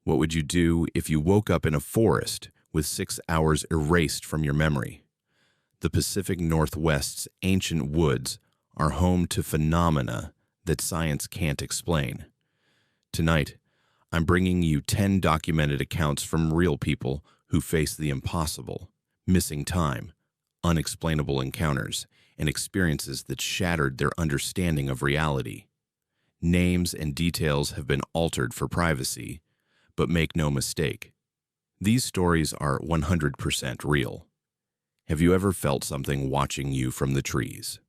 What would you do if you woke up in a forest with 6 hours erased from your memory? The Pacific Northwest's ancient woods are home to phenomena that science can't explain. Tonight, I'm bringing you 10 documented accounts from real people who face the impossible, missing time, unexplainable encounters, and experiences that shattered their understanding of reality. Names and details have been altered for privacy, but make no mistake, these stories are 100% real. Have you ever felt something watching you from the trees?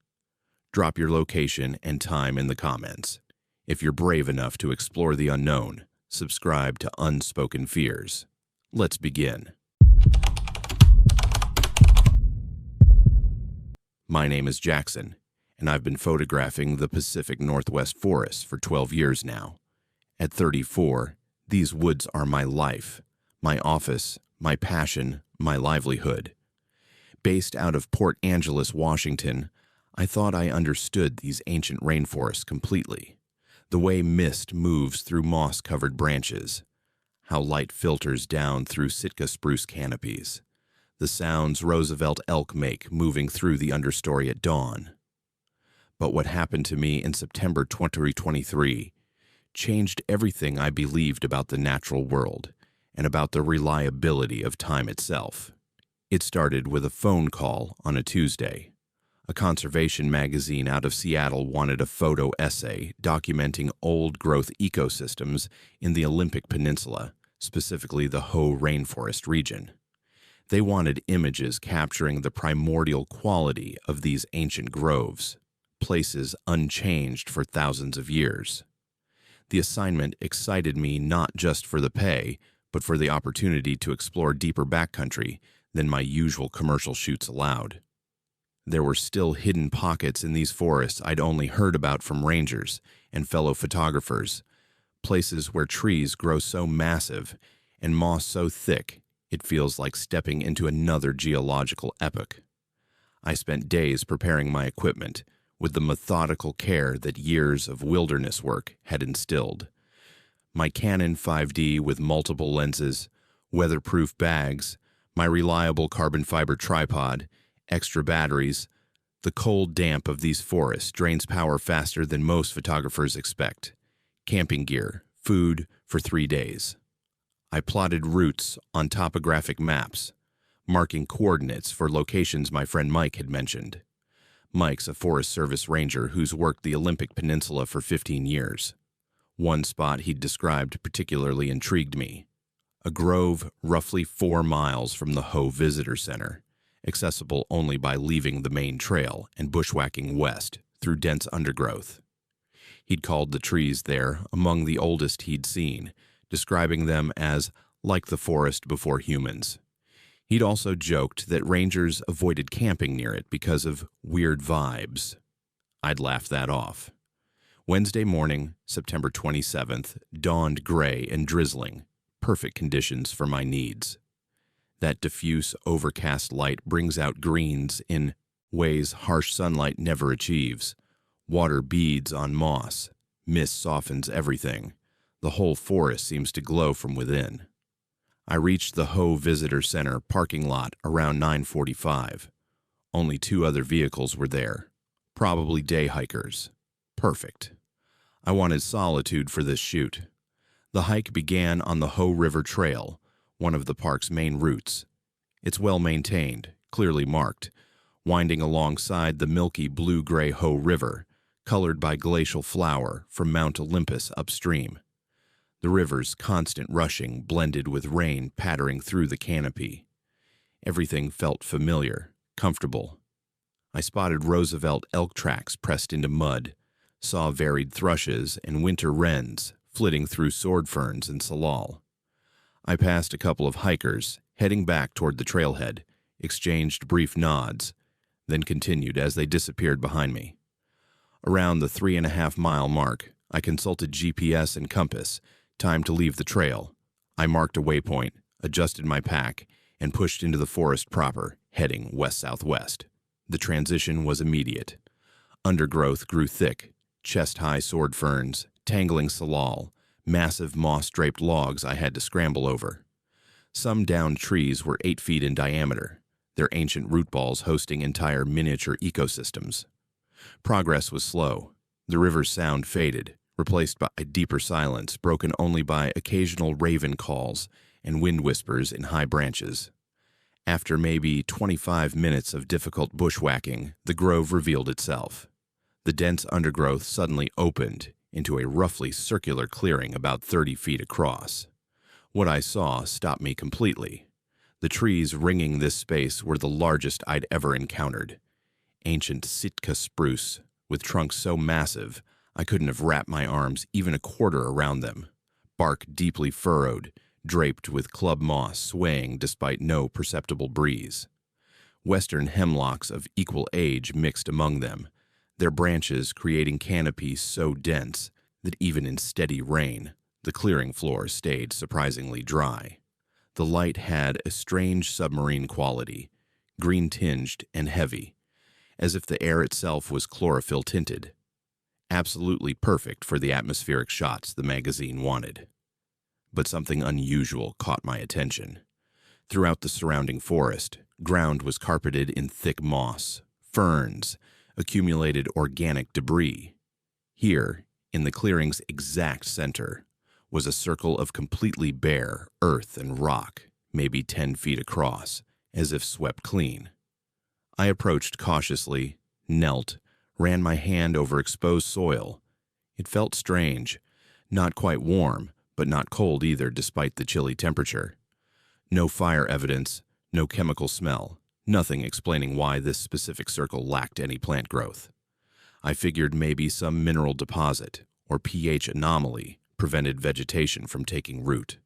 Drop your location and time in the comments. If you're brave enough to explore the unknown, subscribe to Unspoken Fears. Let's begin. My name is Jackson, and I've been photographing the Pacific Northwest forests for 12 years now. At 34, these woods are my life, my office, my passion, my livelihood. Based out of Port Angeles, Washington, I thought I understood these ancient rainforests completely. The way mist moves through moss-covered branches, how light filters down through Sitka spruce canopies, the sounds Roosevelt elk make moving through the understory at dawn. But what happened to me in September 2023 changed everything I believed about the natural world and about the reliability of time itself. It started with a phone call on a Tuesday. A conservation magazine out of Seattle wanted a photo essay documenting old-growth ecosystems in the Olympic Peninsula, specifically the Hoh rainforest region. They wanted images capturing the primordial quality of these ancient groves, places unchanged for thousands of years. The assignment excited me not just for the pay, but for the opportunity to explore deeper backcountry than my usual commercial shoots allowed. There were still hidden pockets in these forests I'd only heard about from rangers and fellow photographers, places where trees grow so massive and moss so thick it feels like stepping into another geological epoch. I spent days preparing my equipment with the methodical care that years of wilderness work had instilled. My Canon 5D with multiple lenses, weatherproof bags, my reliable carbon fiber tripod, extra batteries. The cold damp of these forests drains power faster than most photographers expect. Camping gear, food for 3 days. I plotted routes on topographic maps, marking coordinates for locations my friend Mike had mentioned. Mike's a Forest Service ranger who's worked the Olympic Peninsula for 15 years. One spot he'd described particularly intrigued me. A grove roughly 4 miles from the Hoh Visitor Center, accessible only by leaving the main trail and bushwhacking west through dense undergrowth. He'd called the trees there among the oldest he'd seen, describing them as like the forest before humans. He'd also joked that rangers avoided camping near it because of weird vibes. I'd laughed that off. Wednesday morning, September 27th, dawned gray and drizzling, perfect conditions for my needs. That diffuse, overcast light brings out greens in ways harsh sunlight never achieves. Water beads on moss. Mist softens everything. The whole forest seems to glow from within. I reached the Hoh Visitor Center parking lot around 9:45. Only 2 other vehicles were there. Probably day hikers. Perfect. I wanted solitude for this shoot. The hike began on the Hoh River Trail, one of the park's main routes. It's well maintained, clearly marked, winding alongside the milky blue-gray Hoh River, colored by glacial flour from Mount Olympus upstream. The river's constant rushing blended with rain pattering through the canopy. Everything felt familiar, comfortable. I spotted Roosevelt elk tracks pressed into mud, saw varied thrushes and winter wrens flitting through sword ferns and salal. I passed a couple of hikers, heading back toward the trailhead, exchanged brief nods, then continued as they disappeared behind me. Around the 3.5-mile mark, I consulted GPS and compass. Time to leave the trail. I marked a waypoint, adjusted my pack, and pushed into the forest proper, heading west-southwest. The transition was immediate. Undergrowth grew thick, chest-high sword ferns, tangling salal, massive moss-draped logs I had to scramble over. Some downed trees were 8 feet in diameter, their ancient root balls hosting entire miniature ecosystems. Progress was slow. The river's sound faded, replaced by a deeper silence broken only by occasional raven calls and wind whispers in high branches. After maybe 25 minutes of difficult bushwhacking, the grove revealed itself. The dense undergrowth suddenly opened into a roughly circular clearing about 30 feet across. What I saw stopped me completely. The trees ringing this space were the largest I'd ever encountered. Ancient Sitka spruce, with trunks so massive I couldn't have wrapped my arms even a quarter around them. Bark deeply furrowed, draped with club moss swaying despite no perceptible breeze. Western hemlocks of equal age mixed among them, their branches creating canopies so dense that even in steady rain, the clearing floor stayed surprisingly dry. The light had a strange submarine quality, green-tinged and heavy, as if the air itself was chlorophyll-tinted. Absolutely perfect for the atmospheric shots the magazine wanted. But something unusual caught my attention. Throughout the surrounding forest, ground was carpeted in thick moss, ferns, accumulated organic debris. Here, in the clearing's exact center, was a circle of completely bare earth and rock, maybe 10 feet across, as if swept clean. I approached cautiously, knelt, ran my hand over exposed soil. It felt strange, not quite warm, but not cold either despite the chilly temperature. No fire evidence, no chemical smell, nothing explaining why this specific circle lacked any plant growth. I figured maybe some mineral deposit or pH anomaly prevented vegetation from taking root.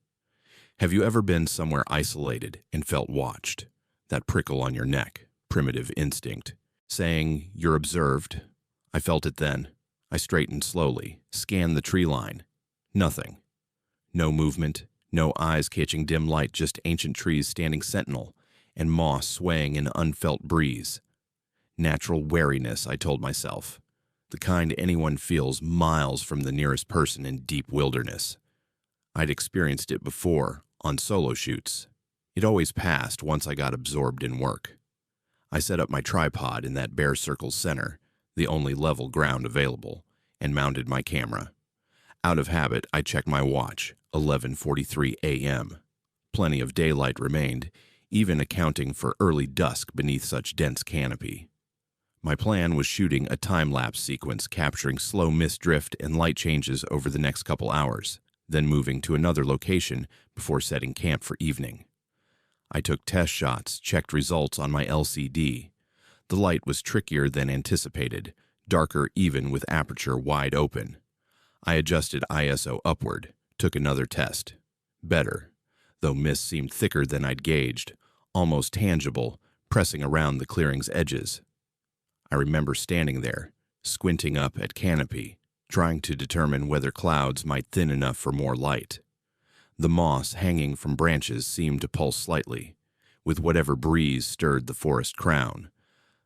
Have you ever been somewhere isolated and felt watched? That prickle on your neck, primitive instinct, saying you're observed? I felt it then. I straightened slowly, scanned the tree line. Nothing. No movement, no eyes catching dim light, just ancient trees standing sentinel and moss swaying in unfelt breeze. Natural wariness, I told myself. The kind anyone feels miles from the nearest person in deep wilderness. I'd experienced it before, on solo shoots. It always passed once I got absorbed in work. I set up my tripod in that bare circle's center, the only level ground available, and mounted my camera. Out of habit, I checked my watch, 11:43 a.m. Plenty of daylight remained, even accounting for early dusk beneath such dense canopy. My plan was shooting a time-lapse sequence capturing slow mist drift and light changes over the next couple hours, then moving to another location before setting camp for evening. I took test shots, checked results on my LCD. The light was trickier than anticipated, darker even with aperture wide open. I adjusted ISO upward, took another test. Better, though mist seemed thicker than I'd gauged, almost tangible, pressing around the clearing's edges. I remember standing there, squinting up at canopy, trying to determine whether clouds might thin enough for more light. The moss hanging from branches seemed to pulse slightly, with whatever breeze stirred the forest crown,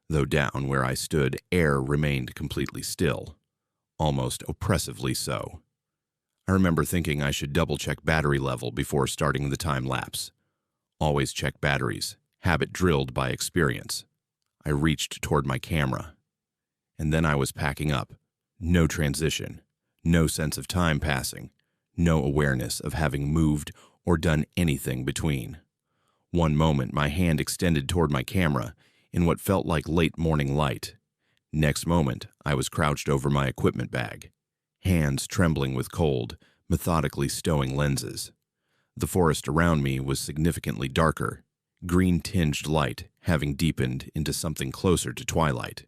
though down where I stood, air remained completely still, almost oppressively so. I remember thinking I should double-check battery level before starting the time-lapse. Always check batteries, habit drilled by experience. I reached toward my camera. And then I was packing up. No transition, no sense of time passing, no awareness of having moved or done anything between. One moment my hand extended toward my camera in what felt like late morning light. Next moment I was crouched over my equipment bag, hands trembling with cold, methodically stowing lenses. The forest around me was significantly darker, green-tinged light having deepened into something closer to twilight.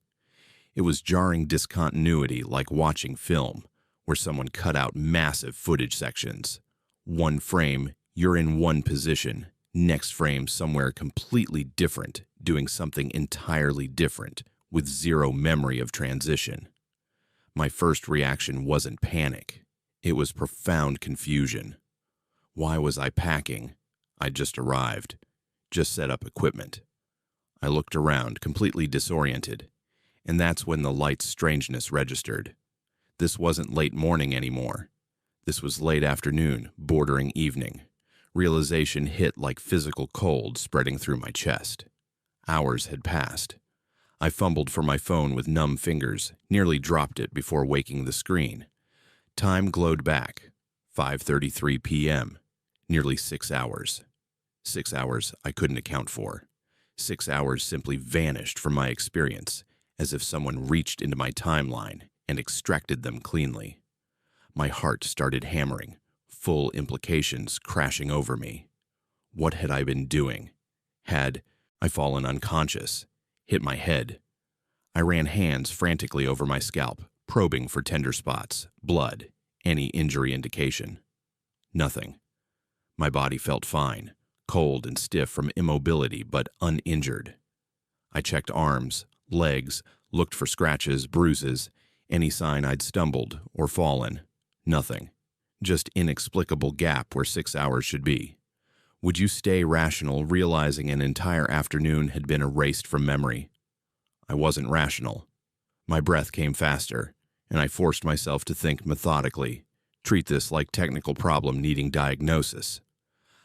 It was jarring discontinuity like watching film, where someone cut out massive footage sections. One frame, you're in one position, next frame somewhere completely different, doing something entirely different, with zero memory of transition. My first reaction wasn't panic. It was profound confusion. Why was I packing? I'd just arrived, just set up equipment. I looked around, completely disoriented, and that's when the light's strangeness registered. This wasn't late morning anymore. This was late afternoon, bordering evening. Realization hit like physical cold spreading through my chest. Hours had passed. I fumbled for my phone with numb fingers, nearly dropped it before waking the screen. Time glowed back. 5:33 p.m. Nearly 6 hours. 6 hours I couldn't account for. 6 hours simply vanished from my experience, as if someone reached into my timeline and extracted them cleanly. My heart started hammering, full implications crashing over me. What had I been doing? Had I fallen unconscious? Hit my head? I ran hands frantically over my scalp, probing for tender spots, blood, any injury indication. Nothing. My body felt fine, cold and stiff from immobility, but uninjured. I checked arms, legs, looked for scratches, bruises, any sign I'd stumbled or fallen. Nothing. Just inexplicable gap where 6 hours should be. Would you stay rational realizing an entire afternoon had been erased from memory? I wasn't rational. My breath came faster, and I forced myself to think methodically, treat this like technical problem needing diagnosis.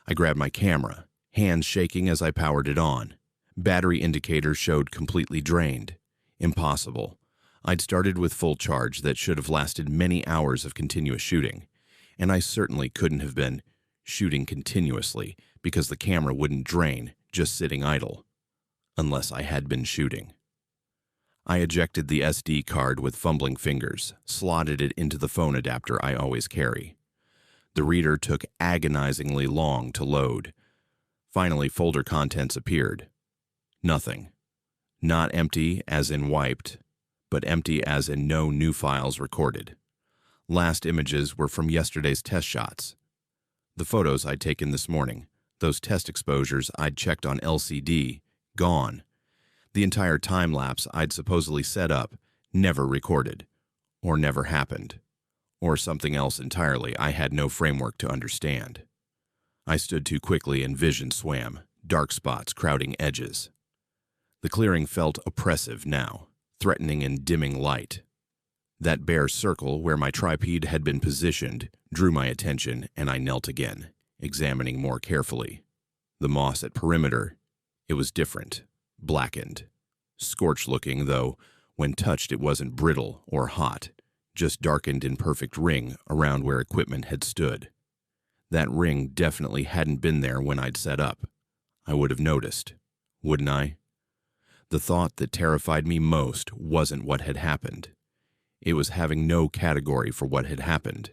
I grabbed my camera, hands shaking as I powered it on. Battery indicators showed completely drained. Impossible. I'd started with full charge that should have lasted many hours of continuous shooting, and I certainly couldn't have been shooting continuously because the camera wouldn't drain just sitting idle, unless I had been shooting. I ejected the SD card with fumbling fingers, slotted it into the phone adapter I always carry. The reader took agonizingly long to load. Finally, folder contents appeared. Nothing. Not empty as in wiped, but empty as in no new files recorded. Last images were from yesterday's test shots. The photos I'd taken this morning, those test exposures I'd checked on LCD, gone. The entire time-lapse I'd supposedly set up, never recorded, or never happened, or something else entirely I had no framework to understand. I stood too quickly and vision swam, dark spots crowding edges. The clearing felt oppressive now, threatening in dimming light. That bare circle where my tripod had been positioned drew my attention, and I knelt again, examining more carefully. The moss at perimeter, it was different, blackened. Scorched-looking, though, when touched it wasn't brittle or hot, just darkened in perfect ring around where equipment had stood. That ring definitely hadn't been there when I'd set up. I would have noticed, wouldn't I? The thought that terrified me most wasn't what had happened. It was having no category for what had happened.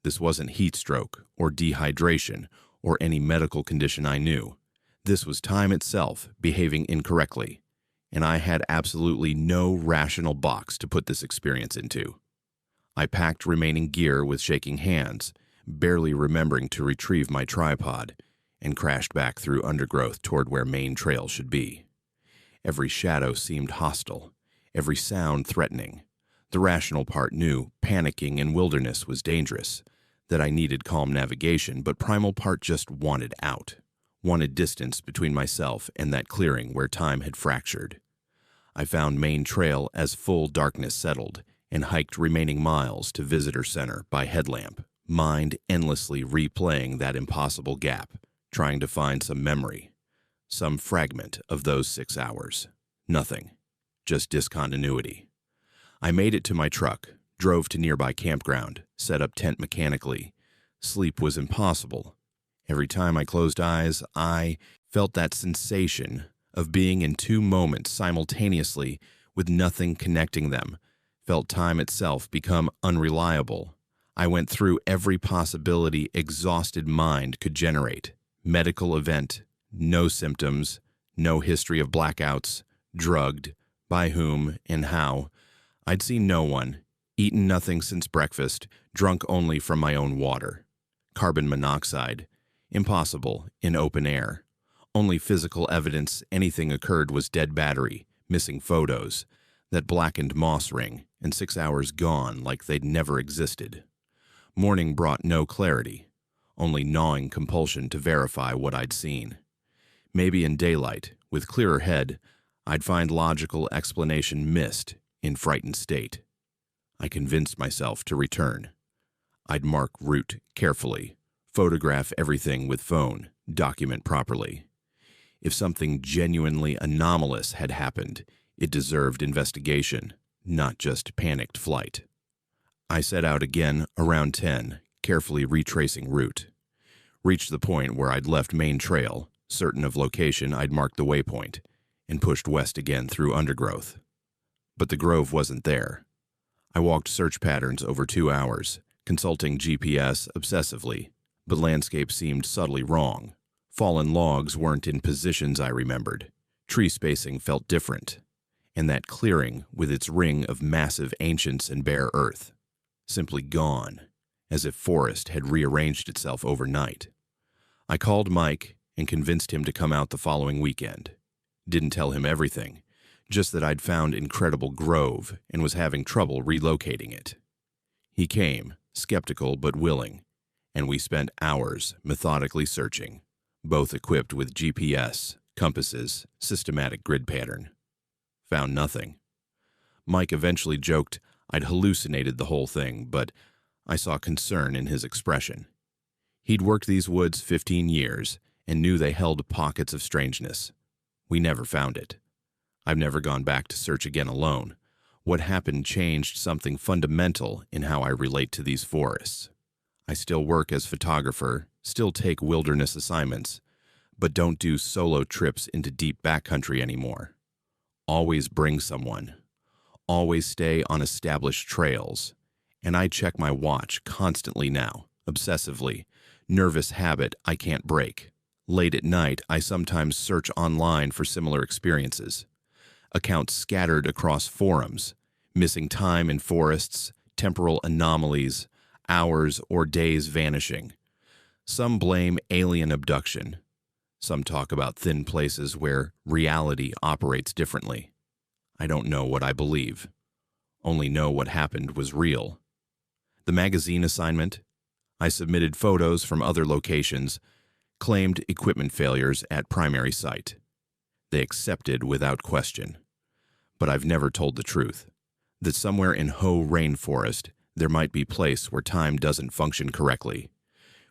This wasn't heat stroke or dehydration or any medical condition I knew. This was time itself behaving incorrectly, and I had absolutely no rational box to put this experience into. I packed remaining gear with shaking hands, barely remembering to retrieve my tripod, and crashed back through undergrowth toward where main trail should be. Every shadow seemed hostile, every sound threatening. The rational part knew panicking in wilderness was dangerous, that I needed calm navigation, but primal part just wanted out, wanted distance between myself and that clearing where time had fractured. I found main trail as full darkness settled and hiked remaining miles to visitor center by headlamp, mind endlessly replaying that impossible gap, trying to find some memory, some fragment of those 6 hours. Nothing, just discontinuity. I made it to my truck, drove to nearby campground, set up tent mechanically. Sleep was impossible. Every time I closed eyes, I felt that sensation of being in two moments simultaneously with nothing connecting them, felt time itself become unreliable. I went through every possibility exhausted mind could generate. Medical event, no symptoms, no history of blackouts, drugged, by whom and how. I'd seen no one, eaten nothing since breakfast, drunk only from my own water. Carbon monoxide, impossible, in open air. Only physical evidence anything occurred was dead battery, missing photos, that blackened moss ring, and 6 hours gone like they'd never existed. Morning brought no clarity, only gnawing compulsion to verify what I'd seen. Maybe in daylight, with clearer head, I'd find logical explanation missed in frightened state. I convinced myself to return. I'd mark route carefully, photograph everything with phone, document properly. If something genuinely anomalous had happened, it deserved investigation, not just panicked flight. I set out again around 10, carefully retracing route. Reached the point where I'd left main trail, certain of location I'd marked the waypoint, and pushed west again through undergrowth. But the grove wasn't there. I walked search patterns over 2 hours, consulting GPS obsessively, but landscape seemed subtly wrong. Fallen logs weren't in positions I remembered. Tree spacing felt different. And that clearing, with its ring of massive ancients and bare earth, simply gone, as if forest had rearranged itself overnight. I called Mike and convinced him to come out the following weekend. Didn't tell him everything, just that I'd found incredible grove and was having trouble relocating it. He came, skeptical but willing, and we spent hours methodically searching, both equipped with GPS, compasses, systematic grid pattern. Found nothing. Mike eventually joked I'd hallucinated the whole thing, but I saw concern in his expression. He'd worked these woods 15 years and knew they held pockets of strangeness. We never found it. I've never gone back to search again alone. What happened changed something fundamental in how I relate to these forests. I still work as photographer, still take wilderness assignments, but don't do solo trips into deep backcountry anymore. Always bring someone. Always stay on established trails. And I check my watch constantly now, obsessively. Nervous habit I can't break. Late at night, I sometimes search online for similar experiences. Accounts scattered across forums, missing time in forests, temporal anomalies, hours or days vanishing. Some blame alien abduction. Some talk about thin places where reality operates differently. I don't know what I believe. Only know what happened was real. The magazine assignment? I submitted photos from other locations, claimed equipment failures at primary site. They accepted without question. But I've never told the truth, that somewhere in Hoh Rainforest there might be a place where time doesn't function correctly,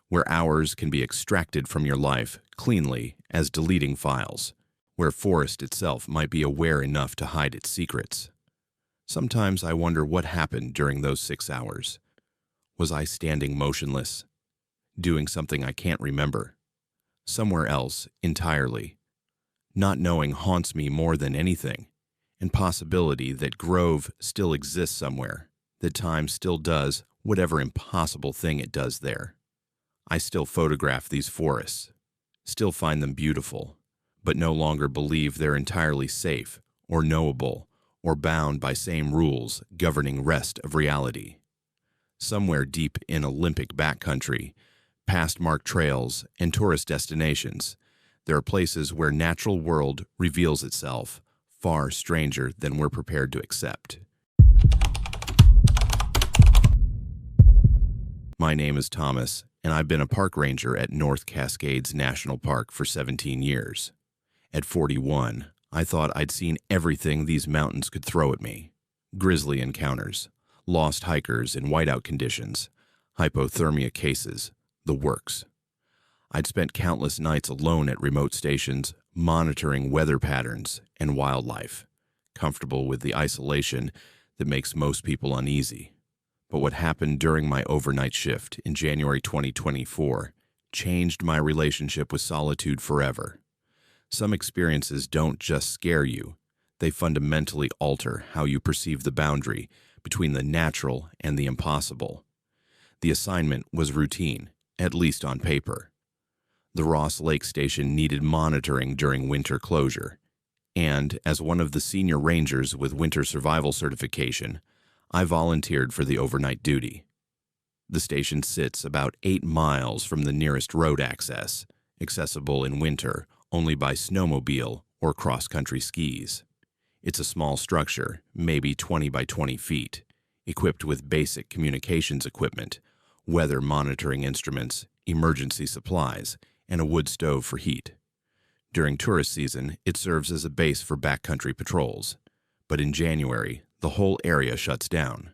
where hours can be extracted from your life cleanly as deleting files, where forest itself might be aware enough to hide its secrets. Sometimes I wonder what happened during those 6 hours. Was I standing motionless, doing something I can't remember, somewhere else entirely? Not knowing haunts me more than anything, and possibility that grove still exists somewhere, that time still does whatever impossible thing it does there. I still photograph these forests, still find them beautiful, but no longer believe they're entirely safe or knowable or bound by same rules governing rest of reality. Somewhere deep in Olympic backcountry, past marked trails and tourist destinations, there are places where natural world reveals itself far stranger than we're prepared to accept. My name is Thomas, and I've been a park ranger at North Cascades National Park for 17 years. At 41, I thought I'd seen everything these mountains could throw at me. Grizzly encounters, lost hikers in whiteout conditions, hypothermia cases, the works. I'd spent countless nights alone at remote stations, monitoring weather patterns and wildlife, comfortable with the isolation that makes most people uneasy. But what happened during my overnight shift in January 2024 changed my relationship with solitude forever. Some experiences don't just scare you, they fundamentally alter how you perceive the boundary between the natural and the impossible. The assignment was routine, at least on paper. The Ross Lake Station needed monitoring during winter closure, and as one of the senior rangers with winter survival certification, I volunteered for the overnight duty. The station sits about 8 miles from the nearest road access, accessible in winter only by snowmobile or cross-country skis. It's a small structure, maybe 20 by 20 feet, equipped with basic communications equipment, weather monitoring instruments, emergency supplies, and a wood stove for heat. During tourist season, it serves as a base for backcountry patrols, but in January, the whole area shuts down.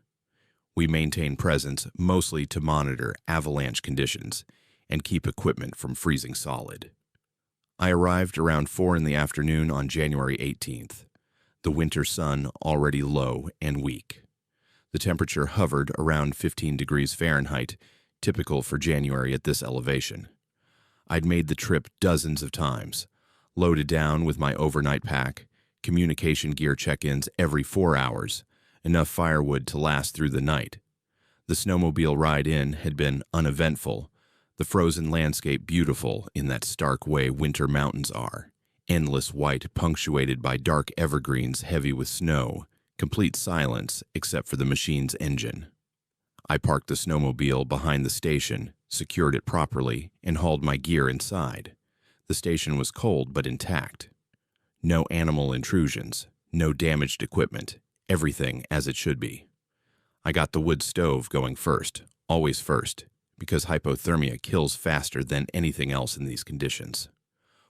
We maintain presence mostly to monitor avalanche conditions and keep equipment from freezing solid. I arrived around 4 in the afternoon on January 18th. The winter sun already low and weak. The temperature hovered around 15 degrees Fahrenheit, typical for January at this elevation. I'd made the trip dozens of times, loaded down with my overnight pack, communication gear check-ins every 4 hours, enough firewood to last through the night. The snowmobile ride in had been uneventful, the frozen landscape beautiful in that stark way winter mountains are, endless white punctuated by dark evergreens heavy with snow, complete silence except for the machine's engine. I parked the snowmobile behind the station, secured it properly, and hauled my gear inside. The station was cold but intact. No animal intrusions, no damaged equipment, everything as it should be. I got the wood stove going first, always first, because hypothermia kills faster than anything else in these conditions.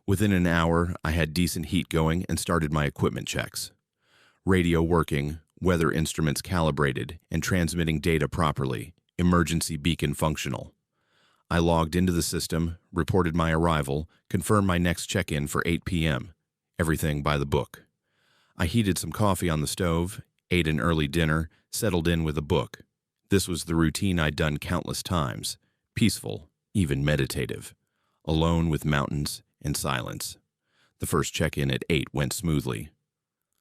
Within an hour, I had decent heat going and started my equipment checks. Radio working, weather instruments calibrated and transmitting data properly, emergency beacon functional. I logged into the system, reported my arrival, confirmed my next check-in for 8 p.m., everything by the book. I heated some coffee on the stove, ate an early dinner, settled in with a book. This was the routine I'd done countless times, peaceful, even meditative, alone with mountains and silence. The first check-in at 8 went smoothly.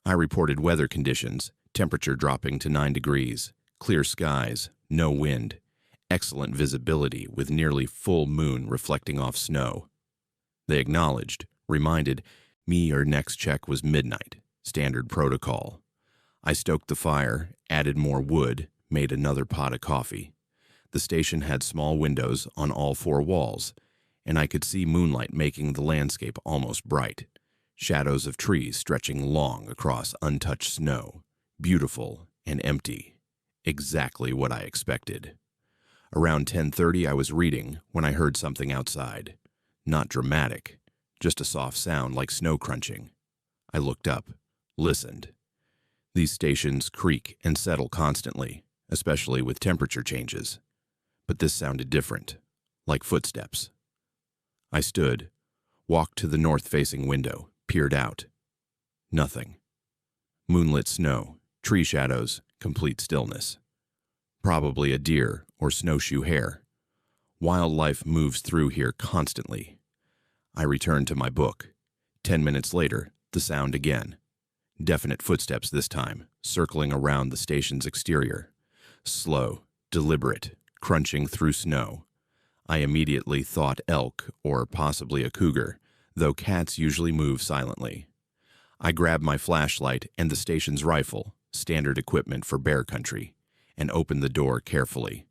I reported weather conditions, temperature dropping to 9 degrees, clear skies, no wind, excellent visibility with nearly full moon reflecting off snow. They acknowledged, reminded me your next check was midnight, standard protocol. I stoked the fire, added more wood, made another pot of coffee. The station had small windows on all 4 walls, and I could see moonlight making the landscape almost bright. Shadows of trees stretching long across untouched snow, beautiful and empty. Exactly what I expected. Around 10:30 I was reading when I heard something outside. Not dramatic, just a soft sound like snow crunching. I looked up, listened. These stations creak and settle constantly, especially with temperature changes. But this sounded different, like footsteps. I stood, walked to the north-facing window, peered out. Nothing. Moonlit snow, tree shadows, complete stillness. Probably a deer or snowshoe hare. Wildlife moves through here constantly. I returned to my book. 10 minutes later, the sound again. Definite footsteps this time, circling around the station's exterior. Slow, deliberate, crunching through snow. I immediately thought elk or possibly a cougar, though cats usually move silently. I grabbed my flashlight and the station's rifle, standard equipment for bear country, and opened the door carefully.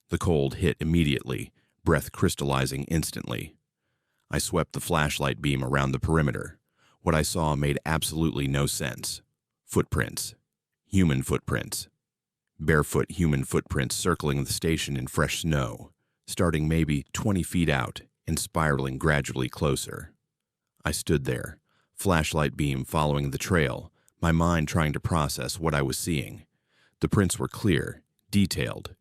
The cold hit immediately, breath crystallizing instantly. I swept the flashlight beam around the perimeter. What I saw made absolutely no sense. Footprints. Human footprints. Barefoot human footprints circling the station in fresh snow, starting maybe 20 feet out and spiraling gradually closer. I stood there, flashlight beam following the trail, my mind trying to process what I was seeing. The prints were clear, detailed,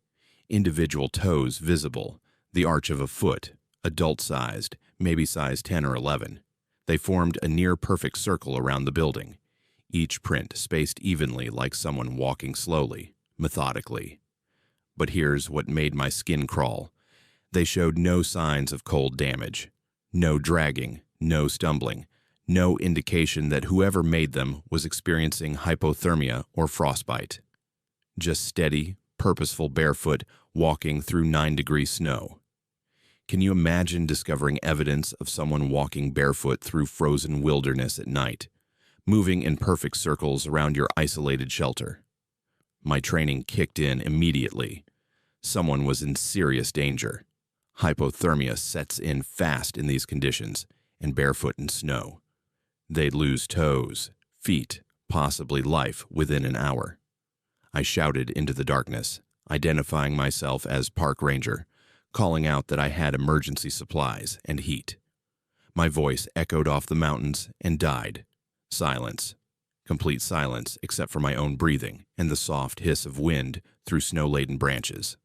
individual toes visible, the arch of a foot, adult-sized, maybe size 10 or 11. They formed a near-perfect circle around the building, each print spaced evenly like someone walking slowly, methodically. But here's what made my skin crawl. They showed no signs of cold damage, no dragging, no stumbling, no indication that whoever made them was experiencing hypothermia or frostbite. Just steady, purposeful barefoot walking through 9-degree snow. Can you imagine discovering evidence of someone walking barefoot through frozen wilderness at night, moving in perfect circles around your isolated shelter? My training kicked in immediately. Someone was in serious danger. Hypothermia sets in fast in these conditions, and barefoot in snow. They'd lose toes, feet, possibly life within an hour. I shouted into the darkness, identifying myself as park ranger, calling out that I had emergency supplies and heat. My voice echoed off the mountains and died. Silence. Complete silence except for my own breathing and the soft hiss of wind through snow-laden branches.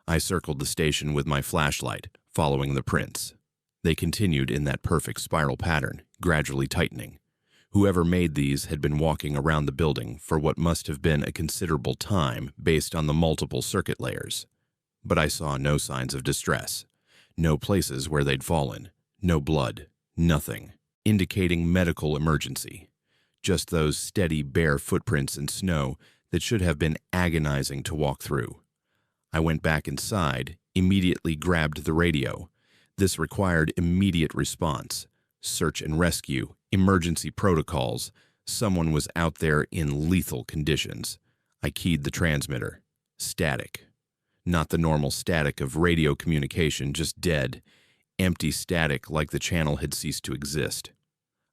I circled the station with my flashlight, following the prints. They continued in that perfect spiral pattern, gradually tightening. Whoever made these had been walking around the building for what must have been a considerable time based on the multiple circuit layers. But I saw no signs of distress, no places where they'd fallen, no blood, nothing, indicating medical emergency. Just those steady, bare footprints in snow that should have been agonizing to walk through. I went back inside, immediately grabbed the radio. This required immediate response. Search and rescue, emergency protocols. Someone was out there in lethal conditions. I keyed the transmitter. Static. Not the normal static of radio communication, just dead. Empty static like the channel had ceased to exist.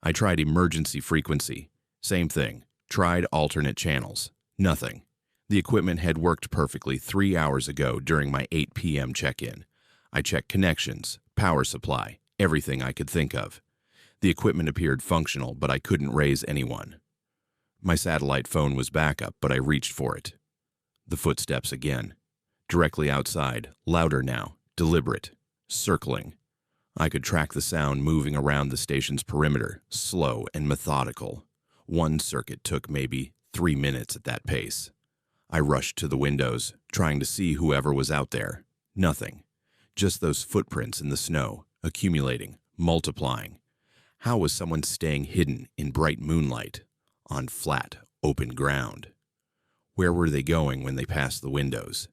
I tried emergency frequency. Same thing. Tried alternate channels. Nothing. The equipment had worked perfectly 3 hours ago during my 8 p.m. check-in. I checked connections, power supply, everything I could think of. The equipment appeared functional, but I couldn't raise anyone. My satellite phone was backup, but I reached for it. The footsteps again. Directly outside, louder now, deliberate, circling. I could track the sound moving around the station's perimeter, slow and methodical. One circuit took maybe 3 minutes at that pace. I rushed to the windows, trying to see whoever was out there. Nothing. Just those footprints in the snow, accumulating, multiplying. How was someone staying hidden in bright moonlight, on flat, open ground? Where were they going when they passed the windows?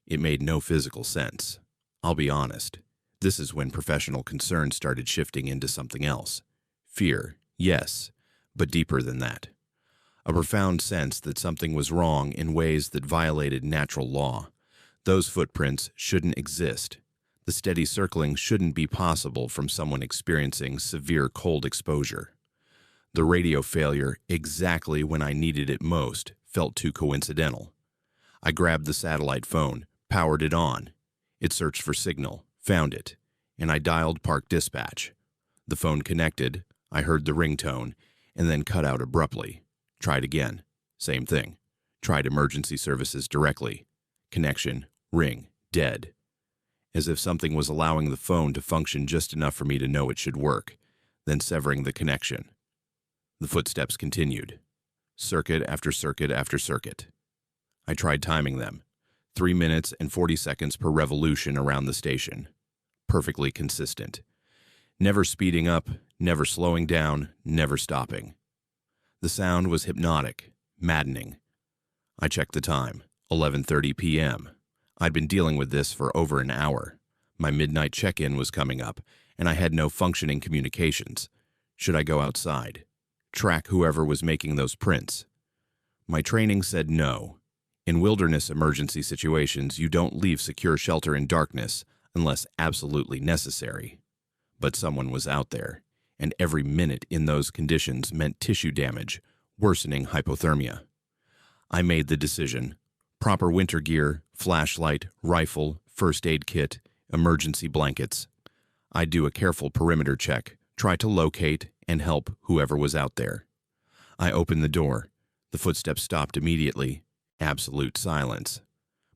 It made no physical sense. I'll be honest. This is when professional concern started shifting into something else. Fear, yes, but deeper than that. A profound sense that something was wrong in ways that violated natural law. Those footprints shouldn't exist. The steady circling shouldn't be possible from someone experiencing severe cold exposure. The radio failure, exactly when I needed it most, felt too coincidental. I grabbed the satellite phone, powered it on. It searched for signal, found it, and I dialed Park Dispatch. The phone connected, I heard the ringtone, and then cut out abruptly. Tried again. Same thing. Tried emergency services directly. Connection, ring, dead. As if something was allowing the phone to function just enough for me to know it should work, then severing the connection. The footsteps continued. Circuit after circuit after circuit. I tried timing them. 3 minutes and 40 seconds per revolution around the station. Perfectly consistent. Never speeding up, never slowing down, never stopping. The sound was hypnotic, maddening. I checked the time, 11:30 p.m. I'd been dealing with this for over an hour. My midnight check-in was coming up, and I had no functioning communications. Should I go outside? Track whoever was making those prints? My training said no. In wilderness emergency situations, you don't leave secure shelter in darkness unless absolutely necessary. But someone was out there, and every minute in those conditions meant tissue damage, worsening hypothermia. I made the decision. Proper winter gear, flashlight, rifle, first aid kit, emergency blankets. I'd do a careful perimeter check, try to locate and help whoever was out there. I opened the door. The footsteps stopped immediately. Absolute silence.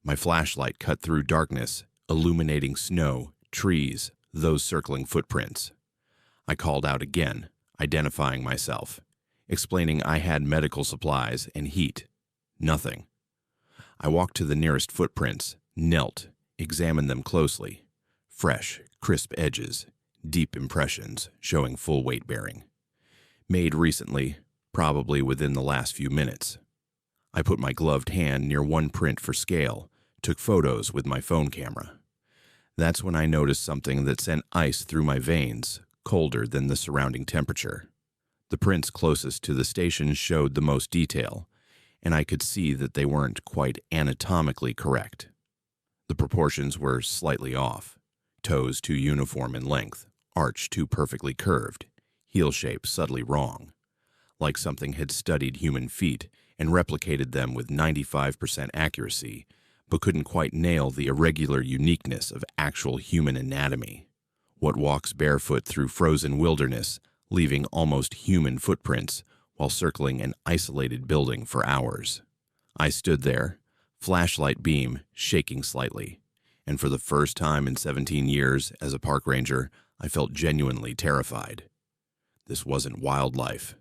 My flashlight cut through darkness, illuminating snow, trees, those circling footprints. I called out again, identifying myself, explaining I had medical supplies and heat. Nothing. I walked to the nearest footprints, knelt, examined them closely. Fresh, crisp edges, deep impressions showing full weight bearing. Made recently, probably within the last few minutes. I put my gloved hand near one print for scale, took photos with my phone camera. That's when I noticed something that sent ice through my veins, colder than the surrounding temperature. The prints closest to the station showed the most detail, and I could see that they weren't quite anatomically correct. The proportions were slightly off. Toes too uniform in length, arch too perfectly curved, heel shape subtly wrong. Like something had studied human feet and replicated them with 95% accuracy, but couldn't quite nail the irregular uniqueness of actual human anatomy. What walks barefoot through frozen wilderness, leaving almost human footprints, while circling an isolated building for hours. I stood there, flashlight beam shaking slightly, and for the first time in 17 years as a park ranger, I felt genuinely terrified. This wasn't wildlife.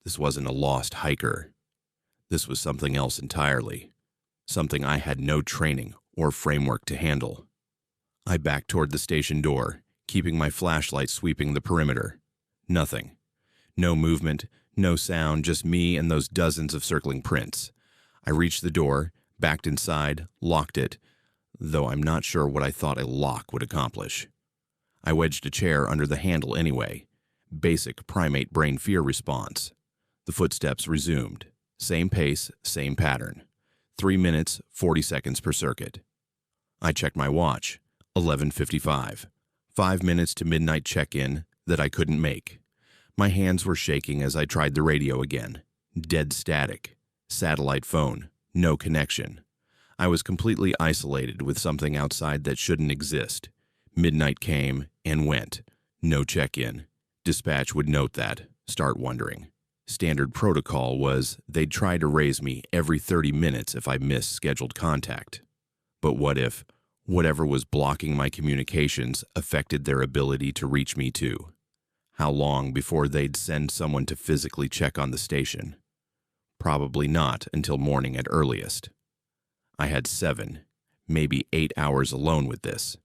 This wasn't a lost hiker. This was something else entirely, something I had no training or framework to handle. I backed toward the station door, keeping my flashlight sweeping the perimeter. Nothing. No movement, no sound, just me and those dozens of circling prints. I reached the door, backed inside, locked it, though I'm not sure what I thought a lock would accomplish. I wedged a chair under the handle anyway. Basic primate brain fear response. The footsteps resumed. Same pace, same pattern. 3 minutes, 40 seconds per circuit. I checked my watch. 11:55. 5 minutes to midnight check-in that I couldn't make. My hands were shaking as I tried the radio again. Dead static. Satellite phone. No connection. I was completely isolated with something outside that shouldn't exist. Midnight came and went. No check-in. Dispatch would note that. Start wondering. Standard protocol was they'd try to raise me every 30 minutes if I missed scheduled contact. But what if whatever was blocking my communications affected their ability to reach me too? How long before they'd send someone to physically check on the station? Probably not until morning at earliest. I had 7, maybe 8 hours alone with this.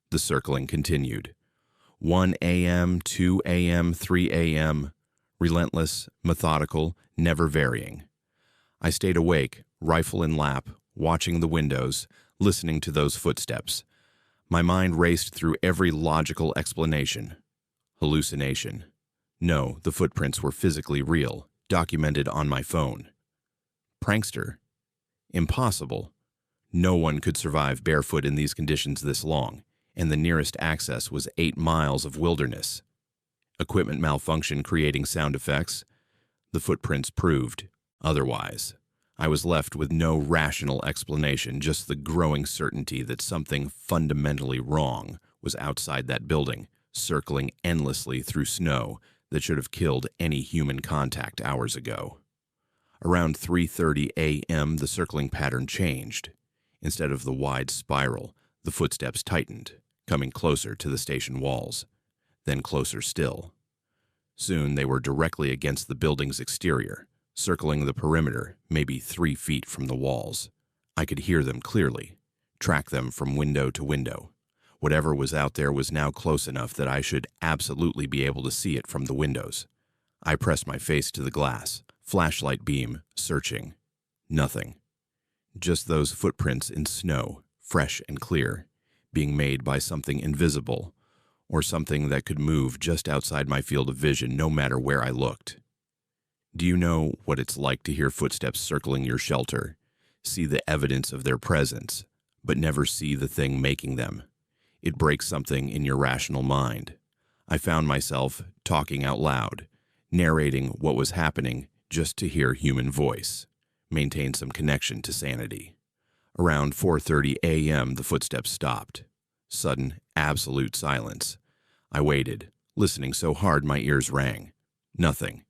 The circling continued. 1 a.m., 2 a.m., 3 a.m., relentless, methodical, never varying. I stayed awake, rifle in lap, watching the windows, listening to those footsteps. My mind raced through every logical explanation. Hallucination. No, the footprints were physically real, documented on my phone. Prankster. Impossible. No one could survive barefoot in these conditions this long, and the nearest access was 8 miles of wilderness. Equipment malfunction creating sound effects. The footprints proved otherwise. I was left with no rational explanation, just the growing certainty that something fundamentally wrong was outside that building, circling endlessly through snow that should have killed any human contact hours ago. Around 3:30 a.m., the circling pattern changed. Instead of the wide spiral, the footsteps tightened, coming closer to the station walls, then closer still. Soon they were directly against the building's exterior, circling the perimeter, maybe 3 feet from the walls. I could hear them clearly, track them from window to window. Whatever was out there was now close enough that I should absolutely be able to see it from the windows. I pressed my face to the glass, flashlight beam, searching. Nothing. Just those footprints in snow, fresh and clear, being made by something invisible, or something that could move just outside my field of vision no matter where I looked. Do you know what it's like to hear footsteps circling your shelter, see the evidence of their presence, but never see the thing making them? It breaks something in your rational mind. I found myself talking out loud, narrating what was happening just to hear human voice, maintain some connection to sanity. Around 4:30 a.m., the footsteps stopped. Sudden, absolute silence. I waited, listening so hard my ears rang. Nothing.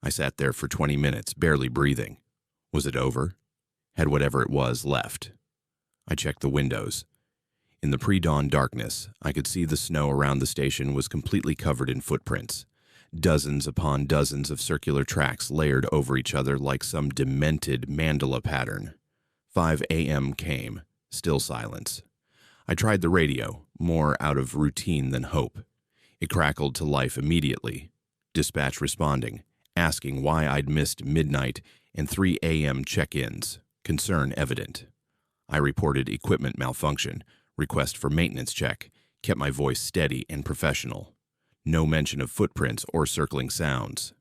I sat there for 20 minutes, barely breathing. Was it over? Had whatever it was left? I checked the windows. In the pre-dawn darkness, I could see the snow around the station was completely covered in footprints. Dozens upon dozens of circular tracks layered over each other like some demented mandala pattern. 5 a.m. came, still silence. I tried the radio, more out of routine than hope. It crackled to life immediately. Dispatch responding, asking why I'd missed midnight and 3 a.m. check-ins. Concern evident. I reported equipment malfunction, request for maintenance check, kept my voice steady and professional. No mention of footprints or circling sounds.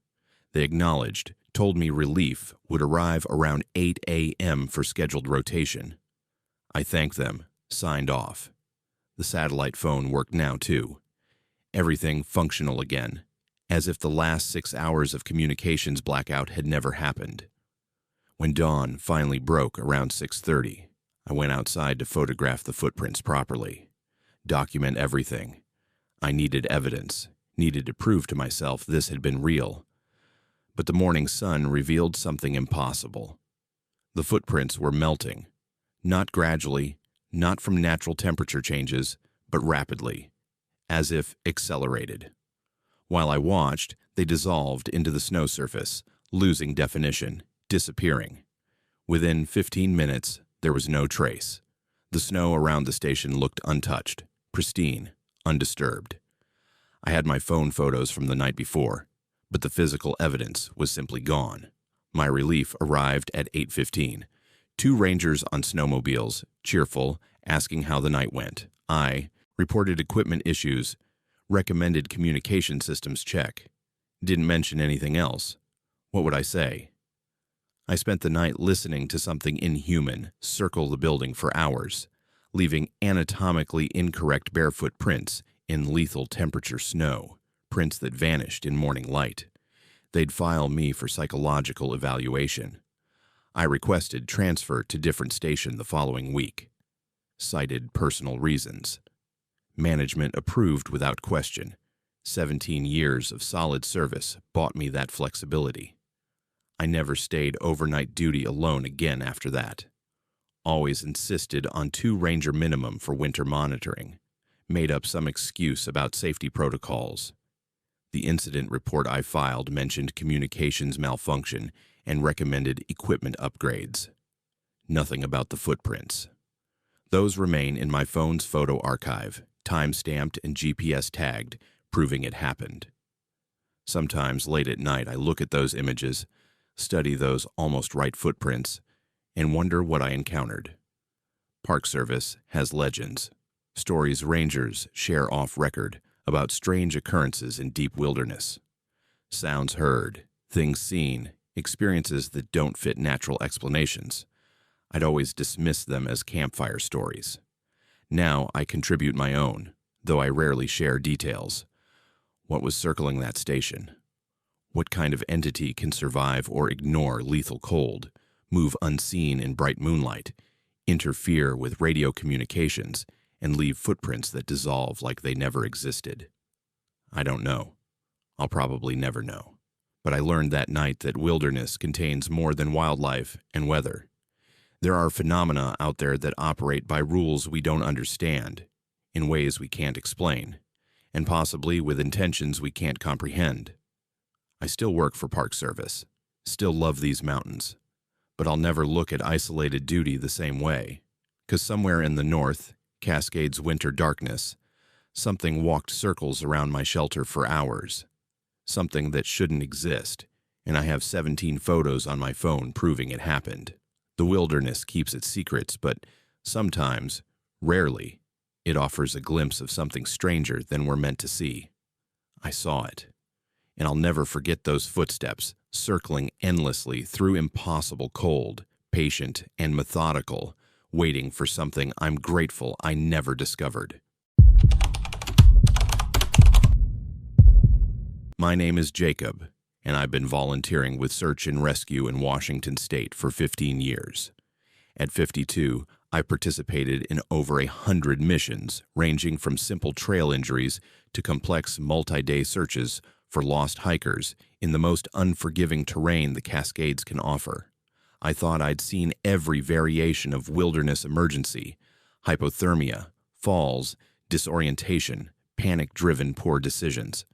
They acknowledged, told me relief would arrive around 8 a.m. for scheduled rotation. I thanked them, signed off. The satellite phone worked now too. Everything functional again, as if the last 6 hours of communications blackout had never happened. When dawn finally broke around 6:30, I went outside to photograph the footprints properly, document everything. I needed evidence, needed to prove to myself this had been real. But the morning sun revealed something impossible. The footprints were melting, not gradually, not from natural temperature changes, but rapidly, as if accelerated. While I watched, they dissolved into the snow surface, losing definition, disappearing. Within 15 minutes, there was no trace. The snow around the station looked untouched, pristine, undisturbed. I had my phone photos from the night before, but the physical evidence was simply gone. My relief arrived at 8:15. 2 rangers on snowmobiles, cheerful, asking how the night went. I reported equipment issues, recommended communication systems check. Didn't mention anything else. What would I say? I spent the night listening to something inhuman circle the building for hours, leaving anatomically incorrect barefoot prints in lethal temperature snow, prints that vanished in morning light. They'd file me for psychological evaluation. I requested transfer to different station the following week. Cited personal reasons. Management approved without question. 17 years of solid service bought me that flexibility. I never stayed overnight duty alone again after that. Always insisted on 2 ranger minimum for winter monitoring. Made up some excuse about safety protocols. The incident report I filed mentioned communications malfunction and recommended equipment upgrades. Nothing about the footprints. Those remain in my phone's photo archive, time-stamped and GPS tagged, proving it happened. Sometimes late at night I look at those images, study those almost right footprints, and wonder what I encountered. Park Service has legends, stories rangers share off record about strange occurrences in deep wilderness. Sounds heard, things seen, experiences that don't fit natural explanations. I'd always dismiss them as campfire stories. Now I contribute my own, though I rarely share details. What was circling that station? What kind of entity can survive or ignore lethal cold, move unseen in bright moonlight, interfere with radio communications, and leave footprints that dissolve like they never existed? I don't know. I'll probably never know. But I learned that night that wilderness contains more than wildlife and weather. There are phenomena out there that operate by rules we don't understand, in ways we can't explain, and possibly with intentions we can't comprehend. I still work for Park Service, still love these mountains, but I'll never look at isolated duty the same way, 'cause somewhere in the north, Cascades' winter darkness, something walked circles around my shelter for hours, something that shouldn't exist, and I have 17 photos on my phone proving it happened. The wilderness keeps its secrets, but sometimes, rarely, it offers a glimpse of something stranger than we're meant to see. I saw it, and I'll never forget those footsteps circling endlessly through impossible cold, patient and methodical, waiting for something I'm grateful I never discovered. My name is Jacob, and I've been volunteering with Search and Rescue in Washington State for 15 years. At 52, I participated in over 100 missions, ranging from simple trail injuries to complex multi-day searches for lost hikers in the most unforgiving terrain the Cascades can offer. I thought I'd seen every variation of wilderness emergency: hypothermia, falls, disorientation, panic-driven poor decisions.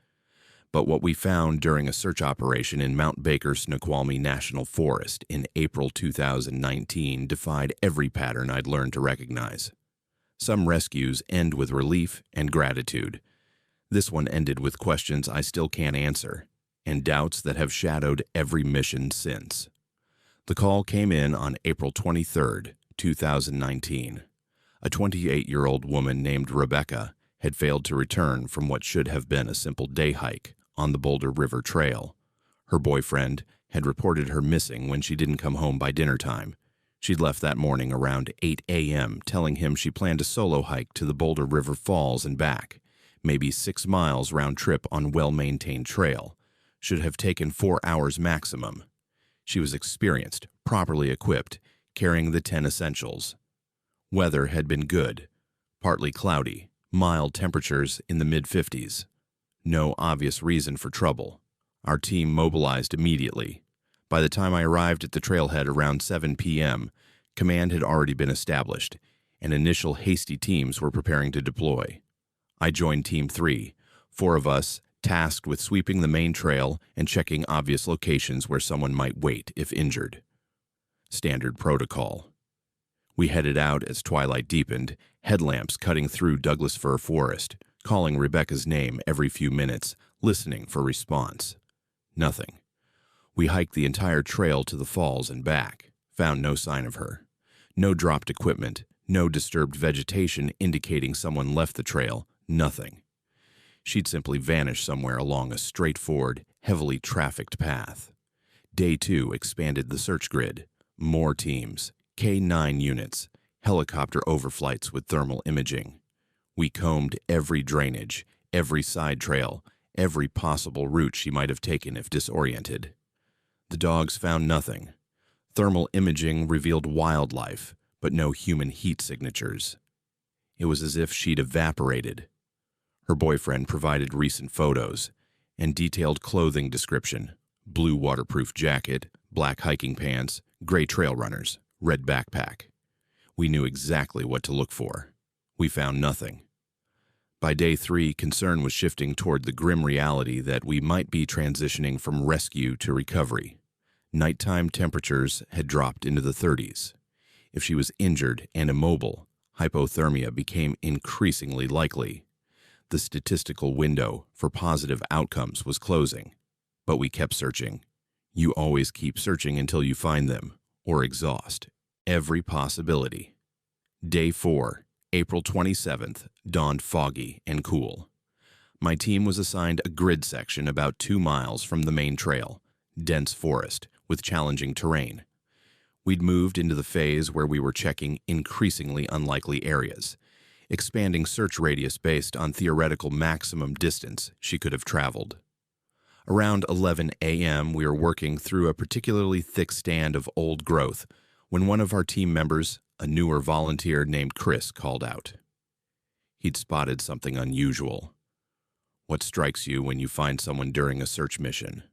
But what we found during a search operation in Mount Baker Snoqualmie National Forest in April 2019 defied every pattern I'd learned to recognize. Some rescues end with relief and gratitude. This one ended with questions I still can't answer, and doubts that have shadowed every mission since. The call came in on April 23, 2019. A 28-year-old woman named Rebecca had failed to return from what should have been a simple day hike on the Boulder River Trail. Her boyfriend had reported her missing when she didn't come home by dinner time. She'd left that morning around 8 a.m., telling him she planned a solo hike to the Boulder River Falls and back, maybe 6 miles round trip on well-maintained trail. Should have taken 4 hours maximum. She was experienced, properly equipped, carrying the 10 essentials. Weather had been good, partly cloudy, mild temperatures in the mid-50s. No obvious reason for trouble. Our team mobilized immediately. By the time I arrived at the trailhead around 7 p.m., command had already been established, and initial hasty teams were preparing to deploy. I joined Team 3, 4 of us, tasked with sweeping the main trail and checking obvious locations where someone might wait if injured. Standard protocol. We headed out as twilight deepened, headlamps cutting through Douglas fir forest, calling Rebecca's name every few minutes, listening for response. Nothing. We hiked the entire trail to the falls and back, found no sign of her. No dropped equipment, no disturbed vegetation indicating someone left the trail, nothing. She'd simply vanished somewhere along a straightforward, heavily trafficked path. Day 2 expanded the search grid. More teams, K-9 units, helicopter overflights with thermal imaging. We combed every drainage, every side trail, every possible route she might have taken if disoriented. The dogs found nothing. Thermal imaging revealed wildlife, but no human heat signatures. It was as if she'd evaporated. Her boyfriend provided recent photos and detailed clothing description: blue waterproof jacket, black hiking pants, gray trail runners, red backpack. We knew exactly what to look for. We found nothing. By day 3, concern was shifting toward the grim reality that we might be transitioning from rescue to recovery. Nighttime temperatures had dropped into the 30s. If she was injured and immobile, hypothermia became increasingly likely. The statistical window for positive outcomes was closing, but we kept searching. You always keep searching until you find them, or exhaust every possibility. Day 4, April 27th, dawned foggy and cool. My team was assigned a grid section about 2 miles from the main trail, dense forest with challenging terrain. We'd moved into the phase where we were checking increasingly unlikely areas, expanding search radius based on theoretical maximum distance she could have traveled. Around 11 a.m., we were working through a particularly thick stand of old growth when one of our team members, a newer volunteer named Chris, called out. He'd spotted something unusual. What strikes you when you find someone during a search mission?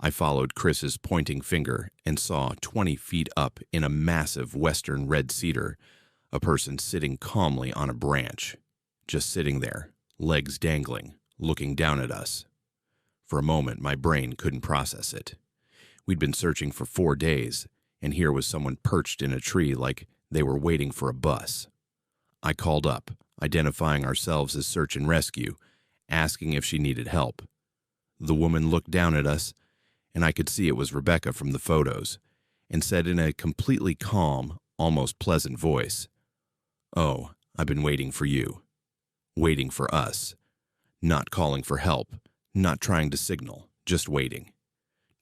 I followed Chris's pointing finger and saw 20 feet up in a massive western red cedar, a person sitting calmly on a branch, just sitting there, legs dangling, looking down at us. For a moment, my brain couldn't process it. We'd been searching for 4 days, and here was someone perched in a tree like they were waiting for a bus. I called up, identifying ourselves as search and rescue, asking if she needed help. The woman looked down at us, and I could see it was Rebecca from the photos, and said in a completely calm, almost pleasant voice, "Oh, I've been waiting for you. Waiting for us. Not calling for help, not trying to signal, just waiting.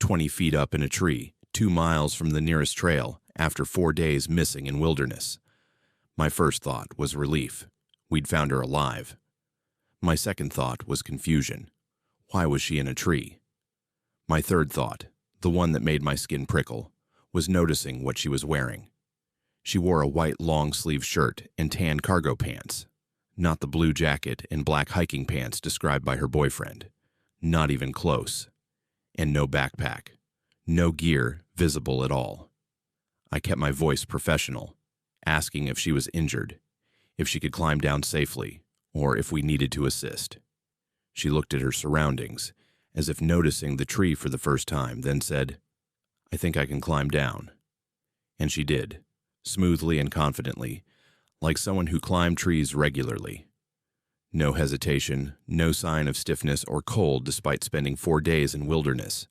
20 feet up in a tree, 2 miles from the nearest trail, after 4 days missing in wilderness." My first thought was relief. We'd found her alive. My second thought was confusion. Why was she in a tree? My third thought, the one that made my skin prickle, was noticing what she was wearing. She wore a white long-sleeve shirt and tan cargo pants, not the blue jacket and black hiking pants described by her boyfriend. Not even close. And no backpack. No gear visible at all. I kept my voice professional, asking if she was injured, if she could climb down safely, or if we needed to assist. She looked at her surroundings, as if noticing the tree for the first time, then said, "I think I can climb down." And she did, smoothly and confidently, like someone who climbed trees regularly. No hesitation, no sign of stiffness or cold despite spending 4 days in wilderness.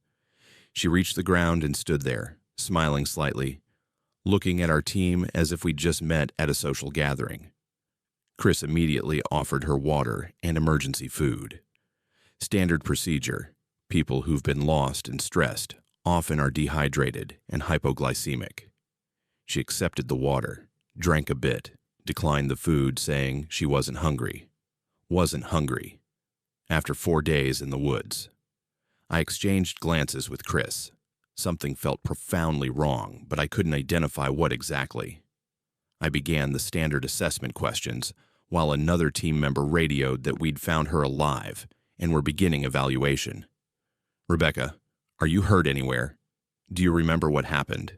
She reached the ground and stood there, smiling slightly, looking at our team as if we'd just met at a social gathering. Chris immediately offered her water and emergency food. Standard procedure. People who've been lost and stressed often are dehydrated and hypoglycemic. She accepted the water, drank a bit, declined the food, saying she wasn't hungry. Wasn't hungry. After 4 days in the woods. I exchanged glances with Chris. Something felt profoundly wrong, but I couldn't identify what exactly. I began the standard assessment questions, while another team member radioed that we'd found her alive and were beginning evaluation. "Rebecca, are you hurt anywhere? Do you remember what happened?"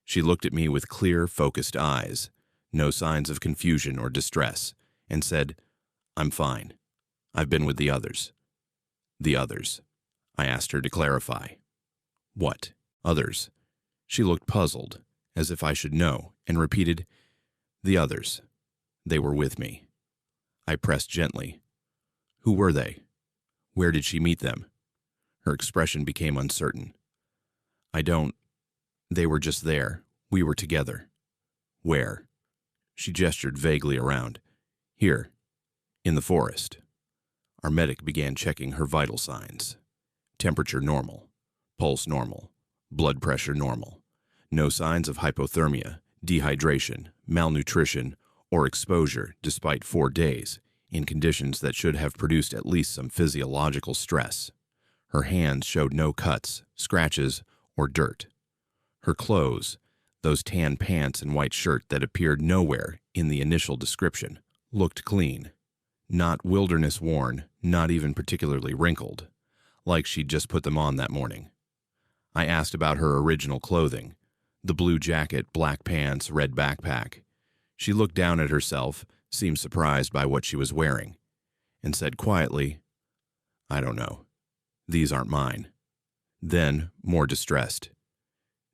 She looked at me with clear, focused eyes, no signs of confusion or distress, and said, "I'm fine. I've been with the others." "The others?" I asked her to clarify. "What others?" She looked puzzled, as if I should know, and repeated, "The others. They were with me." I pressed gently. "Who were they? Where did she meet them?" Her expression became uncertain. They were just there. We were together." "Where?" She gestured vaguely around. "Here, in the forest." Our medic began checking her vital signs. Temperature normal, pulse normal, blood pressure normal. No signs of hypothermia, dehydration, malnutrition, or exposure despite 4 days, in conditions that should have produced at least some physiological stress. Her hands showed no cuts, scratches, or dirt. Her clothes, those tan pants and white shirt that appeared nowhere in the initial description, looked clean. Not wilderness worn, not even particularly wrinkled, like she'd just put them on that morning. I asked about her original clothing, the blue jacket, black pants, red backpack. She looked down at herself, seemed surprised by what she was wearing, and said quietly, "I don't know. These aren't mine." Then, more distressed,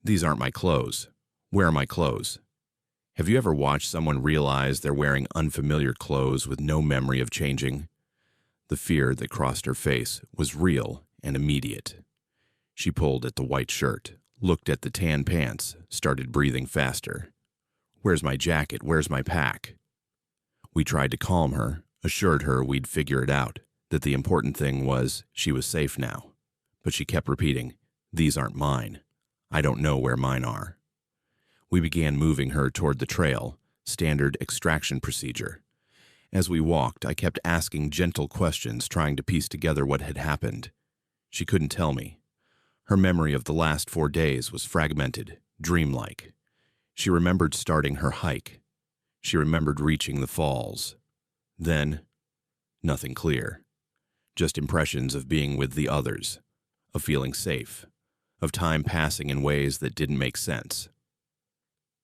"These aren't my clothes. Where are my clothes?" Have you ever watched someone realize they're wearing unfamiliar clothes with no memory of changing? The fear that crossed her face was real and immediate. She pulled at the white shirt, looked at the tan pants, started breathing faster. "Where's my jacket? Where's my pack?" We tried to calm her, assured her we'd figure it out, that the important thing was she was safe now. But she kept repeating, "These aren't mine. I don't know where mine are." We began moving her toward the trail, standard extraction procedure. As we walked, I kept asking gentle questions, trying to piece together what had happened. She couldn't tell me. Her memory of the last 4 days was fragmented, dreamlike. She remembered starting her hike. She remembered reaching the falls. Then, nothing clear. Just impressions of being with the others, of feeling safe, of time passing in ways that didn't make sense.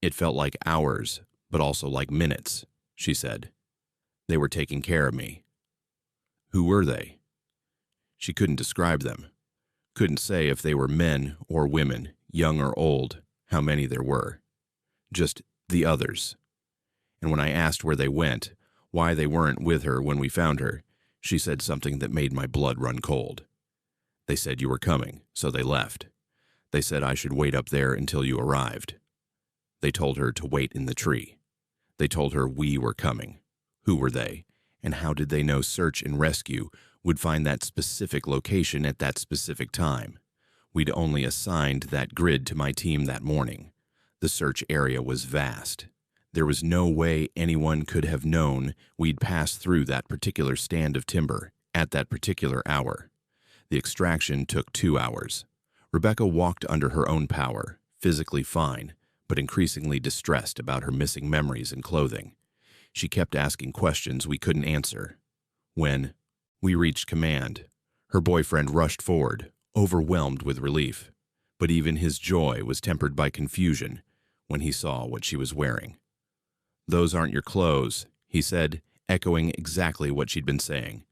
"It felt like hours, but also like minutes," she said. "They were taking care of me." "Who were they?" She couldn't describe them. Couldn't say if they were men or women, young or old, how many there were. Just the others. And when I asked where they went, why they weren't with her when we found her, she said something that made my blood run cold. "They said you were coming, so they left. They said I should wait up there until you arrived." They told her to wait in the tree. They told her we were coming. Who were they? And how did they know search and rescue would find that specific location at that specific time? We'd only assigned that grid to my team that morning. The search area was vast. There was no way anyone could have known we'd pass through that particular stand of timber at that particular hour. The extraction took 2 hours. Rebecca walked under her own power, physically fine, but increasingly distressed about her missing memories and clothing. She kept asking questions we couldn't answer. When we reached command, her boyfriend rushed forward, overwhelmed with relief. But even his joy was tempered by confusion when he saw what she was wearing. "Those aren't your clothes," he said, echoing exactly what she'd been saying.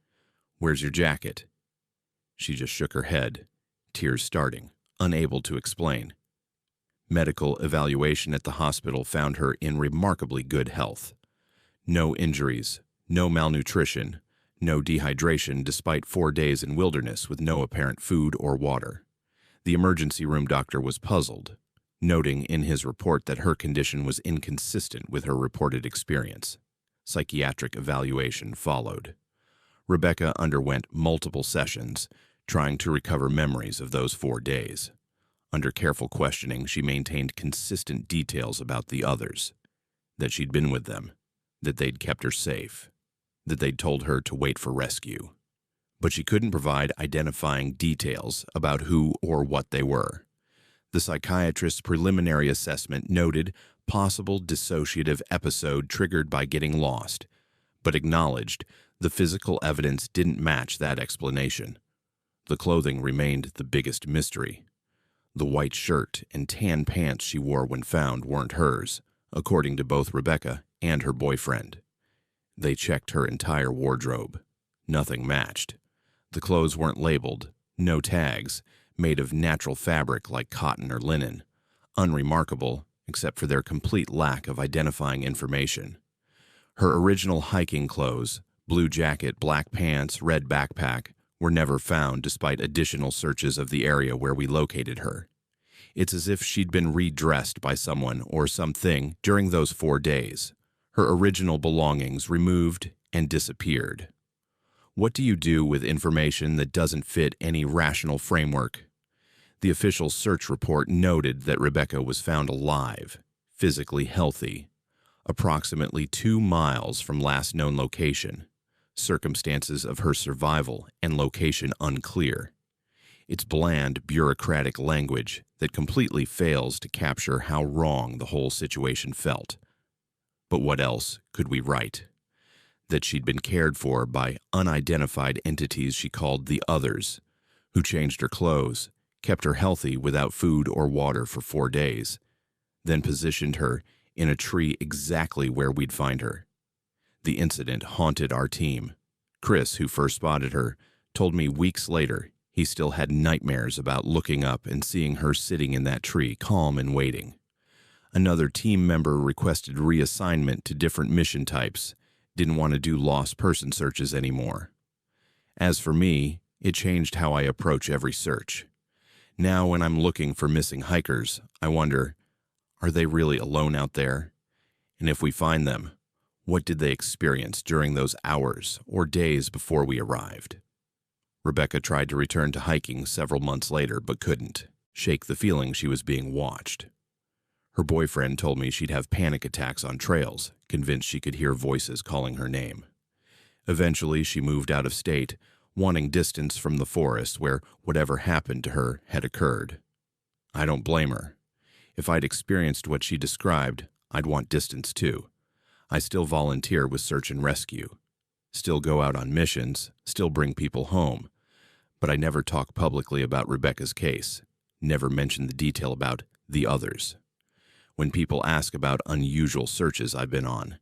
"Where's your jacket?" She just shook her head, tears starting, unable to explain. Medical evaluation at the hospital found her in remarkably good health. No injuries, no malnutrition, no dehydration despite 4 days in wilderness with no apparent food or water. The emergency room doctor was puzzled, noting in his report that her condition was inconsistent with her reported experience. Psychiatric evaluation followed. Rebecca underwent multiple sessions, trying to recover memories of those 4 days. Under careful questioning, she maintained consistent details about the others, that she'd been with them, that they'd kept her safe, that they'd told her to wait for rescue. But she couldn't provide identifying details about who or what they were. The psychiatrist's preliminary assessment noted possible dissociative episode triggered by getting lost, but acknowledged the physical evidence didn't match that explanation. The clothing remained the biggest mystery. The white shirt and tan pants she wore when found weren't hers, according to both Rebecca and her boyfriend. They checked her entire wardrobe. Nothing matched. The clothes weren't labeled, no tags, made of natural fabric like cotton or linen, unremarkable except for their complete lack of identifying information. Her original hiking clothes, blue jacket, black pants, red backpack, were never found despite additional searches of the area where we located her. It's as if she'd been redressed by someone or something during those 4 days. Her original belongings removed and disappeared. What do you do with information that doesn't fit any rational framework? The official search report noted that Rebecca was found alive, physically healthy, approximately 2 miles from last known location. Circumstances of her survival and location unclear. It's bland, bureaucratic language that completely fails to capture how wrong the whole situation felt. But what else could we write? That she'd been cared for by unidentified entities she called the others, who changed her clothes, kept her healthy without food or water for 4 days, then positioned her in a tree exactly where we'd find her. The incident haunted our team. Chris, who first spotted her, told me weeks later he still had nightmares about looking up and seeing her sitting in that tree, calm and waiting. Another team member requested reassignment to different mission types, didn't want to do lost person searches anymore. As for me, it changed how I approach every search. Now when I'm looking for missing hikers, I wonder, are they really alone out there? And if we find them, what did they experience during those hours or days before we arrived? Rebecca tried to return to hiking several months later but couldn't shake the feeling she was being watched. Her boyfriend told me she'd have panic attacks on trails, convinced she could hear voices calling her name. Eventually, she moved out of state, wanting distance from the forest where whatever happened to her had occurred. I don't blame her. If I'd experienced what she described, I'd want distance too. I still volunteer with search and rescue, still go out on missions, still bring people home, but I never talk publicly about Rebecca's case, never mention the detail about the others. When people ask about unusual searches I've been on,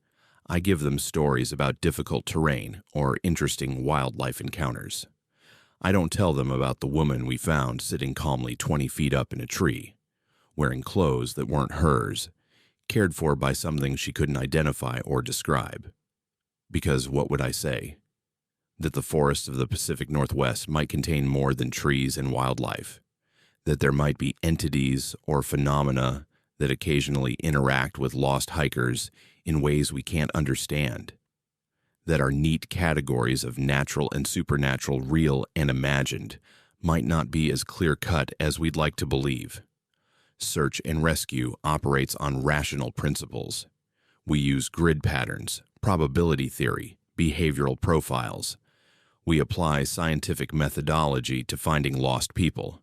I give them stories about difficult terrain or interesting wildlife encounters. I don't tell them about the woman we found sitting calmly 20 feet up in a tree, wearing clothes that weren't hers, cared for by something she couldn't identify or describe. Because what would I say? That the forests of the Pacific Northwest might contain more than trees and wildlife, that there might be entities or phenomena that occasionally interact with lost hikers in ways we can't understand, that our neat categories of natural and supernatural, real and imagined, might not be as clear-cut as we'd like to believe. Search and rescue operates on rational principles. We use grid patterns, probability theory, behavioral profiles. We apply scientific methodology to finding lost people.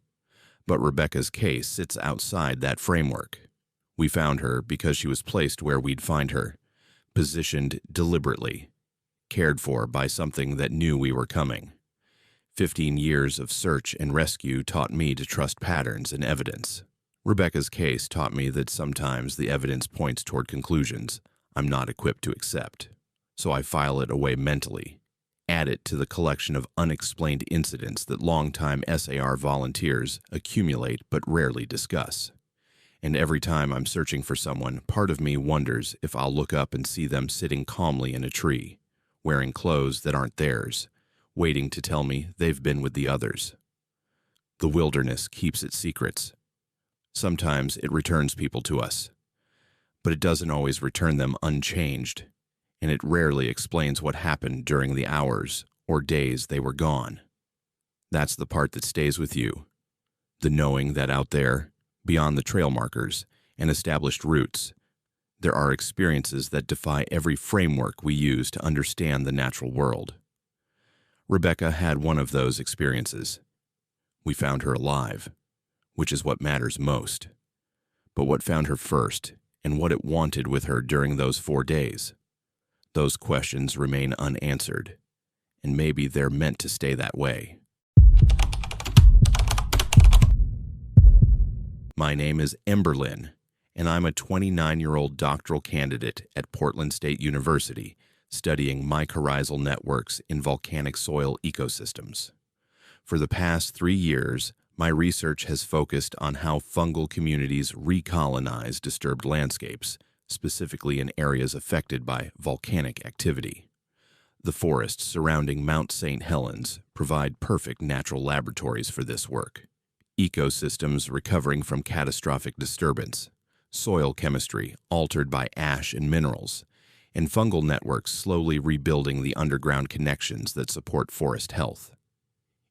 But Rebecca's case sits outside that framework. We found her because she was placed where we'd find her, positioned deliberately, cared for by something that knew we were coming. 15 years of search and rescue taught me to trust patterns and evidence. Rebecca's case taught me that sometimes the evidence points toward conclusions I'm not equipped to accept, so I file it away mentally, add it to the collection of unexplained incidents that longtime SAR volunteers accumulate but rarely discuss. And every time I'm searching for someone, part of me wonders if I'll look up and see them sitting calmly in a tree, wearing clothes that aren't theirs, waiting to tell me they've been with the others. The wilderness keeps its secrets. Sometimes it returns people to us, but it doesn't always return them unchanged, and it rarely explains what happened during the hours or days they were gone. That's the part that stays with you, the knowing that out there, beyond the trail markers and established routes, there are experiences that defy every framework we use to understand the natural world. Rebecca had one of those experiences. We found her alive, which is what matters most. But what found her first, and what it wanted with her during those 4 days? Those questions remain unanswered, and maybe they're meant to stay that way. My name is Emberlyn, and I'm a 29-year-old doctoral candidate at Portland State University studying mycorrhizal networks in volcanic soil ecosystems. For the past 3 years, my research has focused on how fungal communities recolonize disturbed landscapes, specifically in areas affected by volcanic activity. The forests surrounding Mount St. Helens provide perfect natural laboratories for this work. Ecosystems recovering from catastrophic disturbance, soil chemistry altered by ash and minerals, and fungal networks slowly rebuilding the underground connections that support forest health.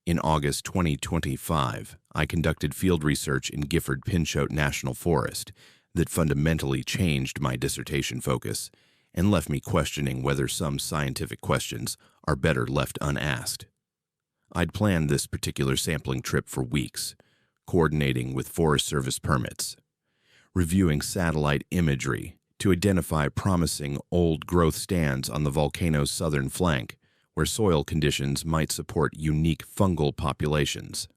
In August 2025, I conducted field research in Gifford-Pinchot National Forest that fundamentally changed my dissertation focus and left me questioning whether some scientific questions are better left unasked. I'd planned this particular sampling trip for weeks, coordinating with Forest Service permits, reviewing satellite imagery to identify promising old-growth stands on the volcano's southern flank where soil conditions might support unique fungal populations.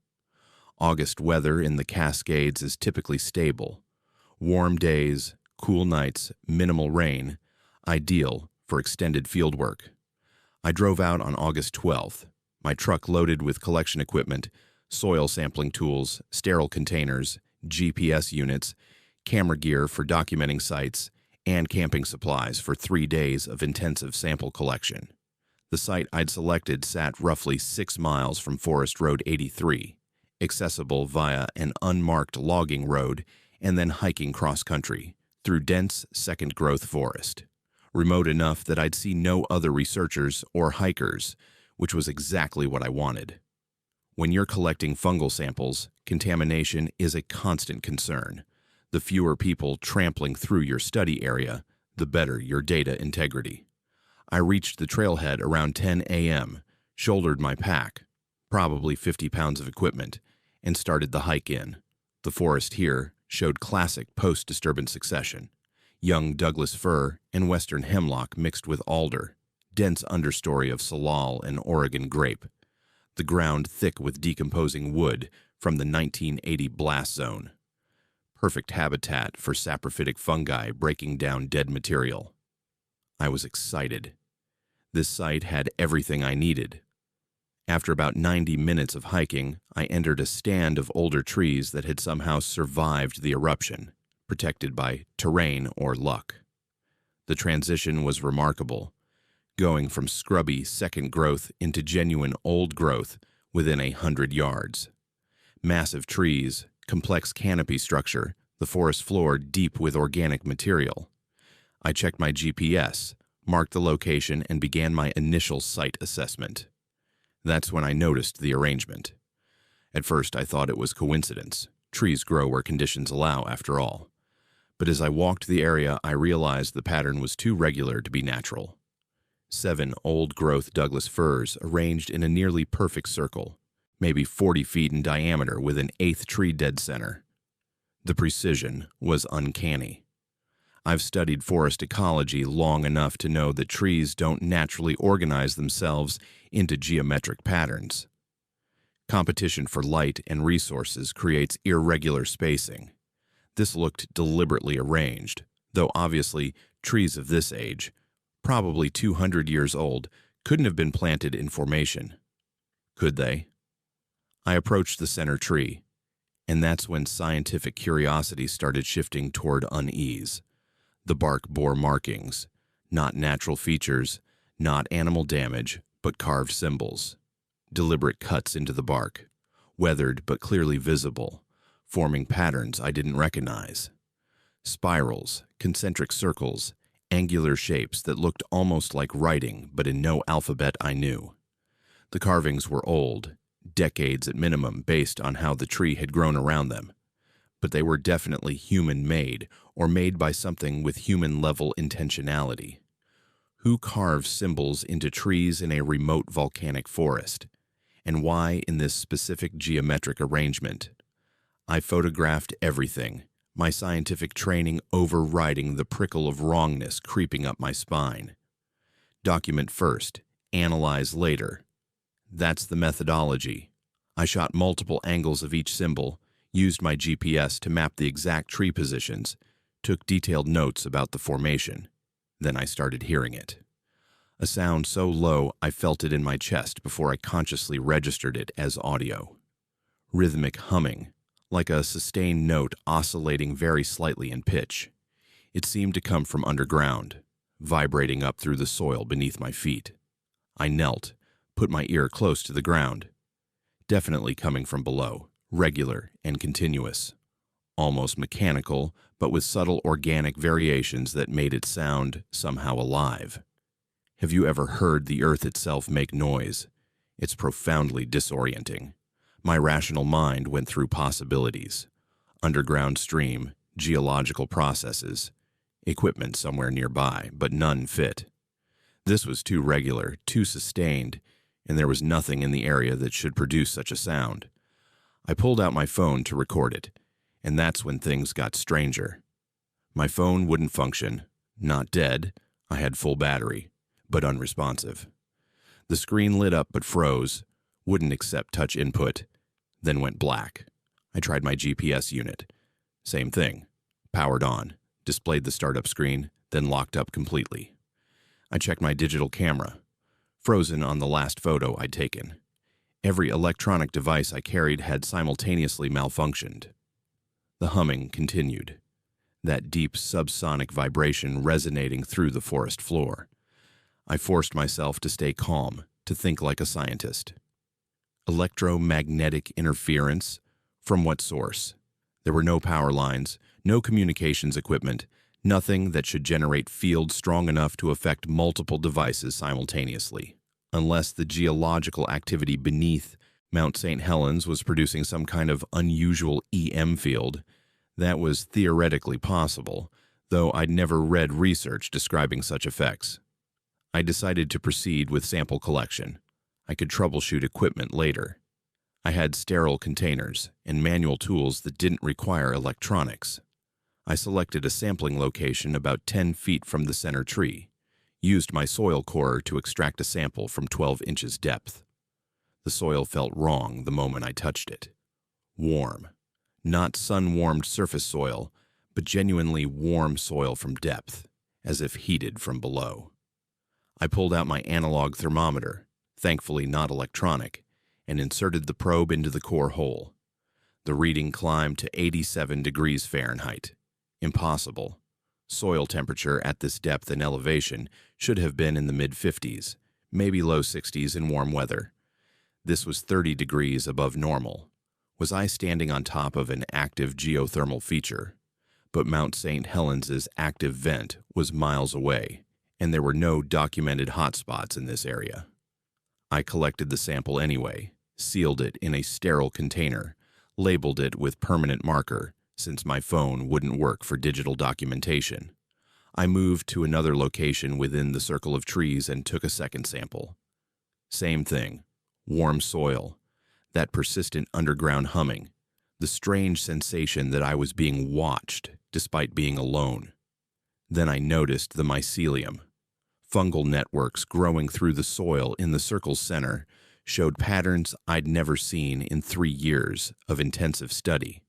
August weather in the Cascades is typically stable. Warm days, cool nights, minimal rain, ideal for extended fieldwork. I drove out on August 12th, my truck loaded with collection equipment, soil sampling tools, sterile containers, GPS units, camera gear for documenting sites, and camping supplies for 3 days of intensive sample collection. The site I'd selected sat roughly 6 miles from Forest Road 83, accessible via an unmarked logging road and then hiking cross-country through dense second-growth forest, remote enough that I'd see no other researchers or hikers, which was exactly what I wanted. When you're collecting fungal samples, contamination is a constant concern. The fewer people trampling through your study area, the better your data integrity. I reached the trailhead around 10 a.m., shouldered my pack, probably 50 pounds of equipment, and started the hike in. The forest here showed classic post-disturbance succession. Young Douglas fir and western hemlock mixed with alder, dense understory of salal and Oregon grape. The ground thick with decomposing wood from the 1980 blast zone. Perfect habitat for saprophytic fungi breaking down dead material. I was excited. This site had everything I needed. After about 90 minutes of hiking, I entered a stand of older trees that had somehow survived the eruption, protected by terrain or luck. The transition was remarkable, going from scrubby second growth into genuine old growth within 100 yards. Massive trees, complex canopy structure, the forest floor deep with organic material. I checked my GPS, marked the location, and began my initial site assessment. That's when I noticed the arrangement. At first, I thought it was coincidence. Trees grow where conditions allow, after all. But as I walked the area, I realized the pattern was too regular to be natural. 7 old-growth Douglas firs arranged in a nearly perfect circle, maybe 40 feet in diameter with an 8th tree dead center. The precision was uncanny. I've studied forest ecology long enough to know that trees don't naturally organize themselves into geometric patterns. Competition for light and resources creates irregular spacing. This looked deliberately arranged, though obviously trees of this age, probably 200 years old, couldn't have been planted in formation. Could they? I approached the center tree, and that's when scientific curiosity started shifting toward unease. The bark bore markings, not natural features, not animal damage, but carved symbols. Deliberate cuts into the bark, weathered but clearly visible, forming patterns I didn't recognize. Spirals, concentric circles, angular shapes that looked almost like writing, but in no alphabet I knew. The carvings were old, decades at minimum based on how the tree had grown around them. But they were definitely human-made, or made by something with human-level intentionality. Who carves symbols into trees in a remote volcanic forest? And why in this specific geometric arrangement? I photographed everything, my scientific training overriding the prickle of wrongness creeping up my spine. Document first, analyze later. That's the methodology. I shot multiple angles of each symbol, used my GPS to map the exact tree positions, took detailed notes about the formation. Then I started hearing it. A sound so low I felt it in my chest before I consciously registered it as audio. Rhythmic humming, like a sustained note oscillating very slightly in pitch. It seemed to come from underground, vibrating up through the soil beneath my feet. I knelt, put my ear close to the ground. Definitely coming from below, regular and continuous. Almost mechanical, but with subtle organic variations that made it sound somehow alive. Have you ever heard the earth itself make noise? It's profoundly disorienting. My rational mind went through possibilities. Underground stream, geological processes, equipment somewhere nearby, but none fit. This was too regular, too sustained, and there was nothing in the area that should produce such a sound. I pulled out my phone to record it, and that's when things got stranger. My phone wouldn't function. Not dead. I had full battery, but unresponsive. The screen lit up but froze, wouldn't accept touch input, then went black. I tried my GPS unit. Same thing. Powered on, displayed the startup screen, then locked up completely. I checked my digital camera. Frozen on the last photo I'd taken. Every electronic device I carried had simultaneously malfunctioned. The humming continued, that deep subsonic vibration resonating through the forest floor. I forced myself to stay calm, to think like a scientist. Electromagnetic interference? From what source? There were no power lines, no communications equipment, nothing that should generate fields strong enough to affect multiple devices simultaneously. Unless the geological activity beneath Mount St. Helens was producing some kind of unusual EM field, that was theoretically possible, though I'd never read research describing such effects. I decided to proceed with sample collection. I could troubleshoot equipment later. I had sterile containers and manual tools that didn't require electronics. I selected a sampling location about 10 feet from the center tree, used my soil corer to extract a sample from 12 inches depth. The soil felt wrong the moment I touched it. Warm. Not sun-warmed surface soil, but genuinely warm soil from depth, as if heated from below. I pulled out my analog thermometer, thankfully not electronic, and inserted the probe into the core hole. The reading climbed to 87 degrees Fahrenheit. Impossible. Soil temperature at this depth and elevation should have been in the mid-50s, maybe low 60s in warm weather. This was 30 degrees above normal. Was I standing on top of an active geothermal feature? But Mount St. Helens's active vent was miles away, and there were no documented hotspots in this area. I collected the sample anyway, sealed it in a sterile container, labeled it with permanent marker, since my phone wouldn't work for digital documentation. I moved to another location within the circle of trees and took a second sample. Same thing. Warm soil. That persistent underground humming. The strange sensation that I was being watched, despite being alone. Then I noticed the mycelium. Fungal networks growing through the soil in the circle's center showed patterns I'd never seen in 3 years of intensive study.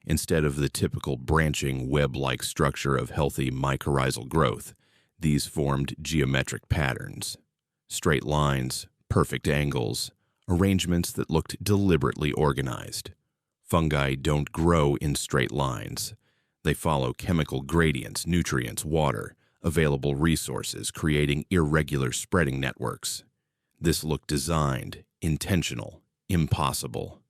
Instead of the typical branching web-like structure of healthy mycorrhizal growth, these formed geometric patterns. Straight lines, perfect angles, arrangements that looked deliberately organized. Fungi don't grow in straight lines. They follow chemical gradients, nutrients, water, available resources, creating irregular spreading networks. This looked designed, intentional, impossible.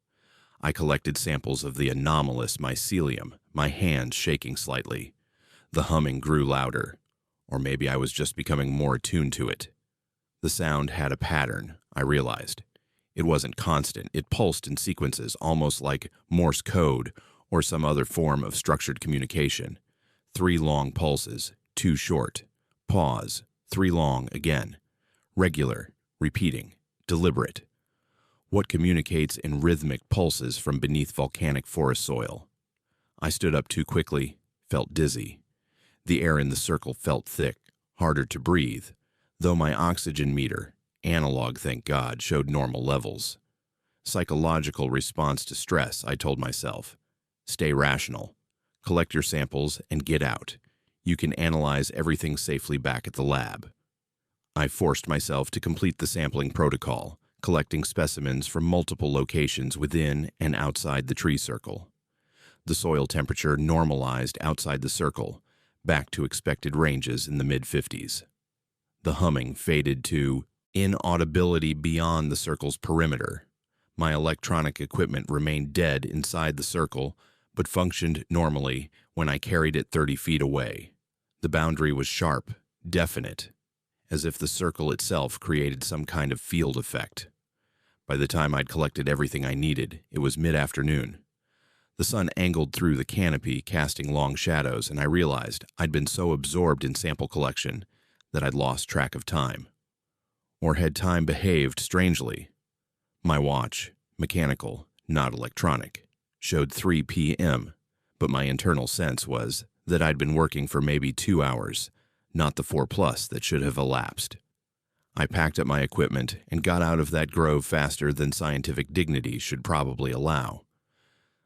I collected samples of the anomalous mycelium, my hands shaking slightly. The humming grew louder, or maybe I was just becoming more attuned to it. The sound had a pattern, I realized. It wasn't constant, it pulsed in sequences, almost like Morse code or some other form of structured communication. 3 long pulses, 2 short. Pause, 3 long again. Regular, repeating, deliberate. What communicates in rhythmic pulses from beneath volcanic forest soil? I stood up too quickly, felt dizzy. The air in the circle felt thick, harder to breathe, though my oxygen meter, analog thank God, showed normal levels. Psychological response to stress, I told myself. Stay rational. Collect your samples and get out. You can analyze everything safely back at the lab. I forced myself to complete the sampling protocol, collecting specimens from multiple locations within and outside the tree circle. The soil temperature normalized outside the circle, back to expected ranges in the mid-50s. The humming faded to inaudibility beyond the circle's perimeter. My electronic equipment remained dead inside the circle, but functioned normally when I carried it 30 feet away. The boundary was sharp, definite, as if the circle itself created some kind of field effect. By the time I'd collected everything I needed, it was mid-afternoon. The sun angled through the canopy, casting long shadows, and I realized I'd been so absorbed in sample collection that I'd lost track of time. Or had time behaved strangely? My watch, mechanical, not electronic, showed 3 p.m., but my internal sense was that I'd been working for maybe 2 hours, not the 4+ that should have elapsed. I packed up my equipment and got out of that grove faster than scientific dignity should probably allow.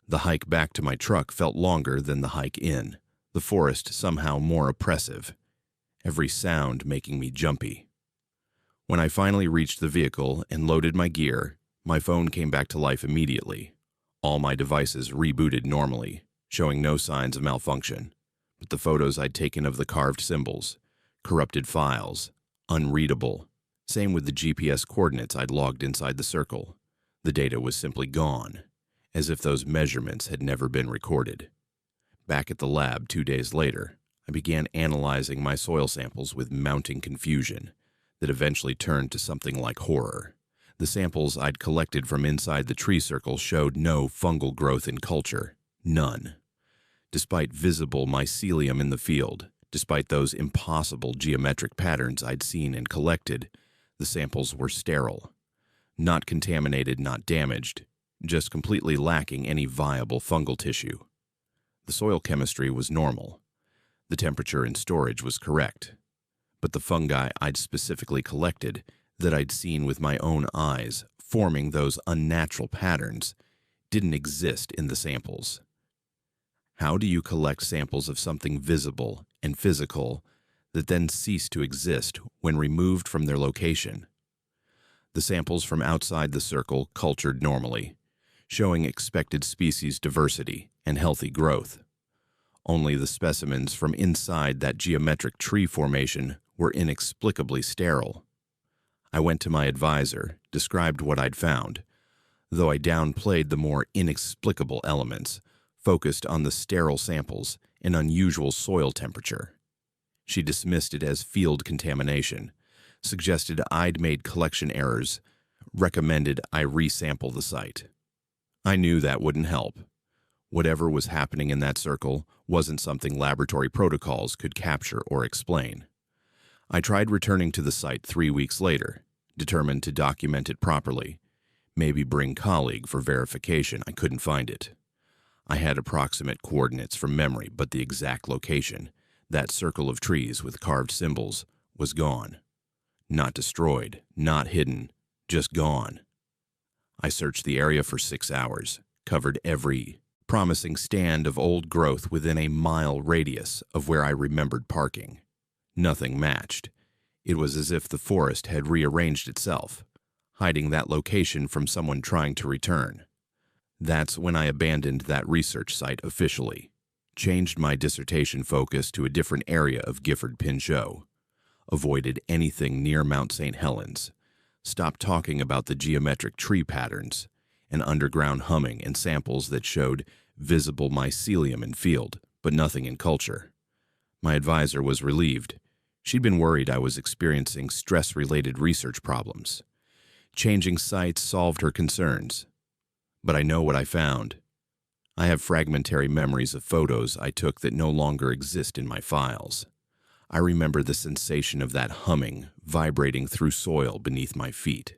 The hike back to my truck felt longer than the hike in, the forest somehow more oppressive, every sound making me jumpy. When I finally reached the vehicle and loaded my gear, my phone came back to life immediately. All my devices rebooted normally, showing no signs of malfunction, but the photos I'd taken of the carved symbols, corrupted files, unreadable. Same with the GPS coordinates I'd logged inside the circle. The data was simply gone, as if those measurements had never been recorded. Back at the lab 2 days later, I began analyzing my soil samples with mounting confusion that eventually turned to something like horror. The samples I'd collected from inside the tree circle showed no fungal growth in culture, none. Despite visible mycelium in the field, despite those impossible geometric patterns I'd seen and collected, the samples were sterile. Not contaminated, not damaged, just completely lacking any viable fungal tissue. The soil chemistry was normal. The temperature and storage was correct. But the fungi I'd specifically collected, that I'd seen with my own eyes, forming those unnatural patterns, didn't exist in the samples. How do you collect samples of something visible and physical that then cease to exist when removed from their location? The samples from outside the circle cultured normally, showing expected species diversity and healthy growth. Only the specimens from inside that geometric tree formation were inexplicably sterile. I went to my advisor, described what I'd found, though I downplayed the more inexplicable elements, focused on the sterile samples and unusual soil temperature. She dismissed it as field contamination, suggested I'd made collection errors, recommended I resample the site. I knew that wouldn't help. Whatever was happening in that circle wasn't something laboratory protocols could capture or explain. I tried returning to the site 3 weeks later, determined to document it properly, maybe bring colleague for verification. I couldn't find it. I had approximate coordinates from memory, but the exact location, that circle of trees with carved symbols, was gone. Not destroyed, not hidden, just gone. I searched the area for 6 hours, covered every promising stand of old growth within a mile radius of where I remembered parking. Nothing matched. It was as if the forest had rearranged itself, hiding that location from someone trying to return. That's when I abandoned that research site officially, changed my dissertation focus to a different area of Gifford-Pinchot, avoided anything near Mount St. Helens, stopped talking about the geometric tree patterns and underground humming and samples that showed visible mycelium in field, but nothing in culture. My advisor was relieved. She'd been worried I was experiencing stress-related research problems. Changing sites solved her concerns. But I know what I found. I have fragmentary memories of photos I took that no longer exist in my files. I remember the sensation of that humming vibrating through soil beneath my feet.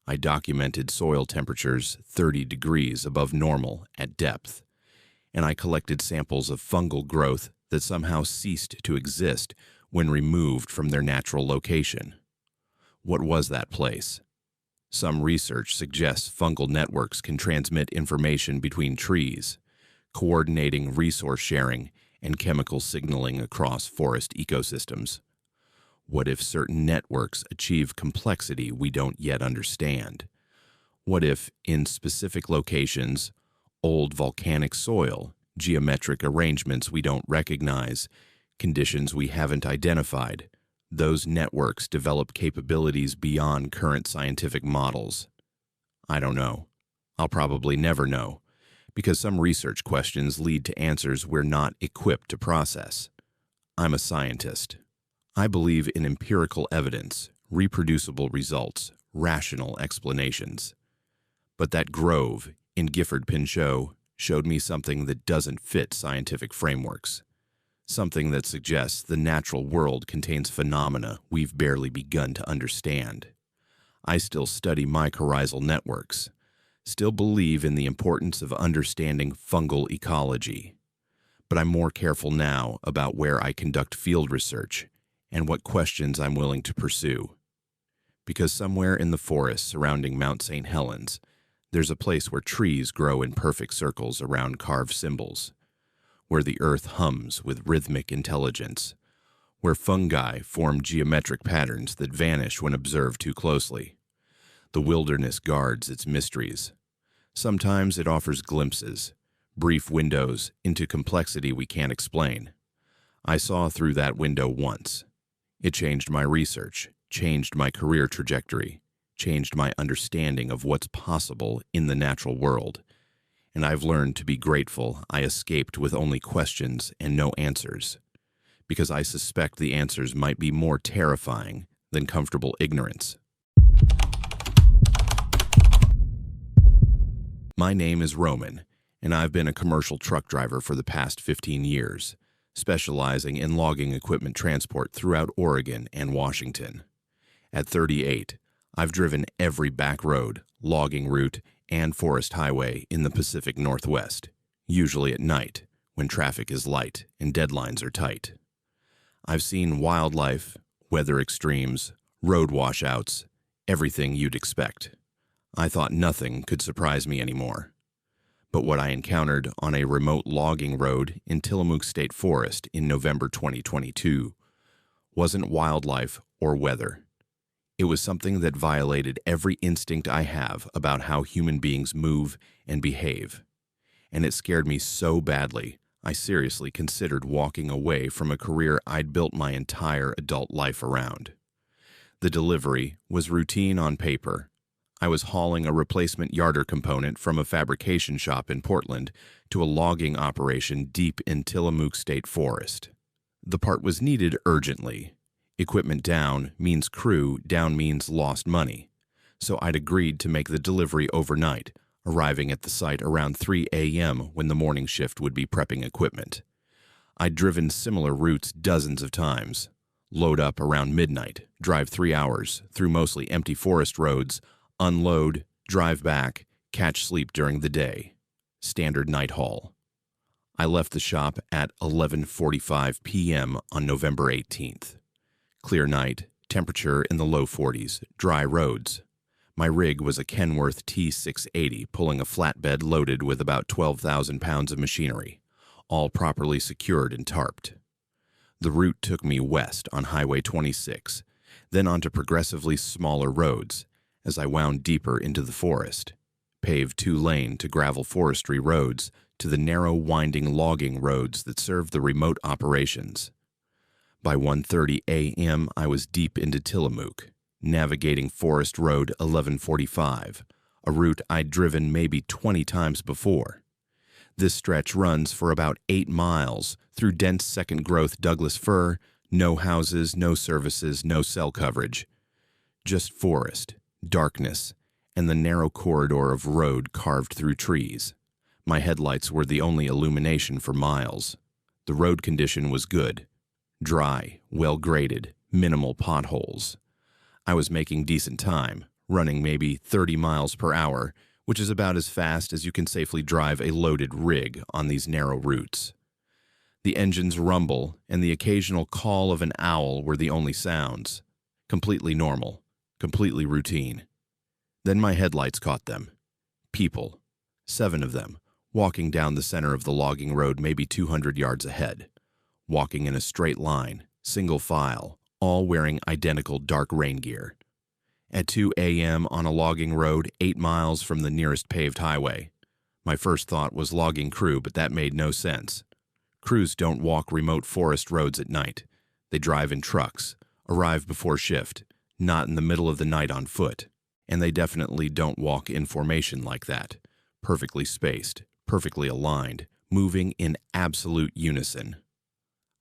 I documented soil temperatures 30 degrees above normal at depth, and I collected samples of fungal growth that somehow ceased to exist when removed from their natural location. What was that place? Some research suggests fungal networks can transmit information between trees, coordinating resource sharing and chemical signaling across forest ecosystems. What if certain networks achieve complexity we don't yet understand? What if, in specific locations, old volcanic soil, geometric arrangements we don't recognize, conditions we haven't identified, those networks develop capabilities beyond current scientific models? I don't know. I'll probably never know, because some research questions lead to answers we're not equipped to process. I'm a scientist. I believe in empirical evidence, reproducible results, rational explanations. But that grove in Gifford Pinchot showed me something that doesn't fit scientific frameworks. Something that suggests the natural world contains phenomena we've barely begun to understand. I still study mycorrhizal networks, still believe in the importance of understanding fungal ecology. But I'm more careful now about where I conduct field research and what questions I'm willing to pursue. Because somewhere in the forest surrounding Mount St. Helens, there's a place where trees grow in perfect circles around carved symbols, where the earth hums with rhythmic intelligence, where fungi form geometric patterns that vanish when observed too closely. The wilderness guards its mysteries. Sometimes it offers glimpses, brief windows into complexity we can't explain. I saw through that window once. It changed my research, changed my career trajectory, changed my understanding of what's possible in the natural world. And I've learned to be grateful I escaped with only questions and no answers, because I suspect the answers might be more terrifying than comfortable ignorance. My name is Roman, and I've been a commercial truck driver for the past 15 years, specializing in logging equipment transport throughout Oregon and Washington. At 38, I've driven every back road, logging route, and forest highway in the Pacific Northwest, usually at night, when traffic is light and deadlines are tight. I've seen wildlife, weather extremes, road washouts, everything you'd expect. I thought nothing could surprise me anymore. But what I encountered on a remote logging road in Tillamook State Forest in November 2022 wasn't wildlife or weather. It was something that violated every instinct I have about how human beings move and behave. And it scared me so badly, I seriously considered walking away from a career I'd built my entire adult life around. The delivery was routine on paper. I was hauling a replacement yarder component from a fabrication shop in Portland to a logging operation deep in Tillamook State Forest. The part was needed urgently. Equipment down means crew, down means lost money. So I'd agreed to make the delivery overnight, arriving at the site around 3 a.m. when the morning shift would be prepping equipment. I'd driven similar routes dozens of times. Load up around midnight, drive 3 hours through mostly empty forest roads, unload, drive back, catch sleep during the day. Standard night haul. I left the shop at 11:45 p.m. on November 18th. Clear night, temperature in the low 40s, dry roads. My rig was a Kenworth T680 pulling a flatbed loaded with about 12,000 pounds of machinery, all properly secured and tarped. The route took me west on Highway 26, then onto progressively smaller roads as I wound deeper into the forest, paved 2-lane to gravel forestry roads to the narrow winding logging roads that served the remote operations. By 1:30 a.m., I was deep into Tillamook, navigating Forest Road 1145, a route I'd driven maybe 20 times before. This stretch runs for about 8 miles through dense second-growth Douglas fir, no houses, no services, no cell coverage. Just forest, darkness, and the narrow corridor of road carved through trees. My headlights were the only illumination for miles. The road condition was good. Dry, well-graded, minimal potholes. I was making decent time, running maybe 30 miles per hour, which is about as fast as you can safely drive a loaded rig on these narrow routes. The engine's rumble and the occasional call of an owl were the only sounds. Completely normal, completely routine. Then my headlights caught them. People, 7 of them, walking down the center of the logging road maybe 200 yards ahead. Walking in a straight line, single file, all wearing identical dark rain gear. At 2 a.m. on a logging road 8 miles from the nearest paved highway. My first thought was logging crew, but that made no sense. Crews don't walk remote forest roads at night. They drive in trucks, arrive before shift, not in the middle of the night on foot. And they definitely don't walk in formation like that, perfectly spaced, perfectly aligned, moving in absolute unison.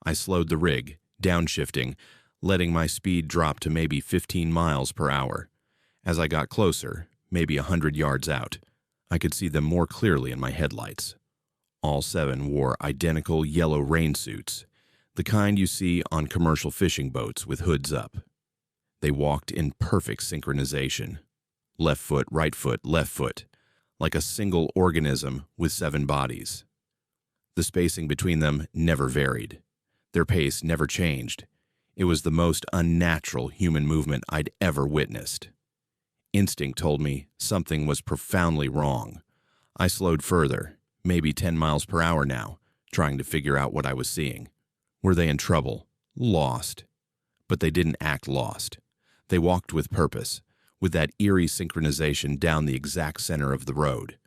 I slowed the rig, downshifting, letting my speed drop to maybe 15 miles per hour. As I got closer, maybe 100 yards out, I could see them more clearly in my headlights. All 7 wore identical yellow rain suits, the kind you see on commercial fishing boats with hoods up. They walked in perfect synchronization. Left foot, right foot, left foot, like a single organism with 7 bodies. The spacing between them never varied. Their pace never changed. It was the most unnatural human movement I'd ever witnessed. Instinct told me something was profoundly wrong. I slowed further, maybe 10 miles per hour now, trying to figure out what I was seeing. Were they in trouble? Lost. But they didn't act lost. They walked with purpose, with that eerie synchronization down the exact center of the road.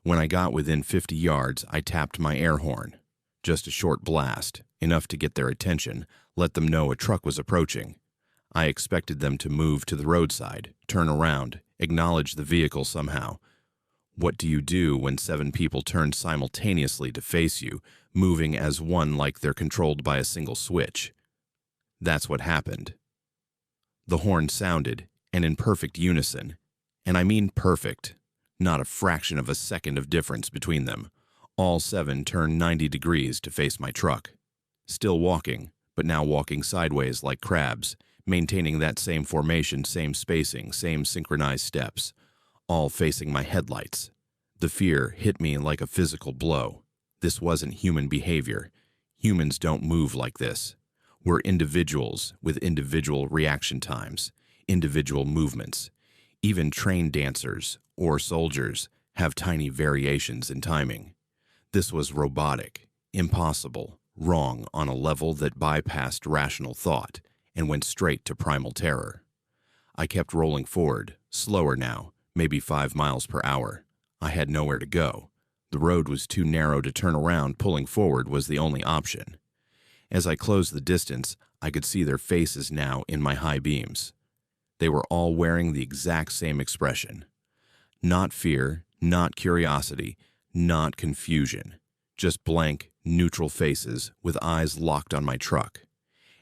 When I got within 50 yards, I tapped my air horn. Just a short blast, enough to get their attention, let them know a truck was approaching. I expected them to move to the roadside, turn around, acknowledge the vehicle somehow. What do you do when 7 people turn simultaneously to face you, moving as one like they're controlled by a single switch? That's what happened. The horn sounded, and in perfect unison, and I mean perfect, not a fraction of a second of difference between them. All 7 turned 90 degrees to face my truck. Still walking, but now walking sideways like crabs, maintaining that same formation, same spacing, same synchronized steps, all facing my headlights. The fear hit me like a physical blow. This wasn't human behavior. Humans don't move like this. We're individuals with individual reaction times, individual movements. Even trained dancers or soldiers have tiny variations in timing. This was robotic, impossible, wrong on a level that bypassed rational thought and went straight to primal terror. I kept rolling forward, slower now, maybe 5 miles per hour. I had nowhere to go. The road was too narrow to turn around. Pulling forward was the only option. As I closed the distance, I could see their faces now in my high beams. They were all wearing the exact same expression. Not fear, not curiosity, not confusion. Just blank, neutral faces with eyes locked on my truck.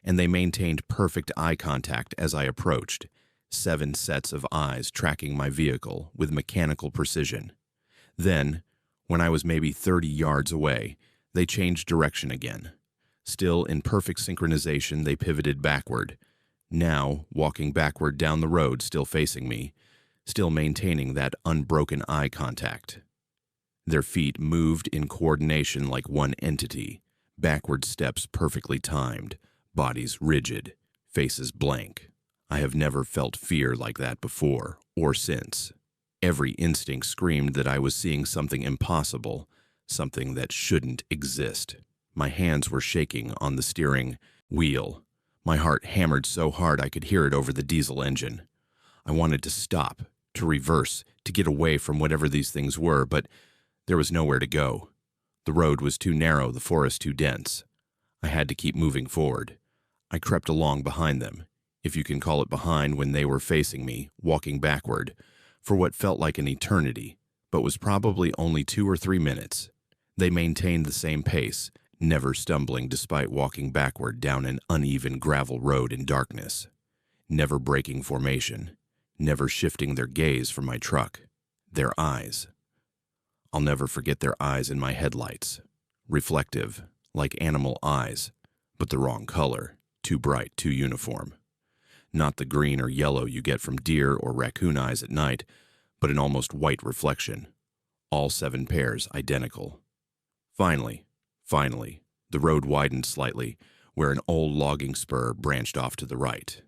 And they maintained perfect eye contact as I approached, 7 sets of eyes tracking my vehicle with mechanical precision. Then, when I was maybe 30 yards away, they changed direction again. Still in perfect synchronization, they pivoted backward, now walking backward down the road, still facing me, still maintaining that unbroken eye contact. Their feet moved in coordination like one entity, backward steps perfectly timed, bodies rigid, faces blank. I have never felt fear like that before or since. Every instinct screamed that I was seeing something impossible, something that shouldn't exist. My hands were shaking on the steering wheel. My heart hammered so hard I could hear it over the diesel engine. I wanted to stop, to reverse, to get away from whatever these things were, but there was nowhere to go. The road was too narrow, the forest too dense. I had to keep moving forward. I crept along behind them, if you can call it behind when they were facing me, walking backward, for what felt like an eternity, but was probably only 2 or 3 minutes. They maintained the same pace, never stumbling despite walking backward down an uneven gravel road in darkness, never breaking formation, never shifting their gaze from my truck. Their eyes. I'll never forget their eyes in my headlights. Reflective, like animal eyes, but the wrong color, too bright, too uniform. Not the green or yellow you get from deer or raccoon eyes at night, but an almost white reflection. All 7 pairs identical. Finally, the road widened slightly, where an old logging spur branched off to the right.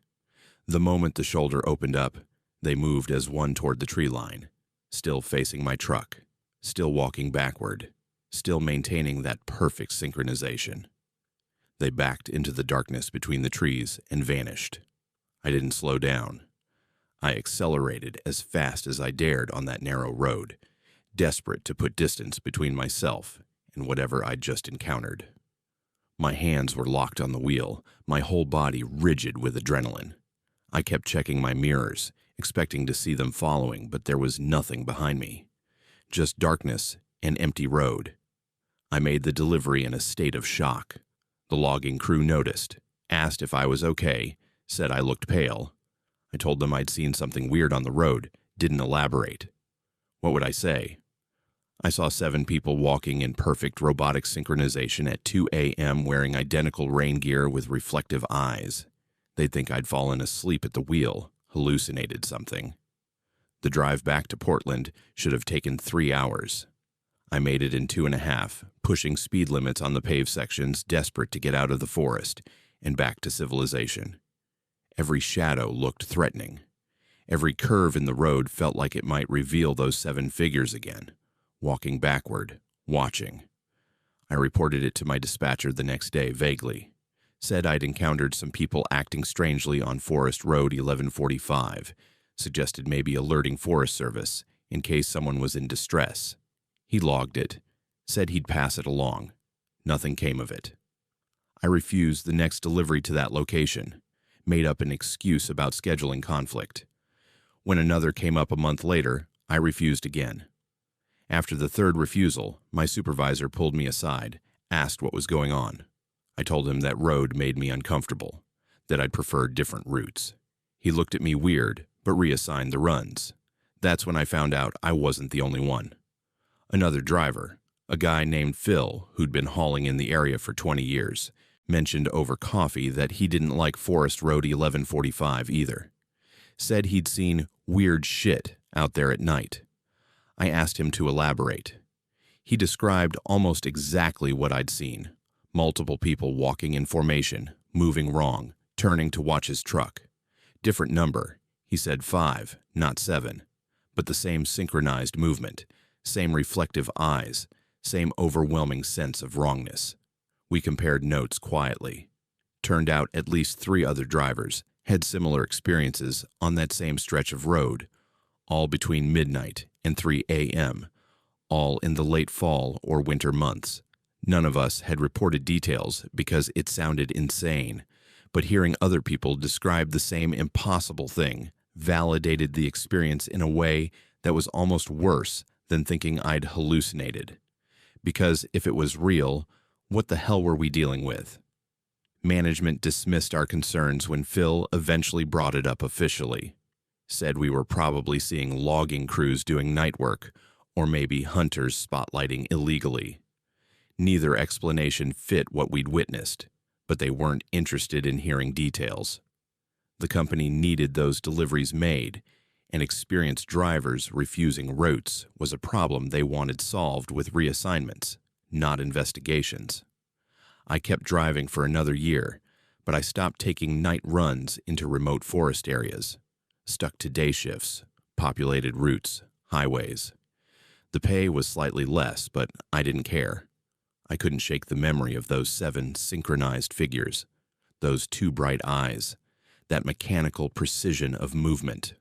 The moment the shoulder opened up, They moved as one toward the tree line, still facing my truck, still walking backward, still maintaining that perfect synchronization. They backed into the darkness between the trees and vanished. I didn't slow down. I accelerated as fast as I dared on that narrow road, desperate to put distance between myself and whatever I'd just encountered. My hands were locked on the wheel, my whole body rigid with adrenaline. I kept checking my mirrors, expecting to see them following, but there was nothing behind me. Just darkness and empty road. I made the delivery in a state of shock. The logging crew noticed, asked if I was okay, said I looked pale. I told them I'd seen something weird on the road, didn't elaborate. What would I say? I saw 7 people walking in perfect robotic synchronization at 2 a.m. wearing identical rain gear with reflective eyes. They'd think I'd fallen asleep at the wheel, hallucinated something. The drive back to Portland should have taken 3 hours. I made it in 2.5, pushing speed limits on the paved sections, desperate to get out of the forest and back to civilization. Every shadow looked threatening. Every curve in the road felt like it might reveal those 7 figures again, walking backward, watching. I reported it to my dispatcher the next day vaguely. Said I'd encountered some people acting strangely on Forest Road 1145, suggested maybe alerting Forest Service in case someone was in distress. He logged it, said he'd pass it along. Nothing came of it. I refused the next delivery to that location, made up an excuse about scheduling conflict. When another came up a month later, I refused again. After the 3rd refusal, my supervisor pulled me aside, asked what was going on. I told him that road made me uncomfortable, that I'd prefer different routes. He looked at me weird, but reassigned the runs. That's when I found out I wasn't the only one. Another driver, a guy named Phil who'd been hauling in the area for 20 years, mentioned over coffee that he didn't like Forest Road 1145 either. Said he'd seen weird shit out there at night. I asked him to elaborate. He described almost exactly what I'd seen. Multiple people walking in formation, moving wrong, turning to watch his truck. Different number. He said 5, not 7, but the same synchronized movement, same reflective eyes, same overwhelming sense of wrongness. We compared notes quietly. Turned out at least 3 other drivers had similar experiences on that same stretch of road, all between midnight and 3 a.m., all in the late fall or winter months. None of us had reported details because it sounded insane, but hearing other people describe the same impossible thing validated the experience in a way that was almost worse than thinking I'd hallucinated. Because if it was real, what the hell were we dealing with? Management dismissed our concerns when Phil eventually brought it up officially. Said we were probably seeing logging crews doing night work, or maybe hunters spotlighting illegally. Neither explanation fit what we'd witnessed, but they weren't interested in hearing details. The company needed those deliveries made, and experienced drivers refusing routes was a problem they wanted solved with reassignments, not investigations. I kept driving for another year, but I stopped taking night runs into remote forest areas, stuck to day shifts, populated routes, highways. The pay was slightly less, but I didn't care. I couldn't shake the memory of those 7 synchronized figures, those 2 bright eyes, that mechanical precision of movement.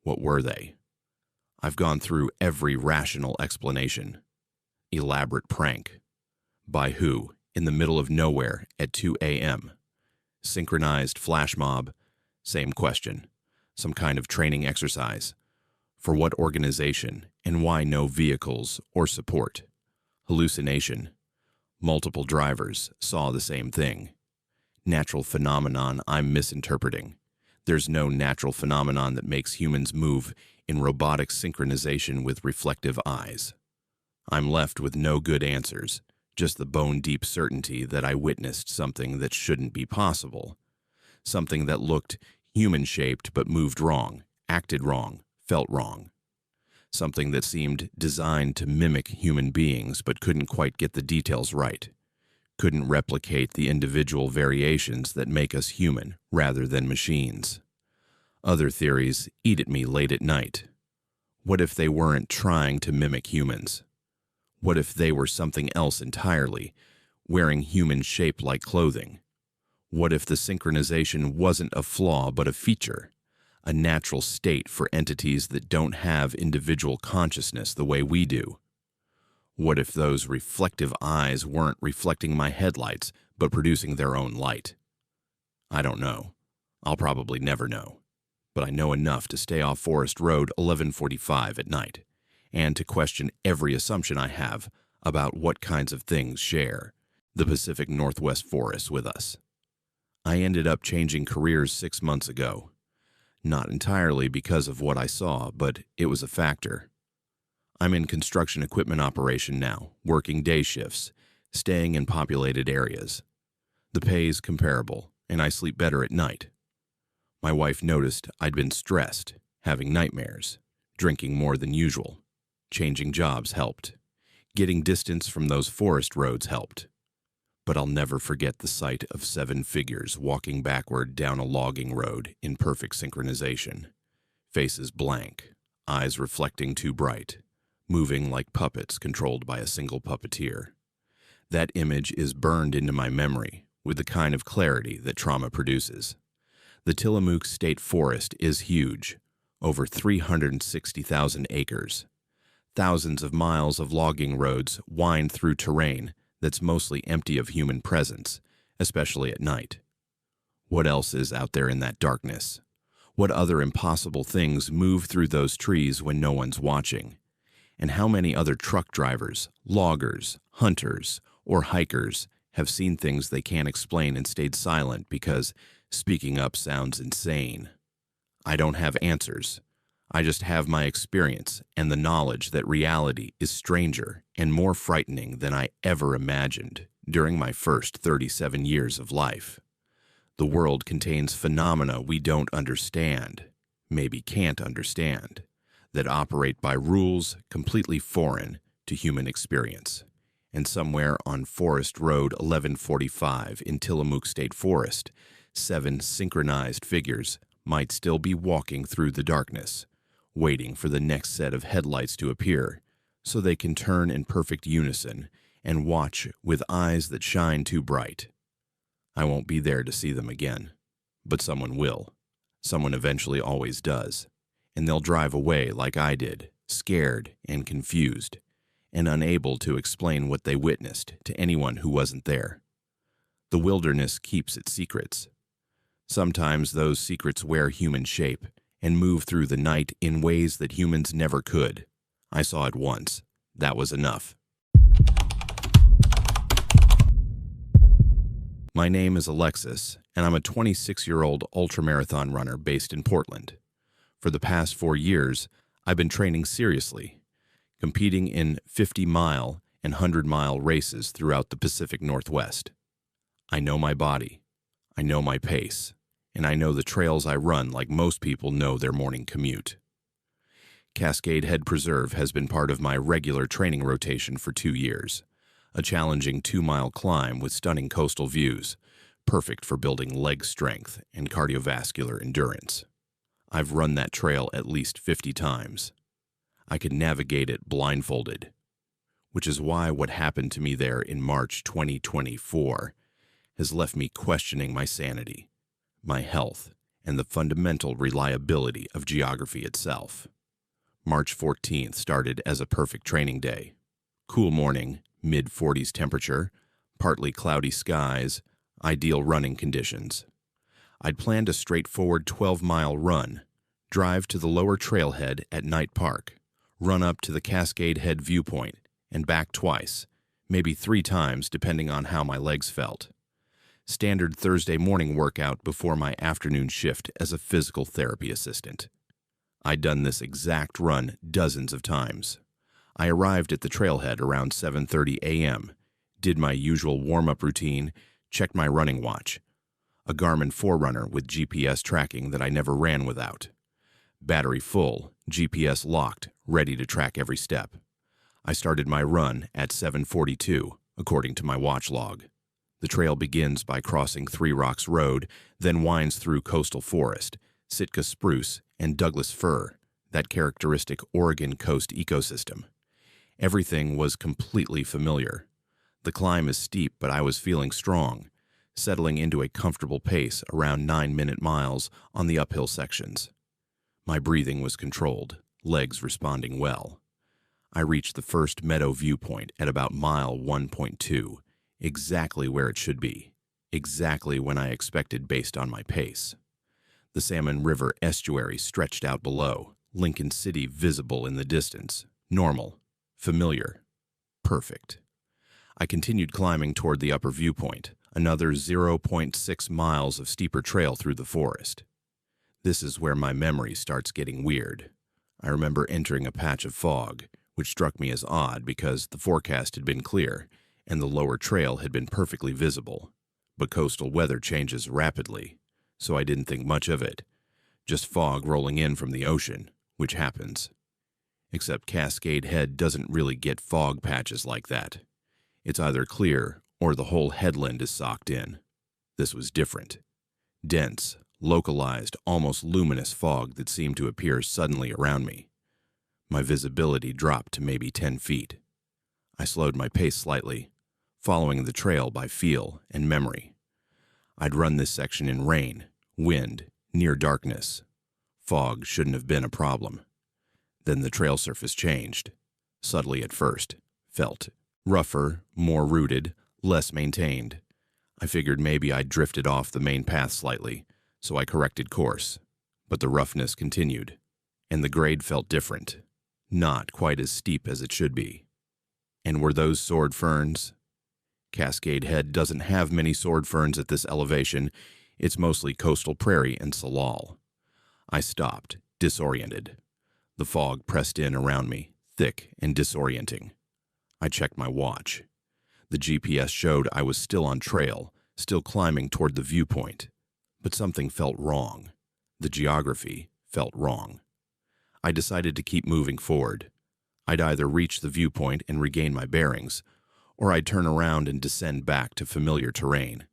What were they? I've gone through every rational explanation. Elaborate prank. By who? In the middle of nowhere at 2 a.m. Synchronized flash mob? Same question. Some kind of training exercise. For what organization, and why no vehicles or support? Hallucination. Multiple drivers saw the same thing. Natural phenomenon I'm misinterpreting. There's no natural phenomenon that makes humans move in robotic synchronization with reflective eyes. I'm left with no good answers, just the bone-deep certainty that I witnessed something that shouldn't be possible. Something that looked human-shaped but moved wrong, acted wrong, felt wrong. Something that seemed designed to mimic human beings but couldn't quite get the details right. Couldn't replicate the individual variations that make us human rather than machines. Other theories eat at me late at night. What if they weren't trying to mimic humans? What if they were something else entirely, wearing human-shape-like clothing? What if the synchronization wasn't a flaw but a feature, a natural state for entities that don't have individual consciousness the way we do? What if those reflective eyes weren't reflecting my headlights but producing their own light? I don't know. I'll probably never know. But I know enough to stay off Forest Road 1145 at night, and to question every assumption I have about what kinds of things share the Pacific Northwest Forest with us. I ended up changing careers 6 months ago. Not entirely because of what I saw, but it was a factor. I'm in construction equipment operation now, working day shifts, staying in populated areas. The pay's comparable, and I sleep better at night. My wife noticed I'd been stressed, having nightmares, drinking more than usual. Changing jobs helped. Getting distance from those forest roads helped. But I'll never forget the sight of 7 figures walking backward down a logging road in perfect synchronization. Faces blank, eyes reflecting too bright, moving like puppets controlled by a single puppeteer. That image is burned into my memory with the kind of clarity that trauma produces. The Tillamook State Forest is huge, over 360,000 acres. Thousands of miles of logging roads wind through terrain that's mostly empty of human presence, especially at night. What else is out there in that darkness? What other impossible things move through those trees when no one's watching? And how many other truck drivers, loggers, hunters, or hikers have seen things they can't explain and stayed silent because speaking up sounds insane? I don't have answers. I just have my experience and the knowledge that reality is stranger and more frightening than I ever imagined during my first 37 years of life. The world contains phenomena we don't understand, maybe can't understand, that operate by rules completely foreign to human experience. And somewhere on Forest Road 1145 in Tillamook State Forest, 7 synchronized figures might still be walking through the darkness, waiting for the next set of headlights to appear so they can turn in perfect unison and watch with eyes that shine too bright. I won't be there to see them again, but someone will. Someone eventually always does, and they'll drive away like I did, scared and confused, and unable to explain what they witnessed to anyone who wasn't there. The wilderness keeps its secrets. Sometimes those secrets wear human shape and move through the night in ways that humans never could. I saw it once. That was enough. My name is Alexis, and I'm a 26-year-old ultramarathon runner based in Portland. For the past 4 years, I've been training seriously, competing in 50-mile and 100-mile races throughout the Pacific Northwest. I know my body, I know my pace, and I know the trails I run like most people know their morning commute. Cascade Head Preserve has been part of my regular training rotation for 2 years, a challenging 2-mile climb with stunning coastal views, perfect for building leg strength and cardiovascular endurance. I've run that trail at least 50 times. I could navigate it blindfolded, which is why what happened to me there in March 2024 has left me questioning my sanity, my health, and the fundamental reliability of geography itself. March 14th started as a perfect training day. Cool morning, mid-40s temperature, partly cloudy skies, ideal running conditions. I'd planned a straightforward 12-mile run, drive to the lower trailhead at Knight Park, run up to the Cascade Head viewpoint, and back twice, maybe 3 times depending on how my legs felt. Standard Thursday morning workout before my afternoon shift as a physical therapy assistant. I'd done this exact run dozens of times. I arrived at the trailhead around 7:30 a.m., did my usual warm-up routine, checked my running watch, a Garmin Forerunner with GPS tracking that I never ran without. Battery full, GPS locked, ready to track every step. I started my run at 7:42, according to my watch log. The trail begins by crossing Three Rocks Road, then winds through coastal forest, Sitka spruce, and Douglas fir, that characteristic Oregon coast ecosystem. Everything was completely familiar. The climb is steep, but I was feeling strong, settling into a comfortable pace around 9-minute miles on the uphill sections. My breathing was controlled, legs responding well. I reached the first meadow viewpoint at about mile 1.2, exactly where it should be, exactly when I expected based on my pace. The Salmon River estuary stretched out below, Lincoln City visible in the distance, normal, familiar, perfect. I continued climbing toward the upper viewpoint, another 0.6 miles of steeper trail through the forest. This is where my memory starts getting weird. I remember entering a patch of fog, which struck me as odd because the forecast had been clear and the lower trail had been perfectly visible. But coastal weather changes rapidly, so I didn't think much of it. Just fog rolling in from the ocean, which happens. Except Cascade Head doesn't really get fog patches like that. It's either clear or the whole headland is socked in. This was different. Dense, localized, almost luminous fog that seemed to appear suddenly around me. My visibility dropped to maybe 10 feet. I slowed my pace slightly, following the trail by feel and memory. I'd run this section in rain, wind, near darkness. Fog shouldn't have been a problem. Then the trail surface changed, subtly at first, felt rougher, more rooted, less maintained. I figured maybe I'd drifted off the main path slightly, so I corrected course. But the roughness continued, and the grade felt different, not quite as steep as it should be. And were those sword ferns? Cascade Head doesn't have many sword ferns at this elevation. It's mostly coastal prairie and salal. I stopped, disoriented. The fog pressed in around me, thick and disorienting. I checked my watch. The GPS showed I was still on trail, still climbing toward the viewpoint. But something felt wrong. The geography felt wrong. I decided to keep moving forward. I'd either reach the viewpoint and regain my bearings, or I'd turn around and descend back to familiar terrain.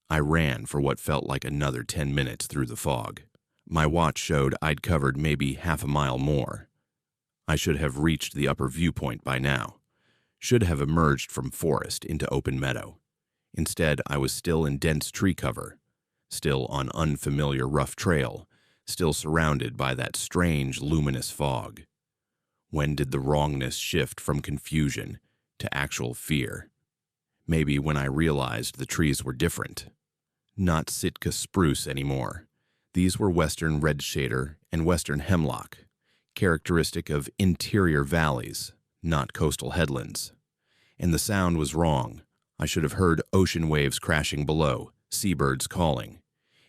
I ran for what felt like another 10 minutes through the fog. My watch showed I'd covered maybe half a mile more. I should have reached the upper viewpoint by now. Should have emerged from forest into open meadow. Instead, I was still in dense tree cover, still on unfamiliar rough trail, still surrounded by that strange luminous fog. When did the wrongness shift from confusion to actual fear? Maybe when I realized the trees were different. Not Sitka spruce anymore. These were western redshader and western hemlock, characteristic of interior valleys, not coastal headlands. And the sound was wrong. I should have heard ocean waves crashing below, seabirds calling.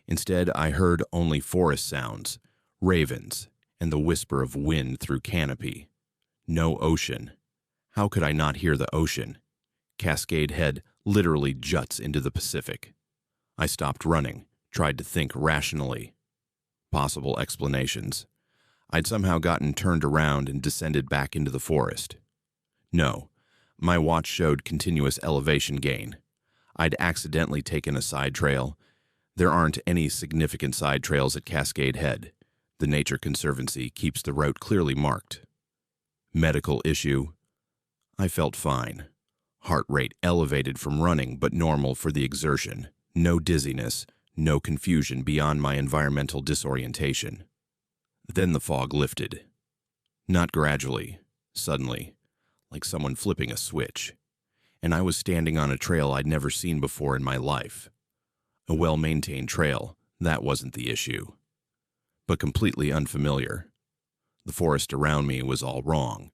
Instead, I heard only forest sounds, ravens, and the whisper of wind through canopy. No ocean. How could I not hear the ocean? Cascade Head literally juts into the Pacific. I stopped running, tried to think rationally. Possible explanations. I'd somehow gotten turned around and descended back into the forest. No, my watch showed continuous elevation gain. I'd accidentally taken a side trail. There aren't any significant side trails at Cascade Head. The Nature Conservancy keeps the route clearly marked. Medical issue. I felt fine. Heart rate elevated from running, but normal for the exertion. No dizziness, no confusion beyond my environmental disorientation. Then the fog lifted. Not gradually, suddenly, like someone flipping a switch. And I was standing on a trail I'd never seen before in my life. A well-maintained trail, that wasn't the issue. But completely unfamiliar. The forest around me was all wrong.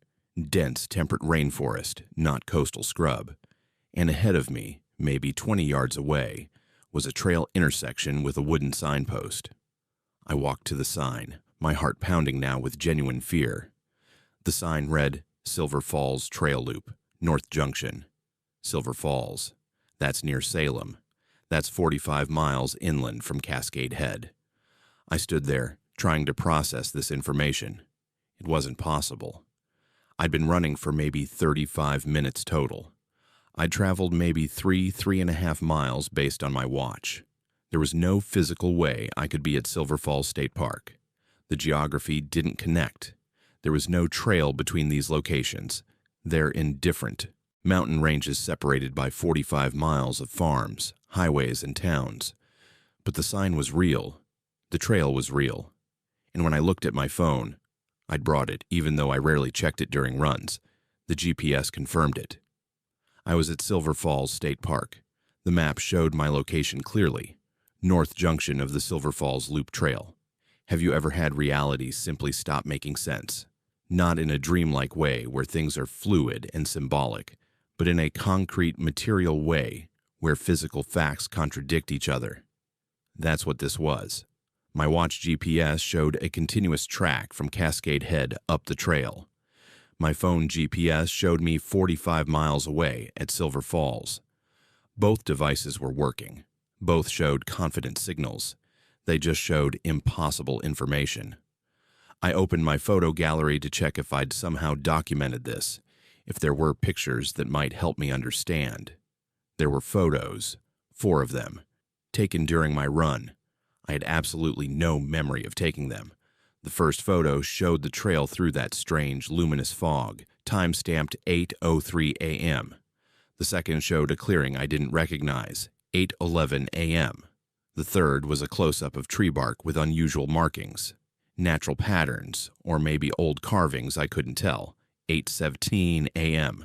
Dense, temperate rainforest, not coastal scrub. And ahead of me, maybe 20 yards away, was a trail intersection with a wooden signpost. I walked to the sign, my heart pounding now with genuine fear. The sign read, Silver Falls Trail Loop, North Junction. Silver Falls. That's near Salem. That's 45 miles inland from Cascade Head. I stood there, trying to process this information. It wasn't possible. I'd been running for maybe 35 minutes total. I'd traveled maybe 3.5 miles based on my watch. There was no physical way I could be at Silver Falls State Park. The geography didn't connect. There was no trail between these locations. They're in different mountain ranges separated by 45 miles of farms, highways, and towns. But the sign was real. The trail was real. And when I looked at my phone, I'd brought it, even though I rarely checked it during runs. The GPS confirmed it. I was at Silver Falls State Park. The map showed my location clearly. North junction of the Silver Falls Loop Trail. Have you ever had reality simply stop making sense? Not in a dreamlike way where things are fluid and symbolic, but in a concrete, material way where physical facts contradict each other. That's what this was. My watch GPS showed a continuous track from Cascade Head up the trail. My phone GPS showed me 45 miles away at Silver Falls. Both devices were working. Both showed confident signals. They just showed impossible information. I opened my photo gallery to check if I'd somehow documented this, if there were pictures that might help me understand. There were photos, 4 of them, taken during my run. I had absolutely no memory of taking them. The first photo showed the trail through that strange, luminous fog, time-stamped 8:03 a.m. The second showed a clearing I didn't recognize, 8:11 a.m. The third was a close-up of tree bark with unusual markings, natural patterns, or maybe old carvings I couldn't tell, 8:17 a.m.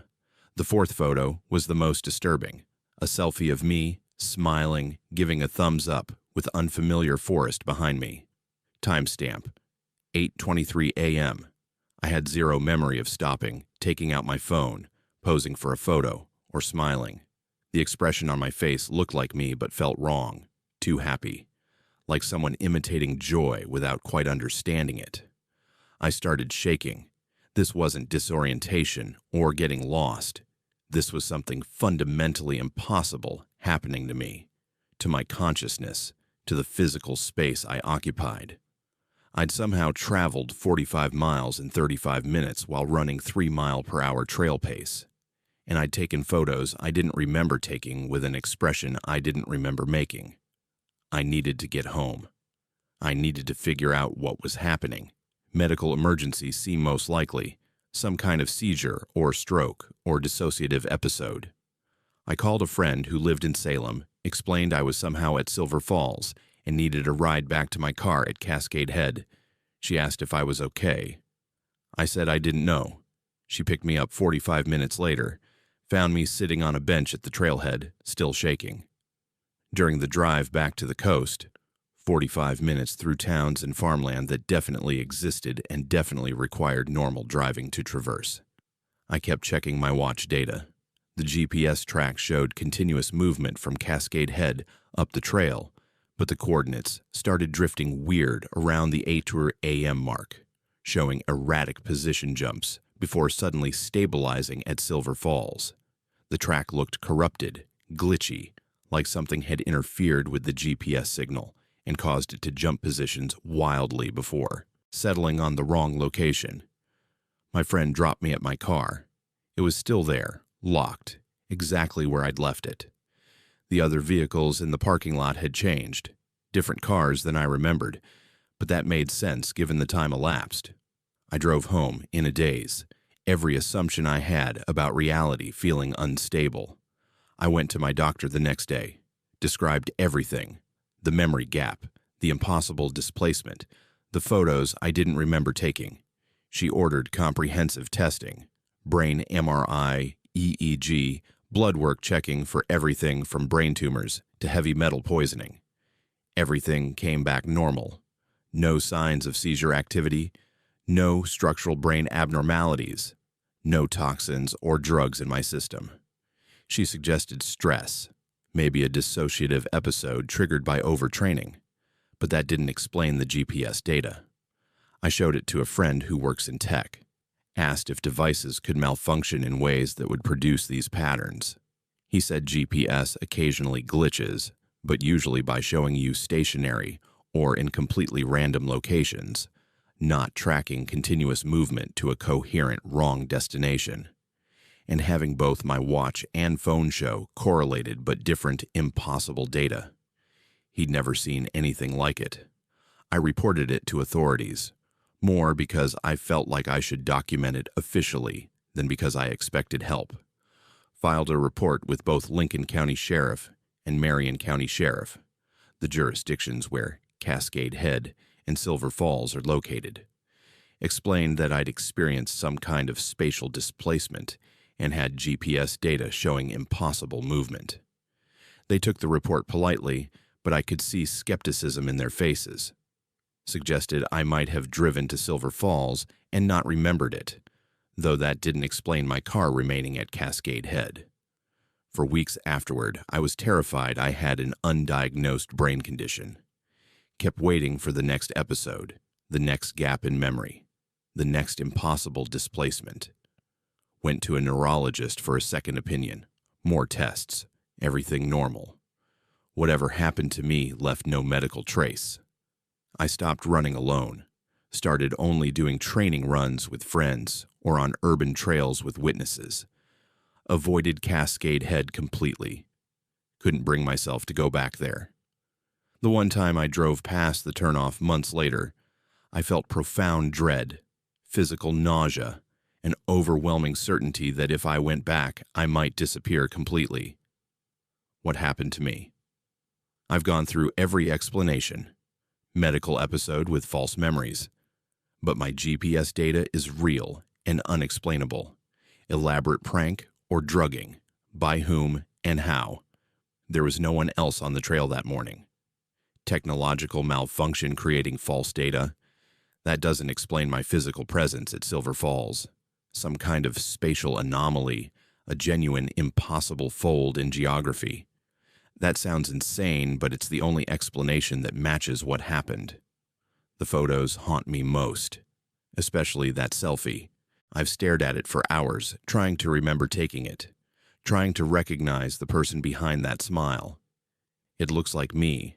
The fourth photo was the most disturbing, a selfie of me, smiling, giving a thumbs up, with unfamiliar forest behind me. Timestamp, 8:23 a.m. I had zero memory of stopping, taking out my phone, posing for a photo, or smiling. The expression on my face looked like me but felt wrong, too happy, like someone imitating joy without quite understanding it. I started shaking. This wasn't disorientation or getting lost. This was something fundamentally impossible happening to me, to my consciousness, to the physical space I occupied. I'd somehow traveled 45 miles in 35 minutes while running 3-mile-per-hour trail pace. And I'd taken photos I didn't remember taking with an expression I didn't remember making. I needed to get home. I needed to figure out what was happening. Medical emergency seemed most likely, some kind of seizure or stroke or dissociative episode. I called a friend who lived in Salem, explained I was somehow at Silver Falls and needed a ride back to my car at Cascade Head. She asked if I was okay. I said I didn't know. She picked me up 45 minutes later, found me sitting on a bench at the trailhead, still shaking. During the drive back to the coast, 45 minutes through towns and farmland that definitely existed and definitely required normal driving to traverse, I kept checking my watch data. The GPS track showed continuous movement from Cascade Head up the trail, but the coordinates started drifting weird around the 8 a.m. mark, showing erratic position jumps before suddenly stabilizing at Silver Falls. The track looked corrupted, glitchy, like something had interfered with the GPS signal and caused it to jump positions wildly before, settling on the wrong location. My friend dropped me at my car. It was still there, locked, exactly where I'd left it. The other vehicles in the parking lot had changed, different cars than I remembered, but that made sense given the time elapsed. I drove home in a daze, every assumption I had about reality feeling unstable. I went to my doctor the next day, described everything, the memory gap, the impossible displacement, the photos I didn't remember taking. She ordered comprehensive testing, brain MRI, EEG, blood work checking for everything from brain tumors to heavy metal poisoning. Everything came back normal. No signs of seizure activity, no structural brain abnormalities, no toxins or drugs in my system. She suggested stress, maybe a dissociative episode triggered by overtraining, but that didn't explain the GPS data. I showed it to a friend who works in tech, asked if devices could malfunction in ways that would produce these patterns. He said GPS occasionally glitches, but usually by showing you stationary or in completely random locations, not tracking continuous movement to a coherent wrong destination, and having both my watch and phone show correlated but different impossible data. He'd never seen anything like it. I reported it to authorities, more because I felt like I should document it officially than because I expected help. Filed a report with both Lincoln County Sheriff and Marion County Sheriff, the jurisdictions where Cascade Head and Silver Falls are located. Explained that I'd experienced some kind of spatial displacement and had GPS data showing impossible movement. They took the report politely, but I could see skepticism in their faces. Suggested I might have driven to Silver Falls and not remembered it, though that didn't explain my car remaining at Cascade Head. For weeks afterward, I was terrified I had an undiagnosed brain condition. Kept waiting for the next episode, the next gap in memory, the next impossible displacement. Went to a neurologist for a second opinion, more tests, everything normal. Whatever happened to me left no medical trace. I stopped running alone, started only doing training runs with friends or on urban trails with witnesses. Avoided Cascade Head completely. Couldn't bring myself to go back there. The one time I drove past the turnoff months later, I felt profound dread, physical nausea, an overwhelming certainty that if I went back, I might disappear completely. What happened to me? I've gone through every explanation. Medical episode with false memories. But my GPS data is real and unexplainable. Elaborate prank or drugging. By whom and how. There was no one else on the trail that morning. Technological malfunction creating false data. That doesn't explain my physical presence at Silver Falls. Some kind of spatial anomaly, a genuine impossible fold in geography. That sounds insane, but it's the only explanation that matches what happened. The photos haunt me most, especially that selfie. I've stared at it for hours, trying to remember taking it, trying to recognize the person behind that smile. It looks like me.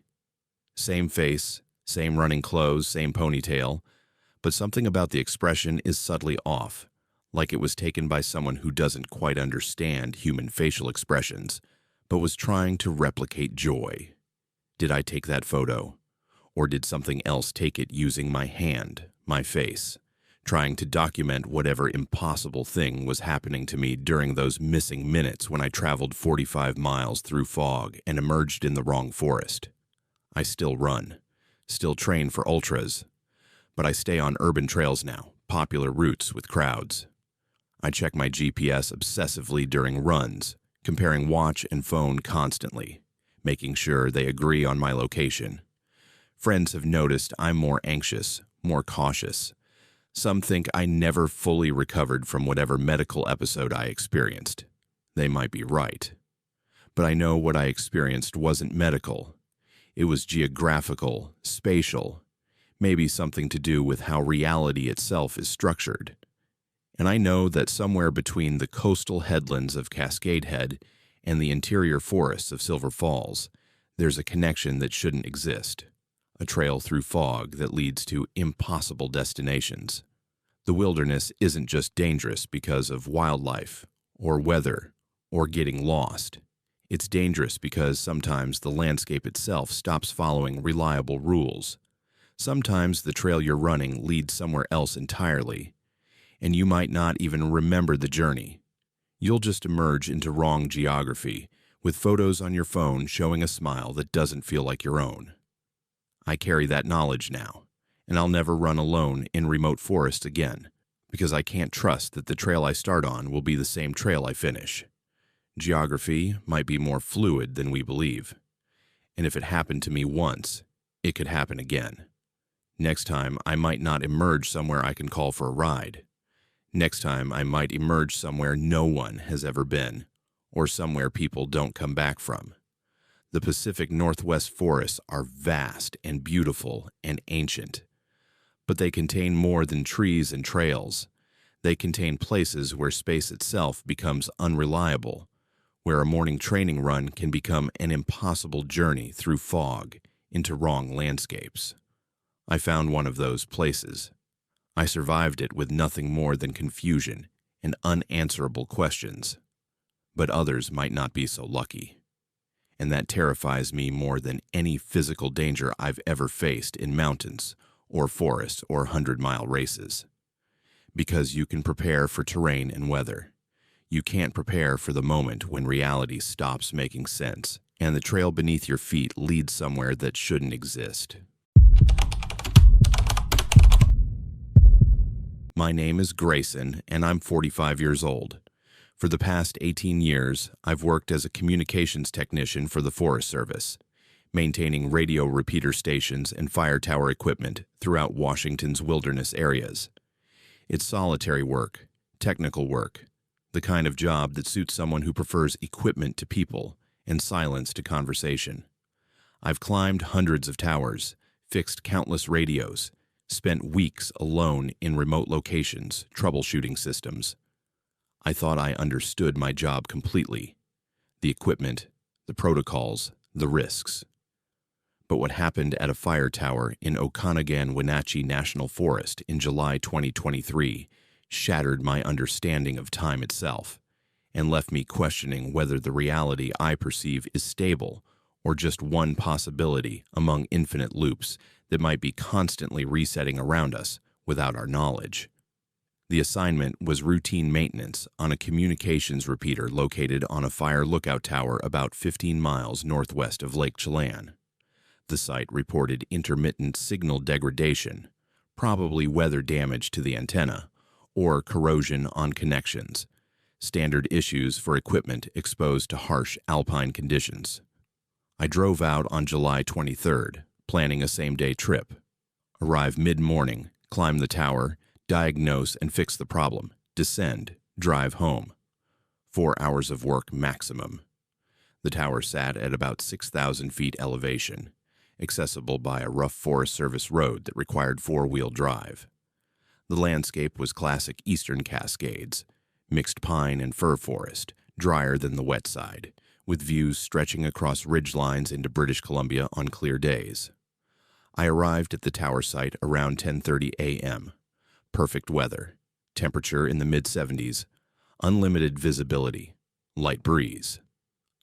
Same face, same running clothes, same ponytail, but something about the expression is subtly off, like it was taken by someone who doesn't quite understand human facial expressions, but was trying to replicate joy. Did I take that photo? Or did something else take it using my hand, my face, trying to document whatever impossible thing was happening to me during those missing minutes when I traveled 45 miles through fog and emerged in the wrong forest? I still run, still train for ultras, but I stay on urban trails now, popular routes with crowds. I check my GPS obsessively during runs, comparing watch and phone constantly, making sure they agree on my location. Friends have noticed I'm more anxious, more cautious. Some think I never fully recovered from whatever medical episode I experienced. They might be right. But I know what I experienced wasn't medical. It was geographical, spatial, maybe something to do with how reality itself is structured. And I know that somewhere between the coastal headlands of Cascade Head and the interior forests of Silver Falls, there's a connection that shouldn't exist, a trail through fog that leads to impossible destinations. The wilderness isn't just dangerous because of wildlife, or weather, or getting lost. It's dangerous because sometimes the landscape itself stops following reliable rules. Sometimes the trail you're running leads somewhere else entirely, and you might not even remember the journey. You'll just emerge into wrong geography, with photos on your phone showing a smile that doesn't feel like your own. I carry that knowledge now, and I'll never run alone in remote forests again, because I can't trust that the trail I start on will be the same trail I finish. Geography might be more fluid than we believe, and if it happened to me once, it could happen again. Next time, I might not emerge somewhere I can call for a ride. Next time, I might emerge somewhere no one has ever been, or somewhere people don't come back from. The Pacific Northwest forests are vast and beautiful and ancient, but they contain more than trees and trails. They contain places where space itself becomes unreliable, where a morning training run can become an impossible journey through fog into wrong landscapes. I found one of those places. I survived it with nothing more than confusion and unanswerable questions. But others might not be so lucky. and that terrifies me more than any physical danger I've ever faced in mountains or forests or 100-mile races. Because you can prepare for terrain and weather. You can't prepare for the moment when reality stops making sense and the trail beneath your feet leads somewhere that shouldn't exist. My name is Grayson, and I'm 45 years old. For the past 18 years, I've worked as a communications technician for the Forest Service, maintaining radio repeater stations and fire tower equipment throughout Washington's wilderness areas. It's solitary work, technical work, the kind of job that suits someone who prefers equipment to people and silence to conversation. I've climbed hundreds of towers, fixed countless radios, spent weeks alone in remote locations, troubleshooting systems. I thought I understood my job completely, the equipment, the protocols, the risks. But what happened at a fire tower in Okanagan-Wenatchee National Forest in July 2023 shattered my understanding of time itself and left me questioning whether the reality I perceive is stable or just one possibility among infinite loops that might be constantly resetting around us without our knowledge. The assignment was routine maintenance on a communications repeater located on a fire lookout tower about 15 miles northwest of Lake Chelan. The site reported intermittent signal degradation, probably weather damage to the antenna, or corrosion on connections, standard issues for equipment exposed to harsh alpine conditions. I drove out on July 23rd, planning a same-day trip. Arrive mid-morning, climb the tower, diagnose and fix the problem, descend, drive home. 4 hours of work maximum. The tower sat at about 6,000 feet elevation, accessible by a rough Forest Service road that required four-wheel drive. The landscape was classic eastern Cascades, mixed pine and fir forest, drier than the wet side, with views stretching across ridge lines into British Columbia on clear days. I arrived at the tower site around 10:30 a.m. Perfect weather, temperature in the mid-70s, unlimited visibility, light breeze.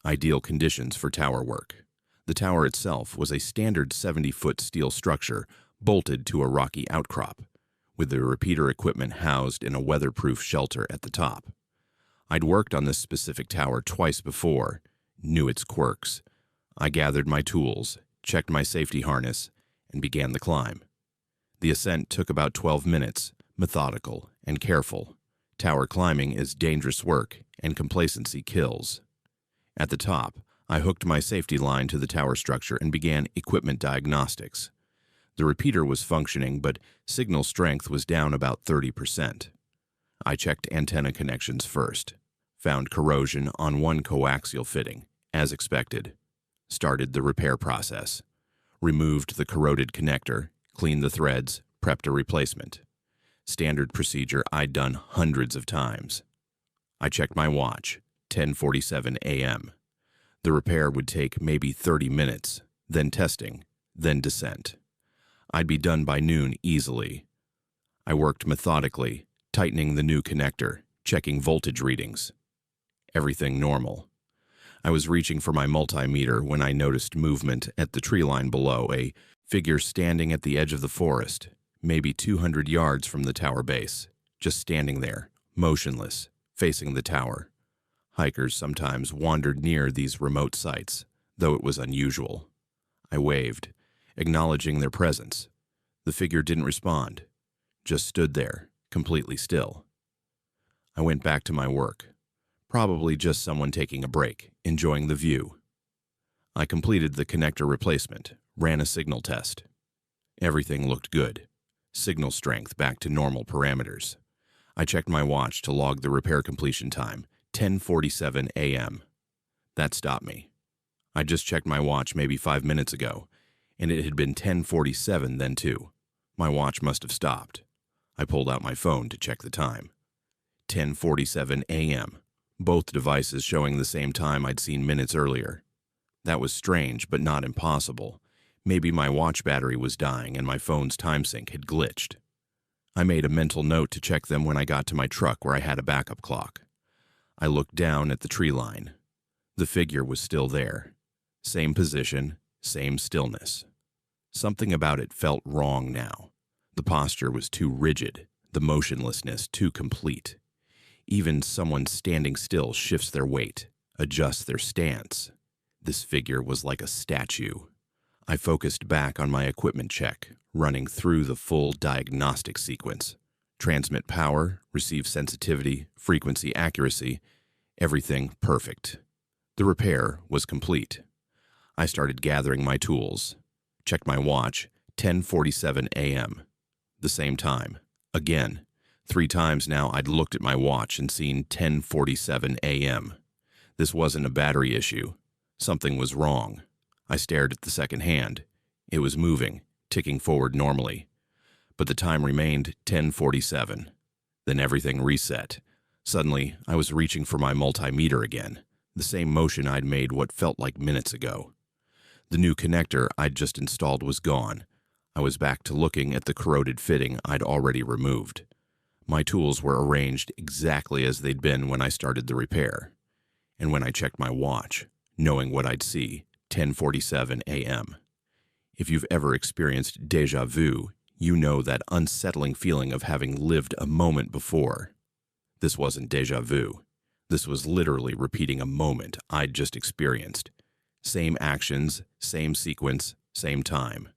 Ideal conditions for tower work. The tower itself was a standard 70-foot steel structure bolted to a rocky outcrop, with the repeater equipment housed in a weatherproof shelter at the top. I'd worked on this specific tower twice before, knew its quirks. I gathered my tools, checked my safety harness, and began the climb. The ascent took about 12 minutes, methodical and careful. Tower climbing is dangerous work, and complacency kills. At the top, I hooked my safety line to the tower structure and began equipment diagnostics. The repeater was functioning, but signal strength was down about 30%. I checked antenna connections first, found corrosion on one coaxial fitting, as expected. Started the repair process. Removed the corroded connector, cleaned the threads, prepped a replacement. Standard procedure I'd done hundreds of times. I checked my watch, 10:47 a.m. The repair would take maybe 30 minutes, then testing, then descent. I'd be done by noon easily. I worked methodically, tightening the new connector, checking voltage readings. Everything normal. I was reaching for my multimeter when I noticed movement at the tree line below, a figure standing at the edge of the forest, maybe 200 yards from the tower base, just standing there, motionless, facing the tower. Hikers sometimes wandered near these remote sites, though it was unusual. I waved, acknowledging their presence. The figure didn't respond, just stood there, completely still. I went back to my work, probably just someone taking a break, enjoying the view. I completed the connector replacement, ran a signal test. Everything looked good. Signal strength back to normal parameters. I checked my watch to log the repair completion time, 10:47 a.m. That stopped me. I just checked my watch maybe 5 minutes ago, and it had been 10:47 then too. My watch must have stopped. I pulled out my phone to check the time. 10:47 a.m. Both devices showing the same time I'd seen minutes earlier. That was strange, but not impossible. Maybe my watch battery was dying and my phone's time sync had glitched. I made a mental note to check them when I got to my truck where I had a backup clock. I looked down at the tree line. The figure was still there. Same position, same stillness. Something about it felt wrong now. The posture was too rigid, the motionlessness too complete. Even someone standing still shifts their weight, adjusts their stance. This figure was like a statue. I focused back on my equipment check, running through the full diagnostic sequence. Transmit power, receive sensitivity, frequency accuracy, everything perfect. The repair was complete. I started gathering my tools. Checked my watch, 10:47 a.m. The same time. Again. 3 times now I'd looked at my watch and seen 10:47 a.m. This wasn't a battery issue. Something was wrong. I stared at the second hand. It was moving, ticking forward normally. But the time remained 10:47. Then everything reset. Suddenly, I was reaching for my multimeter again, the same motion I'd made what felt like minutes ago. The new connector I'd just installed was gone. I was back to looking at the corroded fitting I'd already removed. My tools were arranged exactly as they'd been when I started the repair. And when I checked my watch, knowing what I'd see, 10:47 a.m. If you've ever experienced déjà vu, you know that unsettling feeling of having lived a moment before. This wasn't déjà vu. This was literally repeating a moment I'd just experienced. Same actions, same sequence, same time.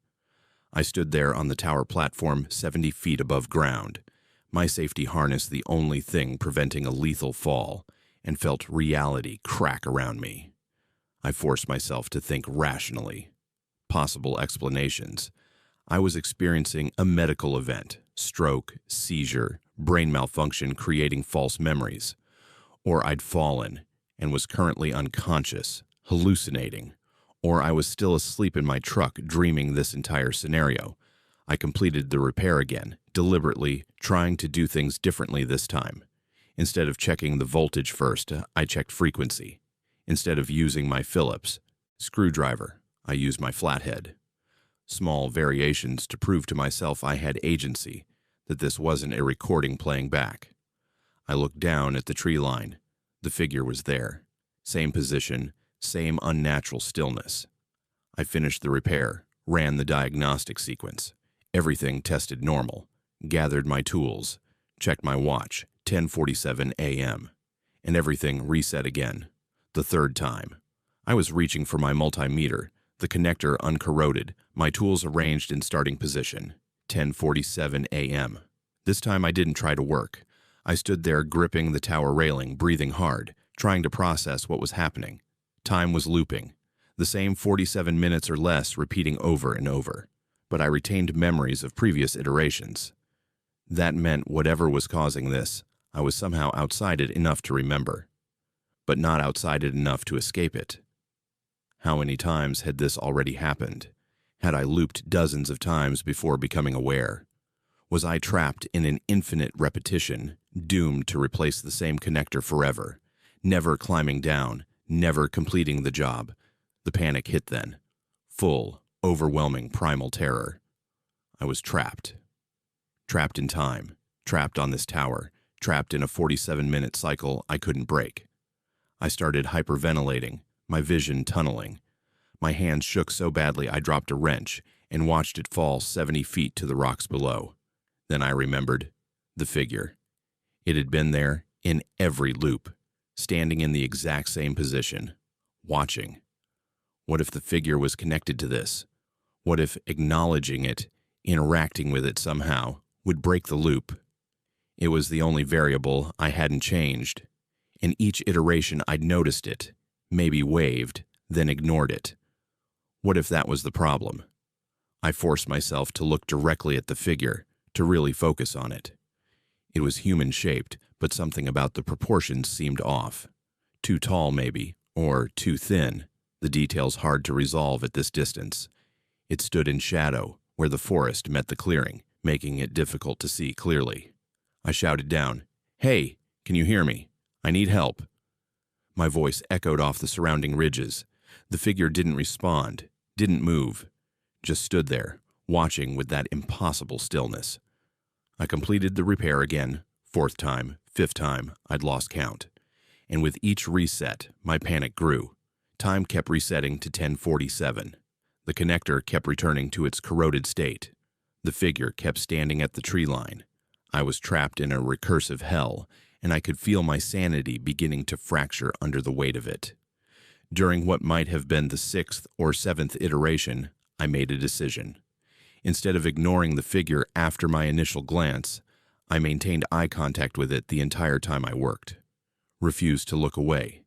I stood there on the tower platform 70 feet above ground, my safety harness the only thing preventing a lethal fall, and felt reality crack around me. I forced myself to think rationally. Possible explanations. I was experiencing a medical event, stroke, seizure, brain malfunction creating false memories. Or I'd fallen and was currently unconscious, hallucinating. Or I was still asleep in my truck dreaming this entire scenario. I completed the repair again, deliberately trying to do things differently this time. Instead of checking the voltage first, I checked frequency. Instead of using my Phillips screwdriver, I used my flathead. Small variations to prove to myself I had agency, that this wasn't a recording playing back. I looked down at the tree line. The figure was there. Same position, same unnatural stillness. I finished the repair, ran the diagnostic sequence. Everything tested normal. Gathered my tools. Checked my watch, 10:47 a.m. And everything reset again. The third time. I was reaching for my multimeter, the connector uncorroded, my tools arranged in starting position, 10:47 a.m. This time I didn't try to work. I stood there gripping the tower railing, breathing hard, trying to process what was happening. Time was looping, the same 47 minutes or less repeating over and over. But I retained memories of previous iterations. That meant whatever was causing this, I was somehow outside it enough to remember, but not outside it enough to escape it. How many times had this already happened? Had I looped dozens of times before becoming aware? Was I trapped in an infinite repetition, doomed to replace the same connector forever, never climbing down, never completing the job? The panic hit then. Full, overwhelming primal terror. I was trapped. Trapped in time, trapped on this tower, trapped in a 47-minute cycle I couldn't break. I started hyperventilating, my vision tunneling. My hands shook so badly I dropped a wrench and watched it fall 70 feet to the rocks below. Then I remembered the figure. It had been there in every loop, standing in the exact same position, watching. What if the figure was connected to this? What if acknowledging it, interacting with it somehow, would break the loop? It was the only variable I hadn't changed. In each iteration I'd noticed it, maybe waved, then ignored it. What if that was the problem? I forced myself to look directly at the figure, to really focus on it. It was human-shaped, but something about the proportions seemed off. Too tall, maybe, or too thin, the details hard to resolve at this distance. It stood in shadow, where the forest met the clearing, making it difficult to see clearly. I shouted down, "Hey, can you hear me? I need help." My voice echoed off the surrounding ridges. The figure didn't respond, didn't move, just stood there, watching with that impossible stillness. I completed the repair again, 4th time, 5th time, I'd lost count. And with each reset, my panic grew. Time kept resetting to 10:47. The connector kept returning to its corroded state. The figure kept standing at the tree line. I was trapped in a recursive hell, and I could feel my sanity beginning to fracture under the weight of it. During what might have been the 6th or 7th iteration, I made a decision. Instead of ignoring the figure after my initial glance, I maintained eye contact with it the entire time I worked. Refused to look away.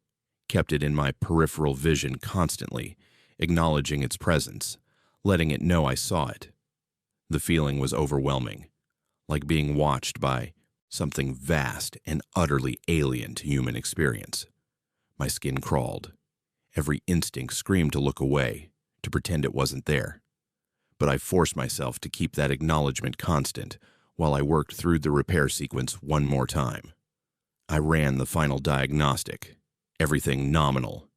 Kept it in my peripheral vision constantly, acknowledging its presence, letting it know I saw it. The feeling was overwhelming, like being watched by something vast and utterly alien to human experience. My skin crawled. Every instinct screamed to look away, to pretend it wasn't there. But I forced myself to keep that acknowledgement constant while I worked through the repair sequence one more time. I ran the final diagnostic, everything nominal,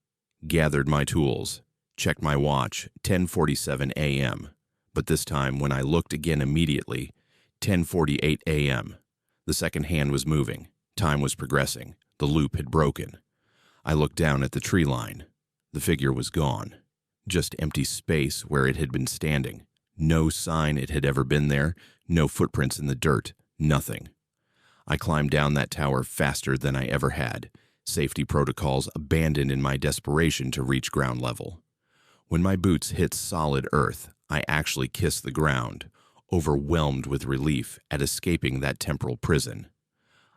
gathered my tools, checked my watch, 10:47 a.m., but this time when I looked again immediately, 10:48 a.m. The second hand was moving, time was progressing, the loop had broken. I looked down at the tree line. The figure was gone. Just empty space where it had been standing. No sign it had ever been there, no footprints in the dirt, nothing. I climbed down that tower faster than I ever had, safety protocols abandoned in my desperation to reach ground level. When my boots hit solid earth, I actually kissed the ground, overwhelmed with relief at escaping that temporal prison.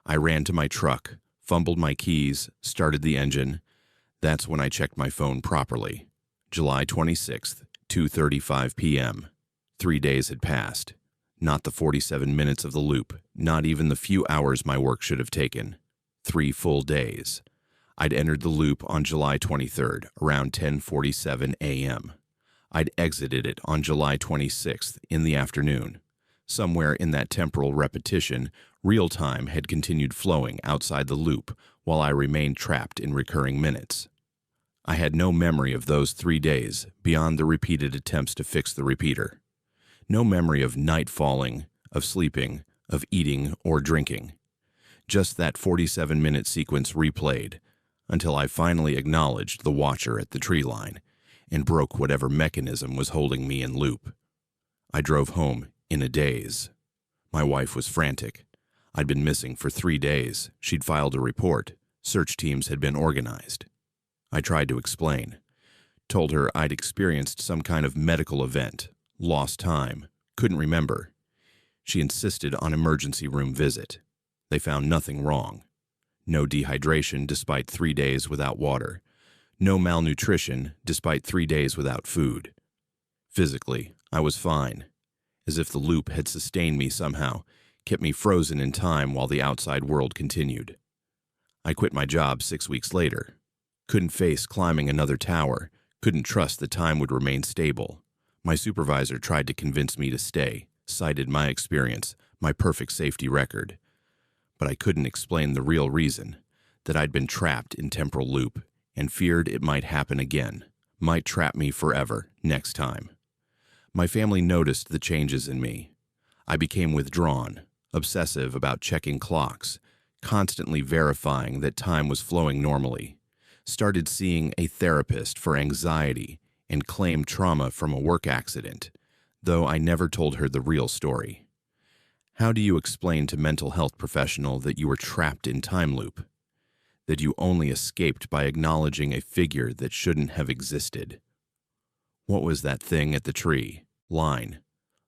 I ran to my truck, fumbled my keys, started the engine. That's when I checked my phone properly. July 26th, 2:35 p.m. 3 days had passed. Not the 47 minutes of the loop, not even the few hours my work should have taken. 3 full days. I'd entered the loop on July 23rd, around 10:47 a.m. I'd exited it on July 26th in the afternoon. Somewhere in that temporal repetition, real time had continued flowing outside the loop while I remained trapped in recurring minutes. I had no memory of those 3 days beyond the repeated attempts to fix the repeater. No memory of night falling, of sleeping, of eating or drinking. Just that 47-minute sequence replayed until I finally acknowledged the watcher at the tree line and broke whatever mechanism was holding me in loop. I drove home in a daze. My wife was frantic. I'd been missing for 3 days. She'd filed a report. Search teams had been organized. I tried to explain. Told her I'd experienced some kind of medical event, lost time, couldn't remember. She insisted on emergency room visit. They found nothing wrong. No dehydration despite 3 days without water. No malnutrition despite 3 days without food. Physically, I was fine, as if the loop had sustained me somehow, kept me frozen in time while the outside world continued. I quit my job 6 weeks later. Couldn't face climbing another tower, couldn't trust that time would remain stable. My supervisor tried to convince me to stay, cited my experience, my perfect safety record. But I couldn't explain the real reason, that I'd been trapped in temporal loop and feared it might happen again, might trap me forever next time. My family noticed the changes in me. I became withdrawn, obsessive about checking clocks, constantly verifying that time was flowing normally. Started seeing a therapist for anxiety and claimed trauma from a work accident, though I never told her the real story. How do you explain to a mental health professional that you were trapped in time loop? That you only escaped by acknowledging a figure that shouldn't have existed? What was that thing at the tree, line,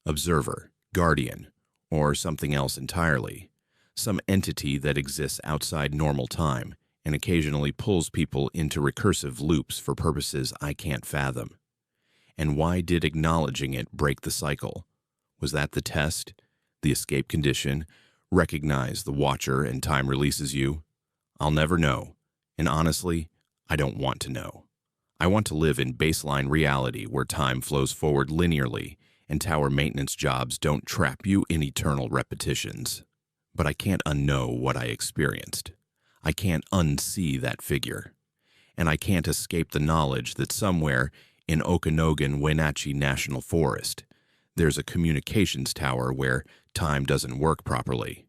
observer, guardian, or something else entirely? Some entity that exists outside normal time and occasionally pulls people into recursive loops for purposes I can't fathom. And why did acknowledging it break the cycle? Was that the test? The escape condition? Recognize the watcher and time releases you? I'll never know, and honestly, I don't want to know. I want to live in baseline reality where time flows forward linearly and tower maintenance jobs don't trap you in eternal repetitions. But I can't unknow what I experienced. I can't unsee that figure. And I can't escape the knowledge that somewhere in Okanogan Wenatchee National Forest, there's a communications tower where time doesn't work properly,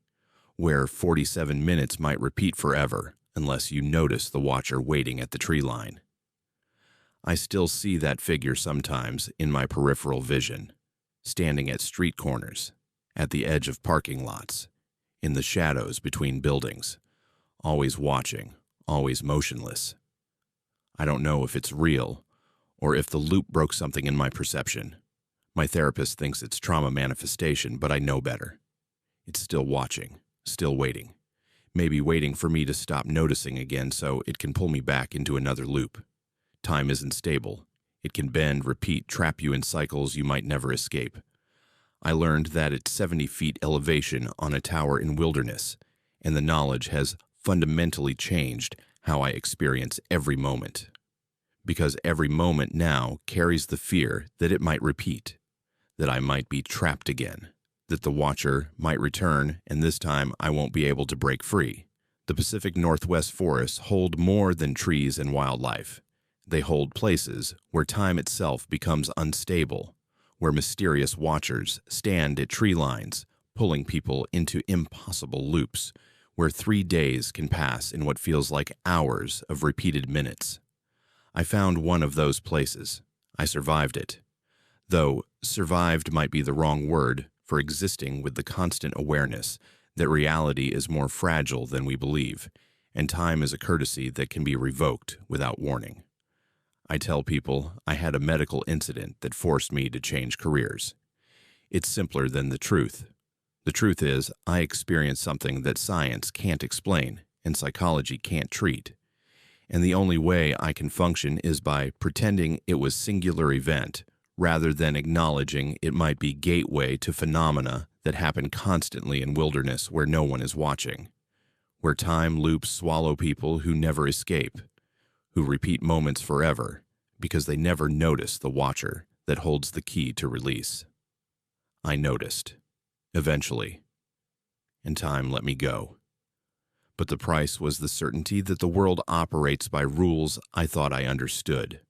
where 47 minutes might repeat forever unless you notice the watcher waiting at the tree line. I still see that figure sometimes in my peripheral vision, standing at street corners, at the edge of parking lots, in the shadows between buildings, always watching, always motionless. I don't know if it's real or if the loop broke something in my perception. My therapist thinks it's trauma manifestation, but I know better. It's still watching, still waiting. Maybe waiting for me to stop noticing again so it can pull me back into another loop. Time isn't stable. It can bend, repeat, trap you in cycles you might never escape. I learned that at 70 feet elevation on a tower in wilderness, and the knowledge has fundamentally changed how I experience every moment. Because every moment now carries the fear that it might repeat, that I might be trapped again, that the watcher might return, and this time I won't be able to break free. The Pacific Northwest forests hold more than trees and wildlife. They hold places where time itself becomes unstable, where mysterious watchers stand at tree lines, pulling people into impossible loops, where 3 days can pass in what feels like hours of repeated minutes. I found one of those places. I survived it. Though survived might be the wrong word for existing with the constant awareness that reality is more fragile than we believe, and time is a courtesy that can be revoked without warning. I tell people I had a medical incident that forced me to change careers. It's simpler than the truth. The truth is, I experienced something that science can't explain and psychology can't treat. And the only way I can function is by pretending it was a singular event, rather than acknowledging it might be gateway to phenomena that happen constantly in wilderness where no one is watching, where time loops swallow people who never escape, who repeat moments forever because they never notice the watcher that holds the key to release. I noticed, eventually, and time let me go. But the price was the certainty that the world operates by rules I thought I understood.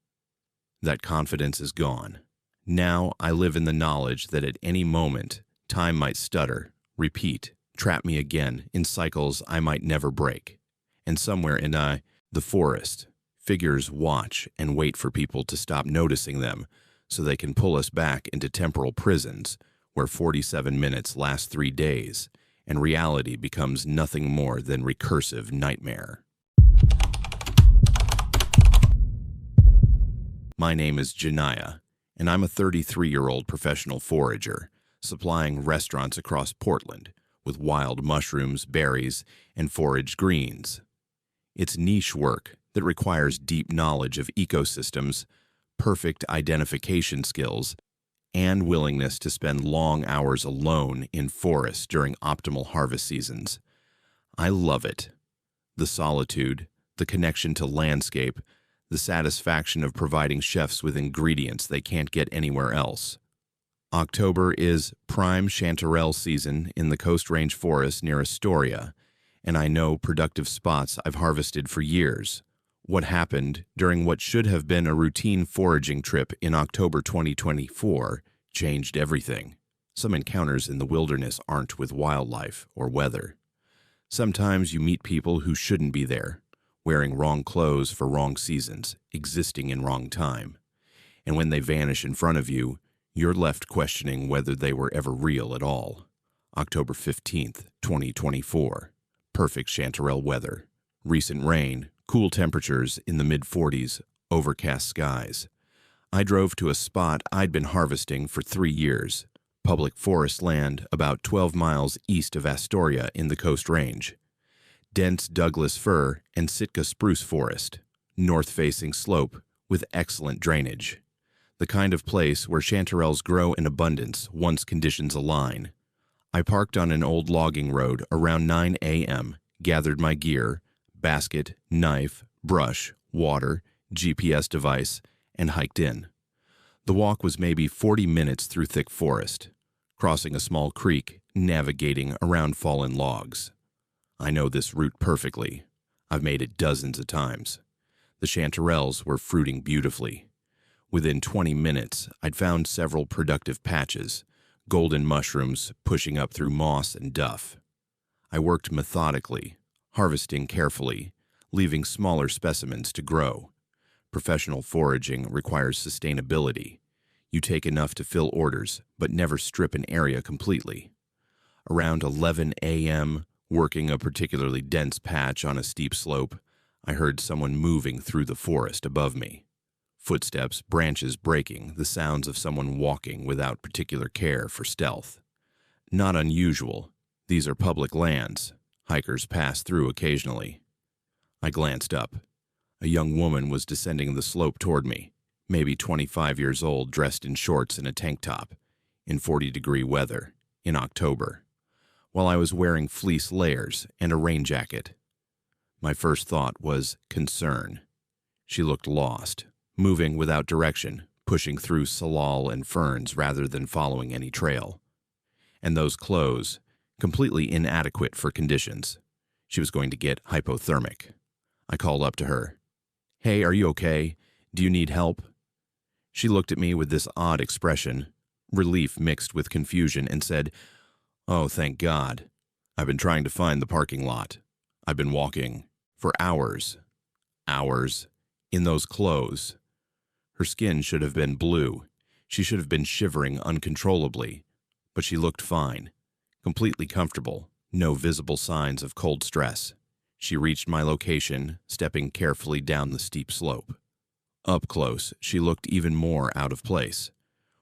That confidence is gone. Now I live in the knowledge that at any moment, time might stutter, repeat, trap me again in cycles I might never break. And somewhere in the forest, figures watch and wait for people to stop noticing them so they can pull us back into temporal prisons where 47 minutes last 3 days and reality becomes nothing more than recursive nightmare. My name is Janaya, and I'm a 33-year-old professional forager, supplying restaurants across Portland with wild mushrooms, berries, and foraged greens. It's niche work that requires deep knowledge of ecosystems, perfect identification skills, and willingness to spend long hours alone in forests during optimal harvest seasons. I love it. The solitude, the connection to landscape, the satisfaction of providing chefs with ingredients they can't get anywhere else. October is prime chanterelle season in the Coast Range forest near Astoria, and I know productive spots I've harvested for years. What happened during what should have been a routine foraging trip in October 2024 changed everything. Some encounters in the wilderness aren't with wildlife or weather. Sometimes you meet people who shouldn't be there, wearing wrong clothes for wrong seasons, existing in wrong time. And when they vanish in front of you, you're left questioning whether they were ever real at all. October 15th, 2024. Perfect chanterelle weather. Recent rain, cool temperatures in the mid-40s, overcast skies. I drove to a spot I'd been harvesting for 3 years, public forest land about 12 miles east of Astoria in the Coast Range. Dense Douglas fir and Sitka spruce forest, north-facing slope with excellent drainage. The kind of place where chanterelles grow in abundance once conditions align. I parked on an old logging road around 9 a.m., gathered my gear, basket, knife, brush, water, GPS device, and hiked in. The walk was maybe 40 minutes through thick forest, crossing a small creek, navigating around fallen logs. I know this route perfectly. I've made it dozens of times. The chanterelles were fruiting beautifully. Within 20 minutes, I'd found several productive patches, golden mushrooms pushing up through moss and duff. I worked methodically, harvesting carefully, leaving smaller specimens to grow. Professional foraging requires sustainability. You take enough to fill orders, but never strip an area completely. Around 11 a.m., working a particularly dense patch on a steep slope, I heard someone moving through the forest above me. Footsteps, branches breaking, the sounds of someone walking without particular care for stealth. Not unusual. These are public lands. Hikers pass through occasionally. I glanced up. A young woman was descending the slope toward me, maybe 25 years old, dressed in shorts and a tank top, in 40-degree weather, in October, while I was wearing fleece layers and a rain jacket. My first thought was concern. She looked lost, moving without direction, pushing through salal and ferns rather than following any trail. And those clothes, completely inadequate for conditions. She was going to get hypothermic. I called up to her. "Hey, are you okay? Do you need help?" She looked at me with this odd expression, relief mixed with confusion, and said, "Oh, thank God. I've been trying to find the parking lot. I've been walking for hours. Hours. In those clothes." Her skin should have been blue. She should have been shivering uncontrollably, but she looked fine, completely comfortable, no visible signs of cold stress. She reached my location, stepping carefully down the steep slope. Up close, she looked even more out of place,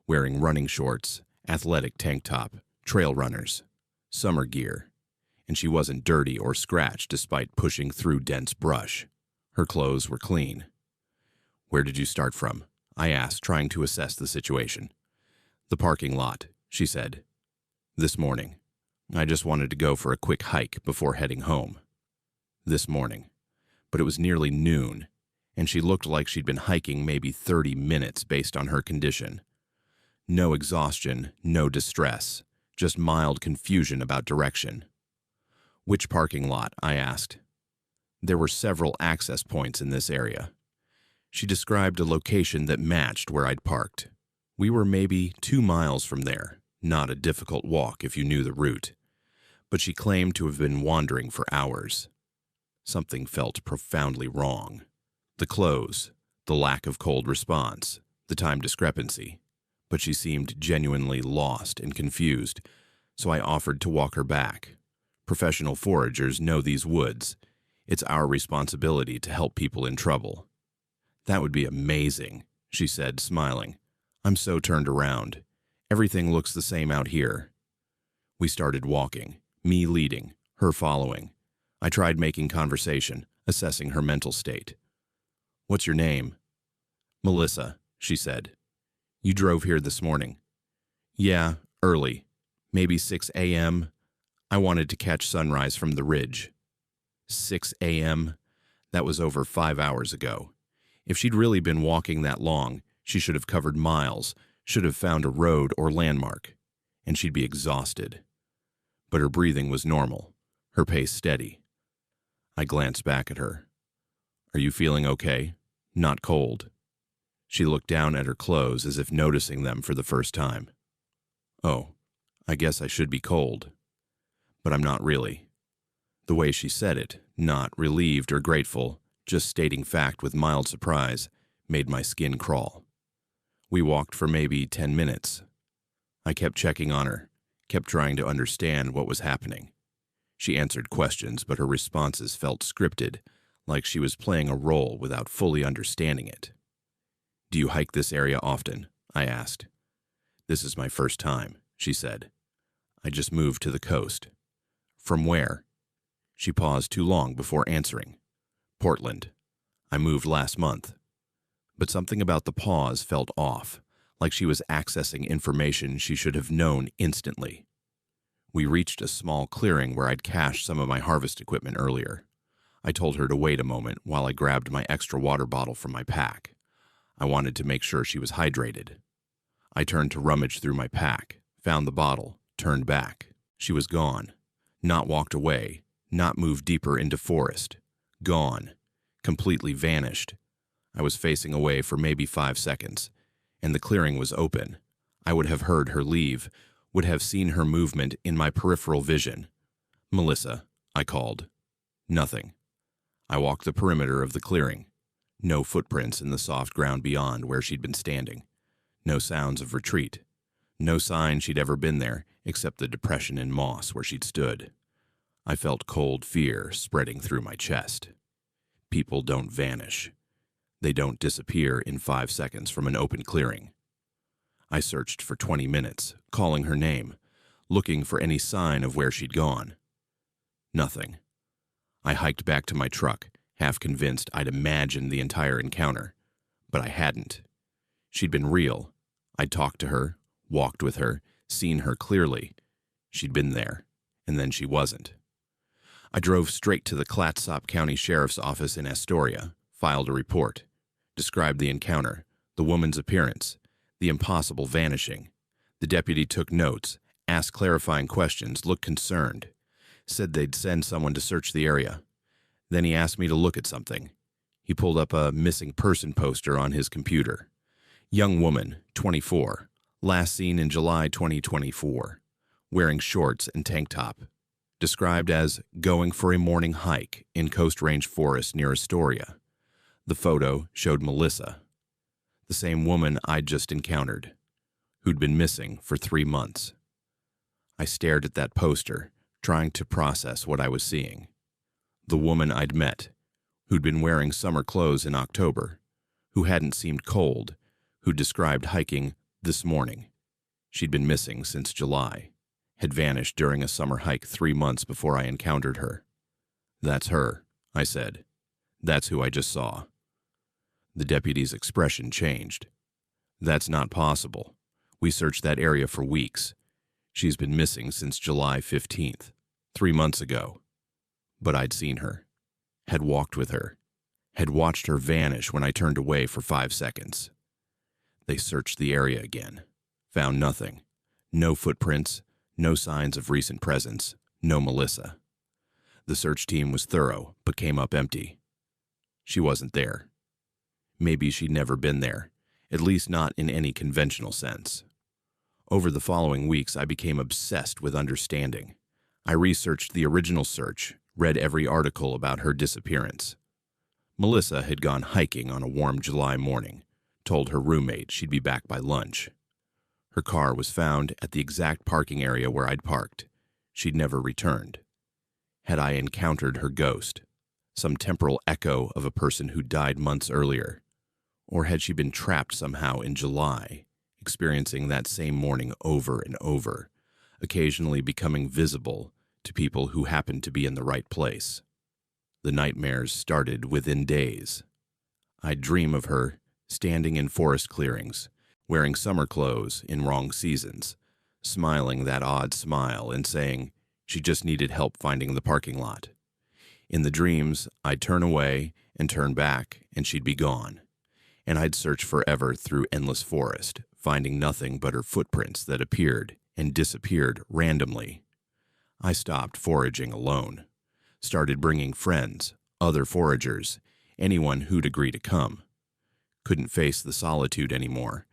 wearing running shorts, athletic tank top, trail runners, summer gear, and she wasn't dirty or scratched despite pushing through dense brush. Her clothes were clean. "Where did you start from?" I asked, trying to assess the situation. "The parking lot," she said. "This morning. I just wanted to go for a quick hike before heading home." This morning. But it was nearly noon, and she looked like she'd been hiking maybe 30 minutes based on her condition. No exhaustion, no distress, just mild confusion about direction. "Which parking lot?" I asked. There were several access points in this area. She described a location that matched where I'd parked. We were maybe 2 miles from there, not a difficult walk if you knew the route. But she claimed to have been wandering for hours. Something felt profoundly wrong. The clothes, the lack of cold response, the time discrepancy. But she seemed genuinely lost and confused, so I offered to walk her back. Professional foragers know these woods. It's our responsibility to help people in trouble. "That would be amazing," she said, smiling. "I'm so turned around. Everything looks the same out here." We started walking, me leading, her following. I tried making conversation, assessing her mental state. "What's your name?" "Melissa," she said. "You drove here this morning?" "Yeah, early. Maybe 6 a.m. I wanted to catch sunrise from the ridge." 6 a.m.? That was over 5 hours ago. If she'd really been walking that long, she should have covered miles, should have found a road or landmark, and she'd be exhausted. But her breathing was normal, her pace steady. I glanced back at her. "Are you feeling okay? Not cold?" She looked down at her clothes as if noticing them for the first time. "Oh, I guess I should be cold. But I'm not really." The way she said it, not relieved or grateful, just stating fact with mild surprise, made my skin crawl. We walked for maybe 10 minutes. I kept checking on her, kept trying to understand what was happening. She answered questions, but her responses felt scripted, like she was playing a role without fully understanding it. "Do you hike this area often?" I asked. "This is my first time," she said. "I just moved to the coast." "From where?" She paused too long before answering. "Portland. I moved last month." But something about the pause felt off, like she was accessing information she should have known instantly. We reached a small clearing where I'd cached some of my harvest equipment earlier. I told her to wait a moment while I grabbed my extra water bottle from my pack. I wanted to make sure she was hydrated. I turned to rummage through my pack, found the bottle, turned back. She was gone. Not walked away, not moved deeper into forest. Gone. Completely vanished. I was facing away for maybe 5 seconds, and the clearing was open. I would have heard her leave, would have seen her movement in my peripheral vision. "Melissa," I called. Nothing. I walked the perimeter of the clearing. No footprints in the soft ground beyond where she'd been standing. No sounds of retreat. No sign she'd ever been there except the depression in moss where she'd stood. I felt cold fear spreading through my chest. People don't vanish. They don't disappear in 5 seconds from an open clearing. I searched for 20 minutes, calling her name, looking for any sign of where she'd gone. Nothing. I hiked back to my truck, half convinced I'd imagined the entire encounter, but I hadn't. She'd been real. I'd talked to her, walked with her, seen her clearly. She'd been there, and then she wasn't. I drove straight to the Clatsop County Sheriff's Office in Astoria, filed a report, described the encounter, the woman's appearance, the impossible vanishing. The deputy took notes, asked clarifying questions, looked concerned, said they'd send someone to search the area. Then he asked me to look at something. He pulled up a missing person poster on his computer. Young woman, 24, last seen in July 2024, wearing shorts and tank top. Described as going for a morning hike in Coast Range Forest near Astoria. The photo showed Melissa, the same woman I'd just encountered, who'd been missing for 3 months. I stared at that poster, trying to process what I was seeing. The woman I'd met, who'd been wearing summer clothes in October, who hadn't seemed cold, who described hiking this morning. She'd been missing since July, had vanished during a summer hike 3 months before I encountered her. That's her, I said. That's who I just saw. The deputy's expression changed. That's not possible. We searched that area for weeks. She's been missing since July 15th, 3 months ago. But I'd seen her, had walked with her, had watched her vanish when I turned away for 5 seconds. They searched the area again, found nothing. No footprints, no signs of recent presence, no Melissa. The search team was thorough, but came up empty. She wasn't there. Maybe she'd never been there, at least not in any conventional sense. Over the following weeks, I became obsessed with understanding. I researched the original search, read every article about her disappearance. Melissa had gone hiking on a warm July morning, told her roommate she'd be back by lunch. Her car was found at the exact parking area where I'd parked. She'd never returned. Had I encountered her ghost, some temporal echo of a person who died months earlier? Or had she been trapped somehow in July, experiencing that same morning over and over, occasionally becoming visible to people who happened to be in the right place? The nightmares started within days. I'd dream of her standing in forest clearings, wearing summer clothes in wrong seasons, smiling that odd smile and saying she just needed help finding the parking lot. In the dreams, I'd turn away and turn back, and she'd be gone. And I'd search forever through endless forest, finding nothing but her footprints that appeared and disappeared randomly. I stopped foraging alone, started bringing friends, other foragers, anyone who'd agree to come. Couldn't face the solitude anymore.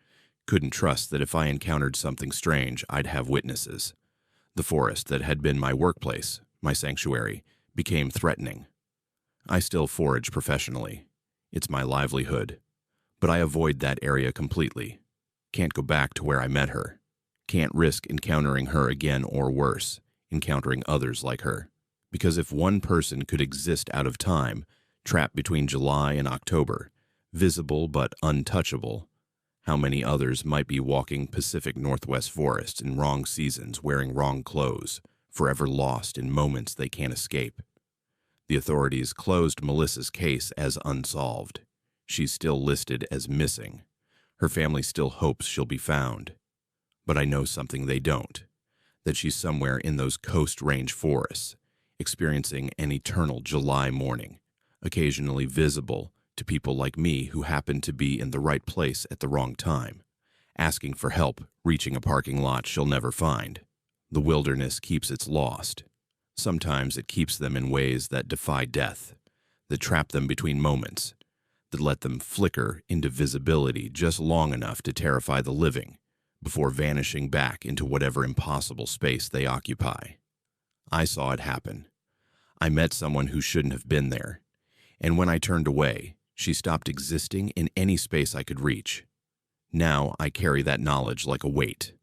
Couldn't trust that if I encountered something strange, I'd have witnesses. The forest that had been my workplace, my sanctuary, became threatening. I still forage professionally. It's my livelihood. But I avoid that area completely. Can't go back to where I met her. Can't risk encountering her again or worse, encountering others like her. Because if one person could exist out of time, trapped between July and October, visible but untouchable, how many others might be walking Pacific Northwest forests in wrong seasons, wearing wrong clothes, forever lost in moments they can't escape? The authorities closed Melissa's case as unsolved. She's still listed as missing. Her family still hopes she'll be found. But I know something they don't, that she's somewhere in those Coast Range forests, experiencing an eternal July morning, occasionally visible to people like me who happen to be in the right place at the wrong time, asking for help, reaching a parking lot she'll never find. The wilderness keeps its lost. Sometimes it keeps them in ways that defy death, that trap them between moments, that let them flicker into visibility just long enough to terrify the living before vanishing back into whatever impossible space they occupy. I saw it happen. I met someone who shouldn't have been there, and when I turned away, She stopped existing in any space I could reach. Now I carry that knowledge like a weight.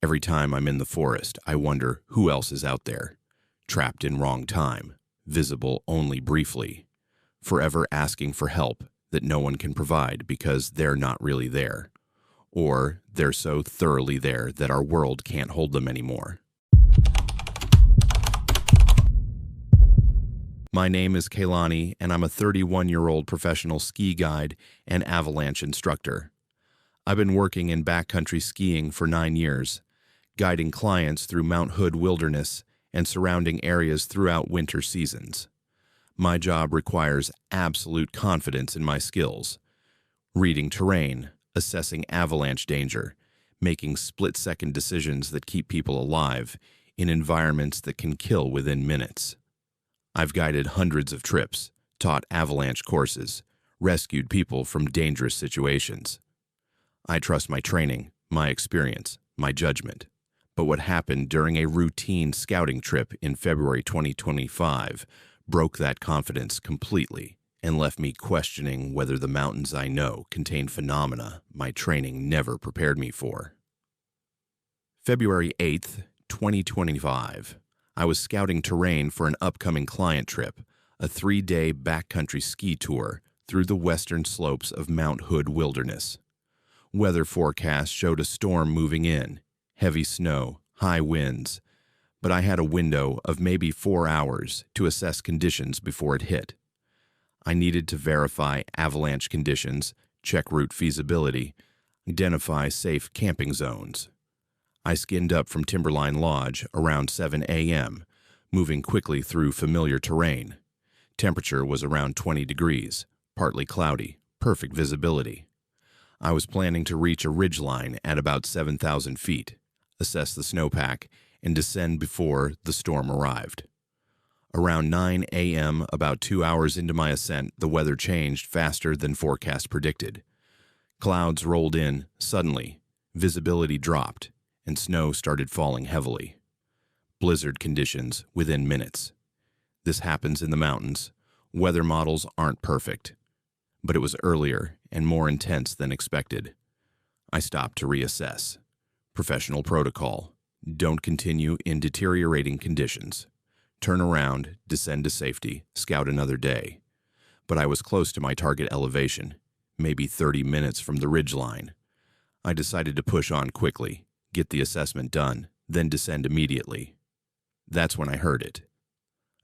Every time I'm in the forest, I wonder who else is out there, trapped in wrong time, visible only briefly, forever asking for help that no one can provide because they're not really there, or they're so thoroughly there that our world can't hold them anymore. My name is Kaylani, and I'm a 31-year-old professional ski guide and avalanche instructor. I've been working in backcountry skiing for 9 years, guiding clients through Mount Hood wilderness and surrounding areas throughout winter seasons. My job requires absolute confidence in my skills, reading terrain, assessing avalanche danger, making split-second decisions that keep people alive in environments that can kill within minutes. I've guided hundreds of trips, taught avalanche courses, rescued people from dangerous situations. I trust my training, my experience, my judgment. But what happened during a routine scouting trip in February 2025 broke that confidence completely and left me questioning whether the mountains I know contain phenomena my training never prepared me for. February 8th, 2025. I was scouting terrain for an upcoming client trip, a 3-day backcountry ski tour through the western slopes of Mount Hood wilderness. Weather forecasts showed a storm moving in, heavy snow, high winds, but I had a window of maybe 4 hours to assess conditions before it hit. I needed to verify avalanche conditions, check route feasibility, identify safe camping zones. I skinned up from Timberline Lodge around 7 a.m., moving quickly through familiar terrain. Temperature was around 20 degrees, partly cloudy, perfect visibility. I was planning to reach a ridgeline at about 7,000 feet, assess the snowpack, and descend before the storm arrived. Around 9 a.m., about 2 hours into my ascent, the weather changed faster than forecast predicted. Clouds rolled in suddenly, visibility dropped, and snow started falling heavily. Blizzard conditions within minutes. This happens in the mountains. Weather models aren't perfect, but it was earlier and more intense than expected. I stopped to reassess. Professional protocol. Don't continue in deteriorating conditions. Turn around, descend to safety, scout another day. But I was close to my target elevation, maybe 30 minutes from the ridgeline. I decided to push on quickly, get the assessment done, then descend immediately. That's when I heard it.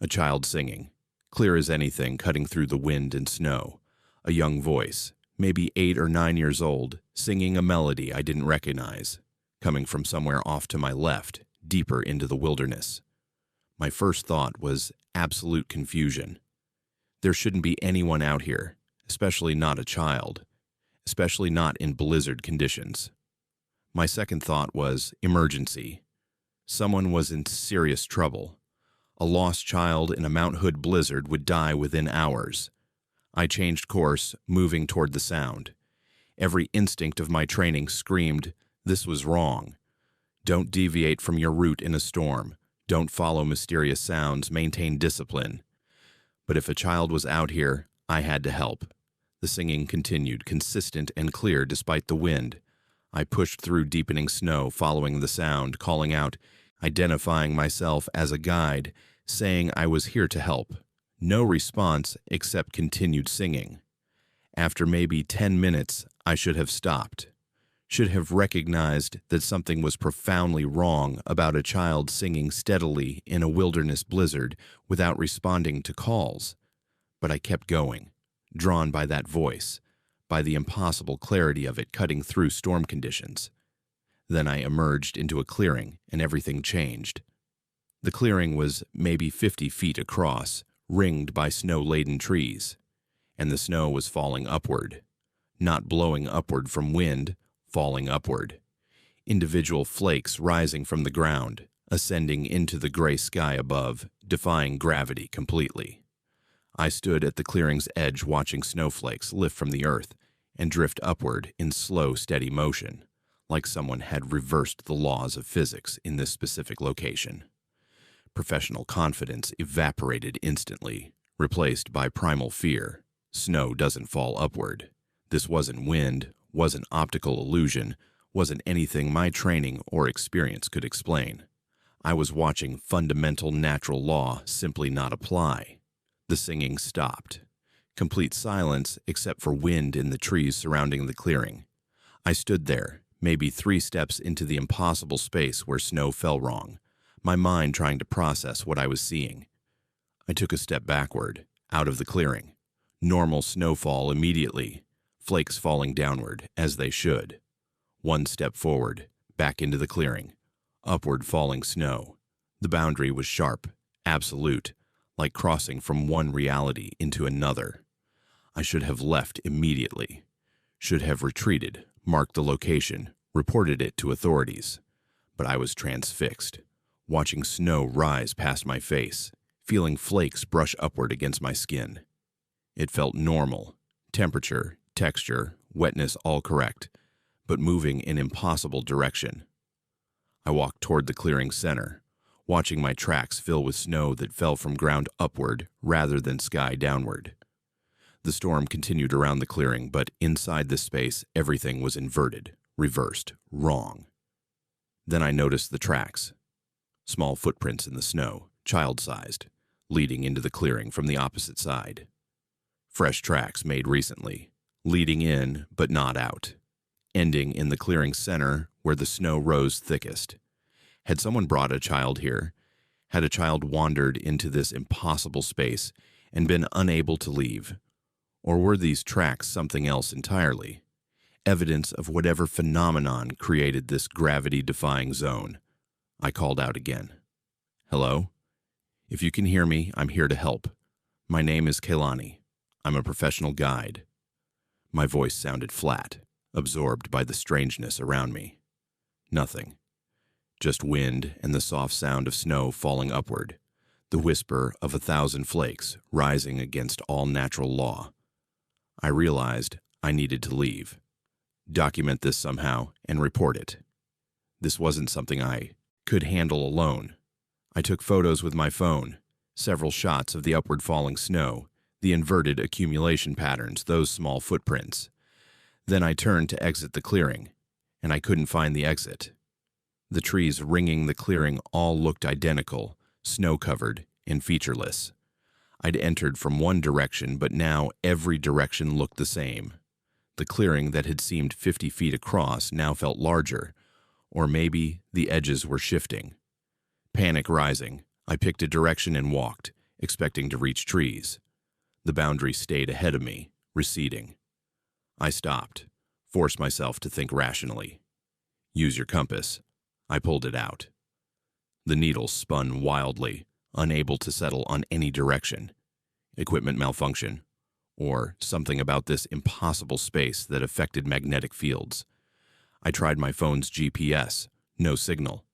A child singing, clear as anything, cutting through the wind and snow. A young voice, maybe 8 or 9 years old, singing a melody I didn't recognize, coming from somewhere off to my left, deeper into the wilderness. My first thought was absolute confusion. There shouldn't be anyone out here, especially not a child, especially not in blizzard conditions. My second thought was emergency. Someone was in serious trouble. A lost child in a Mount Hood blizzard would die within hours. I changed course, moving toward the sound. Every instinct of my training screamed, this was wrong. Don't deviate from your route in a storm. Don't follow mysterious sounds. Maintain discipline. But if a child was out here, I had to help. The singing continued, consistent and clear despite the wind. I pushed through deepening snow, following the sound, calling out, identifying myself as a guide, saying I was here to help. No response except continued singing. After maybe 10 minutes, I should have stopped. Should have recognized that something was profoundly wrong about a child singing steadily in a wilderness blizzard without responding to calls. But I kept going, drawn by that voice, by the impossible clarity of it cutting through storm conditions. Then I emerged into a clearing, and everything changed. The clearing was maybe 50 feet across, ringed by snow-laden trees, and the snow was falling upward, not blowing upward from wind, falling upward. Individual flakes rising from the ground, ascending into the gray sky above, defying gravity completely. I stood at the clearing's edge watching snowflakes lift from the earth and drift upward in slow, steady motion, like someone had reversed the laws of physics in this specific location. Professional confidence evaporated instantly, replaced by primal fear. Snow doesn't fall upward. This wasn't wind, wasn't optical illusion, wasn't anything my training or experience could explain. I was watching fundamental natural law simply not apply. The singing stopped. Complete silence except for wind in the trees surrounding the clearing. I stood there, maybe 3 steps into the impossible space where snow fell wrong, my mind trying to process what I was seeing. I took a step backward, out of the clearing. Normal snowfall immediately, flakes falling downward, as they should. 1 step forward, back into the clearing. Upward falling snow. The boundary was sharp, absolute, like crossing from one reality into another. I should have left immediately. Should have retreated, marked the location, reported it to authorities. But I was transfixed, watching snow rise past my face, feeling flakes brush upward against my skin. It felt normal, temperature, texture, wetness all correct, but moving in impossible direction. I walked toward the clearing center, watching my tracks fill with snow that fell from ground upward rather than sky downward. The storm continued around the clearing, but inside this space, everything was inverted, reversed, wrong. Then I noticed the tracks. Small footprints in the snow, child-sized, leading into the clearing from the opposite side. Fresh tracks made recently, leading in but not out, ending in the clearing center where the snow rose thickest. Had someone brought a child here? Had a child wandered into this impossible space and been unable to leave? Or were these tracks something else entirely? Evidence of whatever phenomenon created this gravity-defying zone. I called out again. Hello? If you can hear me, I'm here to help. My name is Kehlani. I'm a professional guide. My voice sounded flat, absorbed by the strangeness around me. Nothing. Just wind and the soft sound of snow falling upward, the whisper of 1,000 flakes rising against all natural law. I realized I needed to leave, document this somehow, and report it. This wasn't something I could handle alone. I took photos with my phone, several shots of the upward falling snow, the inverted accumulation patterns, those small footprints. Then I turned to exit the clearing, and I couldn't find the exit. The trees ringing the clearing all looked identical, snow-covered and featureless. I'd entered from one direction, but now every direction looked the same. The clearing that had seemed 50 feet across now felt larger, or maybe the edges were shifting. Panic rising, I picked a direction and walked, expecting to reach trees. The boundary stayed ahead of me, receding. I stopped, forced myself to think rationally. Use your compass. I pulled it out. The needle spun wildly, unable to settle on any direction. Equipment malfunction, or something about this impossible space that affected magnetic fields. I tried my phone's GPS, no signal.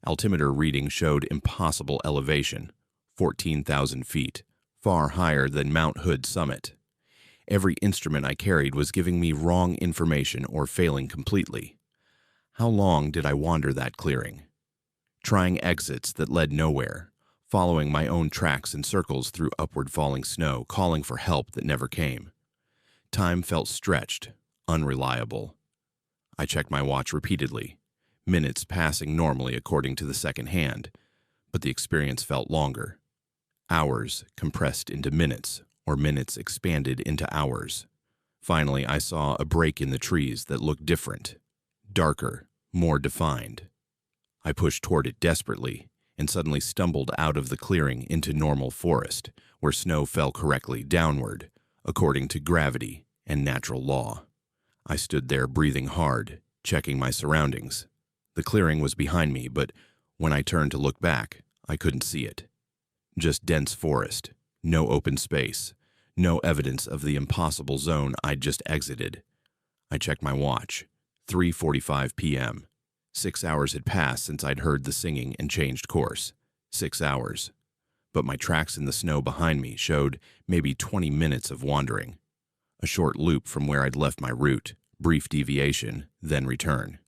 Altimeter reading showed impossible elevation, 14,000 feet, far higher than Mount Hood summit. Every instrument I carried was giving me wrong information or failing completely. How long did I wander that clearing? Trying exits that led nowhere, following my own tracks in circles through upward falling snow, calling for help that never came. Time felt stretched, unreliable. I checked my watch repeatedly, minutes passing normally according to the second hand, but the experience felt longer. Hours compressed into minutes, or minutes expanded into hours. Finally, I saw a break in the trees that looked different, darker, more defined. I pushed toward it desperately and suddenly stumbled out of the clearing into normal forest, where snow fell correctly downward, according to gravity and natural law. I stood there breathing hard, checking my surroundings. The clearing was behind me, but when I turned to look back, I couldn't see it. Just dense forest, no open space, no evidence of the impossible zone I'd just exited. I checked my watch. 3:45 p.m. 6 hours had passed since I'd heard the singing and changed course. 6 hours. But my tracks in the snow behind me showed maybe 20 minutes of wandering. A short loop from where I'd left my route, brief deviation, then return.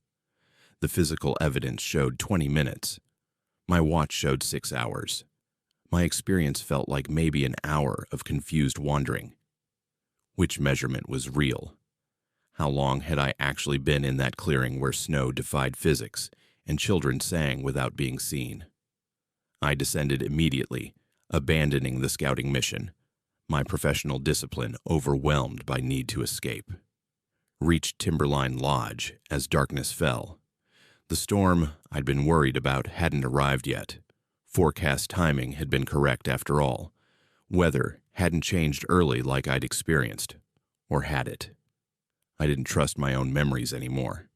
The physical evidence showed 20 minutes. My watch showed 6 hours. My experience felt like maybe an hour of confused wandering. Which measurement was real? How long had I actually been in that clearing where snow defied physics and children sang without being seen? I descended immediately, abandoning the scouting mission, my professional discipline overwhelmed by need to escape. Reached Timberline Lodge as darkness fell. The storm I'd been worried about hadn't arrived yet. Forecast timing had been correct after all. Weather hadn't changed early like I'd experienced. Or had it? I didn't trust my own memories anymore.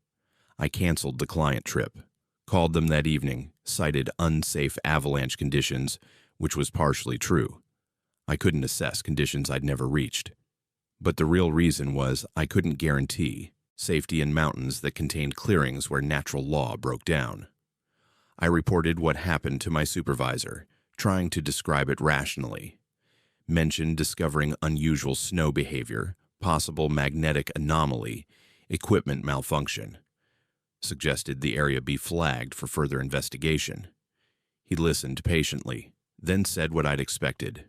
I canceled the client trip, called them that evening, cited unsafe avalanche conditions, which was partially true. I couldn't assess conditions I'd never reached. But the real reason was I couldn't guarantee safety in mountains that contained clearings where natural law broke down. I reported what happened to my supervisor, trying to describe it rationally. Mentioned discovering unusual snow behavior, possible magnetic anomaly, equipment malfunction. Suggested the area be flagged for further investigation. He listened patiently, then said what I'd expected.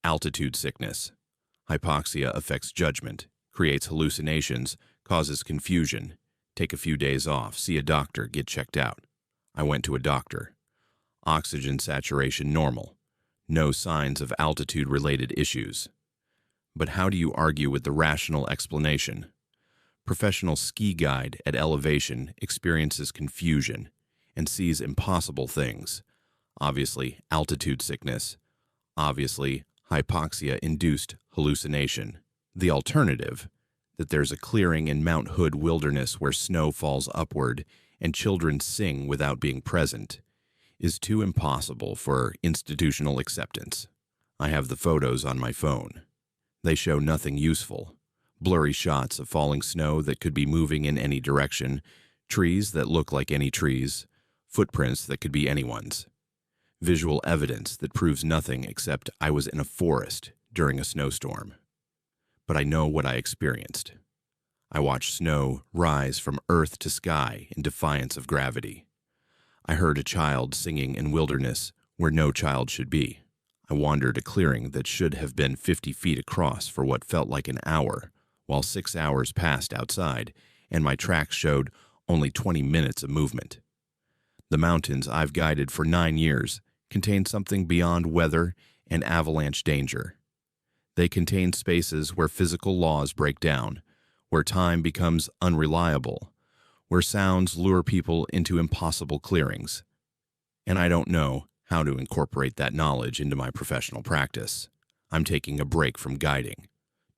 Altitude sickness. Hypoxia affects judgment, creates hallucinations, causes confusion. Take a few days off, see a doctor, get checked out. I went to a doctor. Oxygen saturation normal. No signs of altitude-related issues. But how do you argue with the rational explanation? Professional ski guide at elevation experiences confusion and sees impossible things. Obviously, altitude sickness. Obviously, hypoxia-induced hallucination. The alternative, that there's a clearing in Mount Hood wilderness where snow falls upward and children sing without being present, is too impossible for institutional acceptance. I have the photos on my phone. They show nothing useful. Blurry shots of falling snow that could be moving in any direction, trees that look like any trees, footprints that could be anyone's. Visual evidence that proves nothing except I was in a forest during a snowstorm. But I know what I experienced. I watched snow rise from earth to sky in defiance of gravity. I heard a child singing in wilderness where no child should be. I wandered a clearing that should have been 50 feet across for what felt like an hour, while 6 hours passed outside, and my tracks showed only 20 minutes of movement. The mountains I've guided for 9 years contain something beyond weather and avalanche danger. They contain spaces where physical laws break down, where time becomes unreliable, where sounds lure people into impossible clearings. And I don't know how to incorporate that knowledge into my professional practice. I'm taking a break from guiding.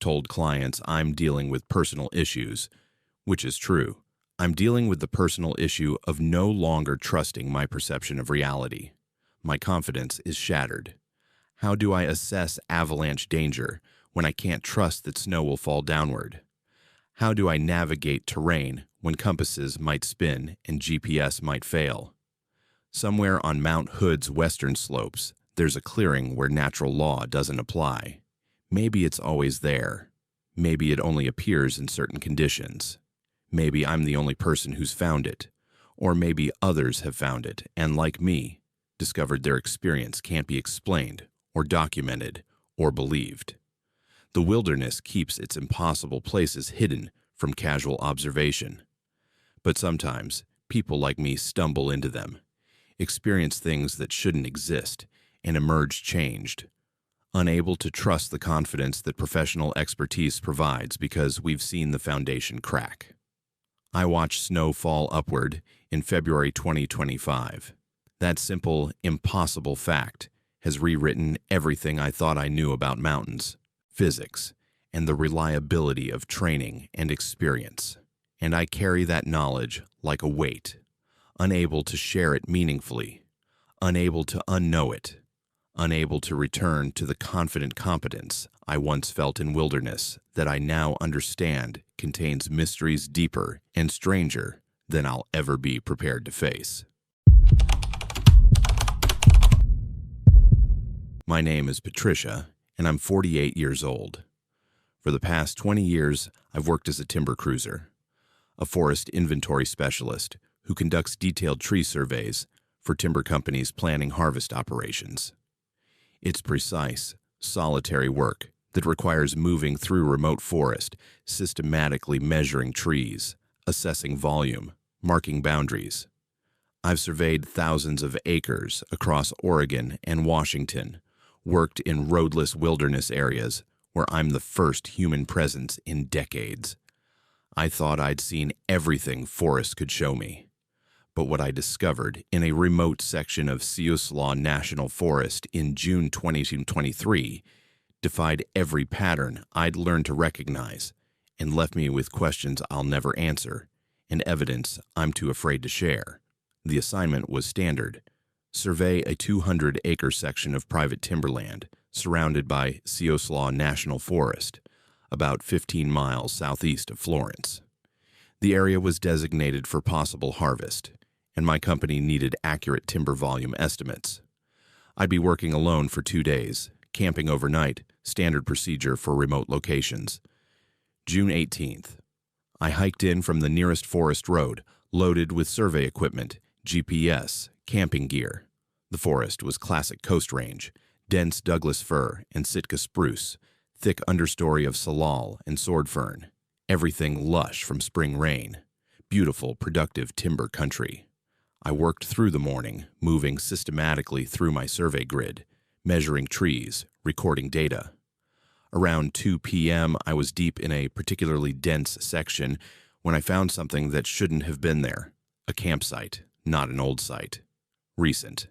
Told clients I'm dealing with personal issues, which is true. I'm dealing with the personal issue of no longer trusting my perception of reality. My confidence is shattered. How do I assess avalanche danger when I can't trust that snow will fall downward? How do I navigate terrain when compasses might spin and GPS might fail? Somewhere on Mount Hood's western slopes, there's a clearing where natural law doesn't apply. Maybe it's always there. Maybe it only appears in certain conditions. Maybe I'm the only person who's found it. Or maybe others have found it and, like me, discovered their experience can't be explained or documented or believed. The wilderness keeps its impossible places hidden from casual observation. But sometimes, people like me stumble into them, experience things that shouldn't exist, and emerge changed, unable to trust the confidence that professional expertise provides because we've seen the foundation crack. I watched snow fall upward in February 2025. That simple, impossible fact has rewritten everything I thought I knew about mountains, physics, and the reliability of training and experience. And I carry that knowledge like a weight, unable to share it meaningfully, unable to unknow it, unable to return to the confident competence I once felt in wilderness that I now understand contains mysteries deeper and stranger than I'll ever be prepared to face. My name is Patricia, and I'm 48 years old. For the past 20 years, I've worked as a timber cruiser, a forest inventory specialist who conducts detailed tree surveys for timber companies planning harvest operations. It's precise, solitary work that requires moving through remote forest, systematically measuring trees, assessing volume, marking boundaries. I've surveyed thousands of acres across Oregon and Washington, worked in roadless wilderness areas where I'm the first human presence in decades. I thought I'd seen everything forest could show me. But what I discovered in a remote section of Siuslaw National Forest in June 2023 defied every pattern I'd learned to recognize and left me with questions I'll never answer and evidence I'm too afraid to share. The assignment was standard. Survey a 200-acre section of private timberland surrounded by Siuslaw National Forest, about 15 miles southeast of Florence. The area was designated for possible harvest, and my company needed accurate timber volume estimates. I'd be working alone for 2 days, camping overnight, standard procedure for remote locations. June 18th. I hiked in from the nearest forest road, loaded with survey equipment, GPS, camping gear. The forest was classic Coast Range, dense Douglas fir and Sitka spruce, thick understory of salal and sword fern, everything lush from spring rain, beautiful, productive timber country. I worked through the morning, moving systematically through my survey grid, measuring trees, recording data. Around 2 p.m., I was deep in a particularly dense section when I found something that shouldn't have been there, a campsite, not an old site. Recent.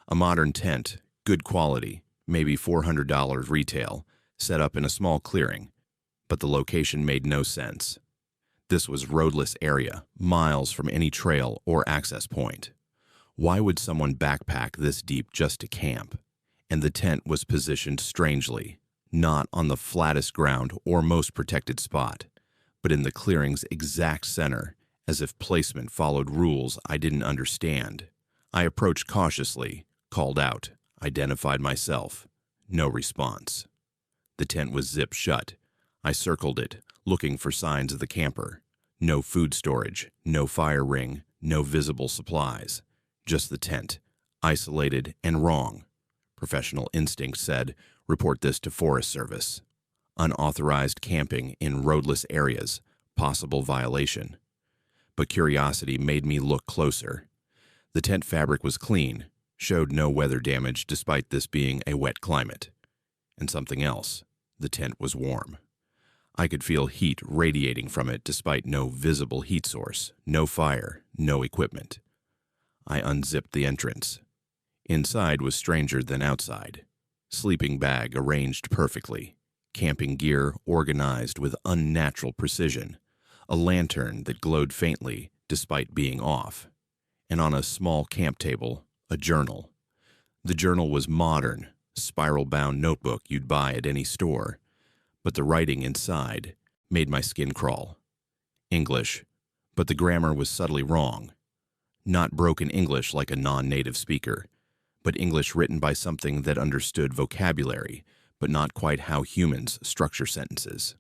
A modern tent, good quality, maybe $400 retail, set up in a small clearing, but the location made no sense. This was roadless area, miles from any trail or access point. Why would someone backpack this deep just to camp? And the tent was positioned strangely, not on the flattest ground or most protected spot, but in the clearing's exact center, as if placement followed rules I didn't understand. I approached cautiously, called out, identified myself. No response. The tent was zipped shut. I circled it, looking for signs of the camper. No food storage, no fire ring, no visible supplies. Just the tent, isolated and wrong. Professional instinct said, report this to Forest Service. Unauthorized camping in roadless areas, possible violation. But curiosity made me look closer. The tent fabric was clean, showed no weather damage despite this being a wet climate. And something else, the tent was warm. I could feel heat radiating from it despite no visible heat source, no fire, no equipment. I unzipped the entrance. Inside was stranger than outside. Sleeping bag arranged perfectly. Camping gear organized with unnatural precision. A lantern that glowed faintly despite being off. And on a small camp table, a journal. The journal was modern, spiral-bound notebook you'd buy at any store. But the writing inside made my skin crawl. English, but the grammar was subtly wrong. Not broken English like a non-native speaker, but English written by something that understood vocabulary, but not quite how humans structure sentences.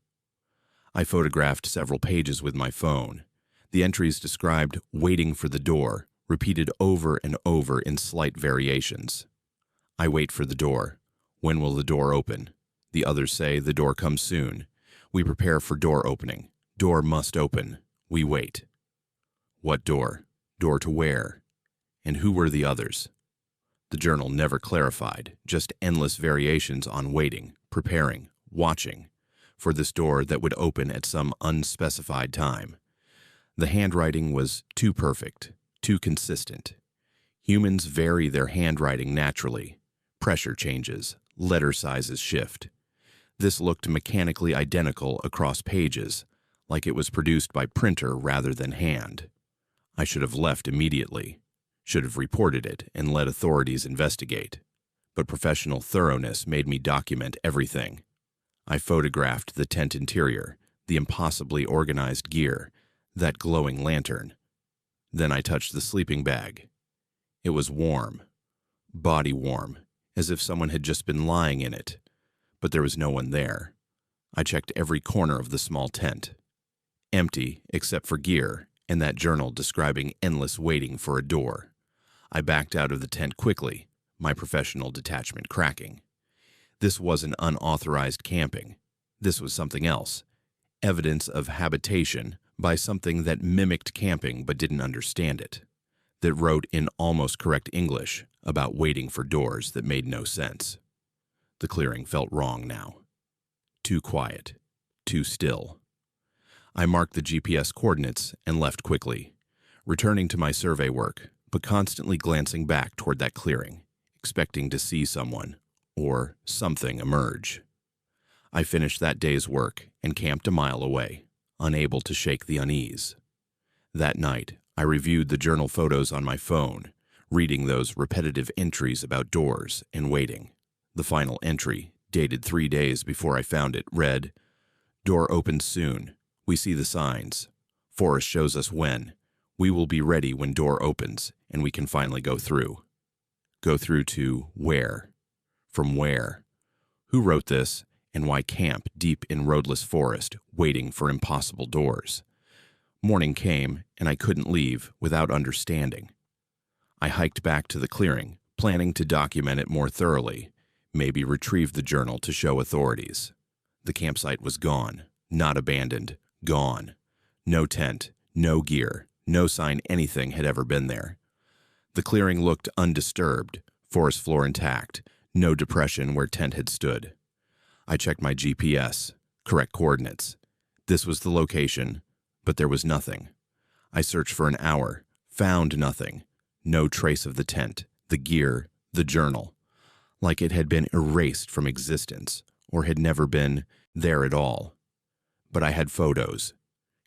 I photographed several pages with my phone. The entries described waiting for the door, repeated over and over in slight variations. I wait for the door. When will the door open? The others say the door comes soon. We prepare for door opening. Door must open. We wait. What door? Door to where? And who were the others? The journal never clarified, just endless variations on waiting, preparing, watching, for this door that would open at some unspecified time. The handwriting was too perfect, too consistent. Humans vary their handwriting naturally. Pressure changes, letter sizes shift. This looked mechanically identical across pages, like it was produced by printer rather than hand. I should have left immediately, should have reported it and let authorities investigate. But professional thoroughness made me document everything. I photographed the tent interior, the impossibly organized gear, that glowing lantern. Then I touched the sleeping bag. It was warm, body warm, as if someone had just been lying in it. But there was no one there. I checked every corner of the small tent. Empty, except for gear and that journal describing endless waiting for a door. I backed out of the tent quickly, my professional detachment cracking. This wasn't unauthorized camping. This was something else. Evidence of habitation by something that mimicked camping but didn't understand it. That wrote in almost correct English about waiting for doors that made no sense. The clearing felt wrong now. Too quiet. Too still. I marked the GPS coordinates and left quickly, returning to my survey work, but constantly glancing back toward that clearing, expecting to see someone or something emerge. I finished that day's work and camped a mile away, unable to shake the unease. That night, I reviewed the journal photos on my phone, reading those repetitive entries about doors and waiting. The final entry, dated 3 days before I found it, read, "Door opens soon. We see the signs. Forest shows us when. We will be ready when door opens, and we can finally go through." Go through to where? From where? Who wrote this, and why camp deep in roadless forest, waiting for impossible doors? Morning came, and I couldn't leave without understanding. I hiked back to the clearing, planning to document it more thoroughly, maybe retrieve the journal to show authorities. The campsite was gone, not abandoned, gone. No tent, no gear, no sign anything had ever been there. The clearing looked undisturbed, forest floor intact, no depression where tent had stood. I checked my GPS, correct coordinates. This was the location, but there was nothing. I searched for an hour, found nothing. No trace of the tent, the gear, the journal. Like it had been erased from existence, or had never been there at all. But I had photos,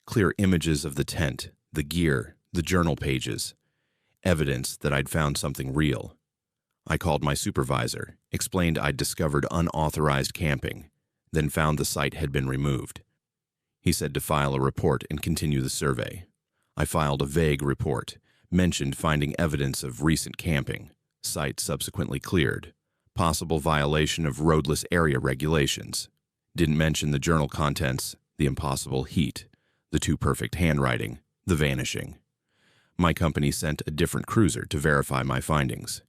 clear images of the tent, the gear, the journal pages, evidence that I'd found something real. I called my supervisor, explained I'd discovered unauthorized camping, then found the site had been removed. He said to file a report and continue the survey. I filed a vague report, mentioned finding evidence of recent camping, site subsequently cleared, possible violation of roadless area regulations. Didn't mention the journal contents, the impossible heat, the too perfect handwriting, the vanishing. My company sent a different cruiser to verify my findings.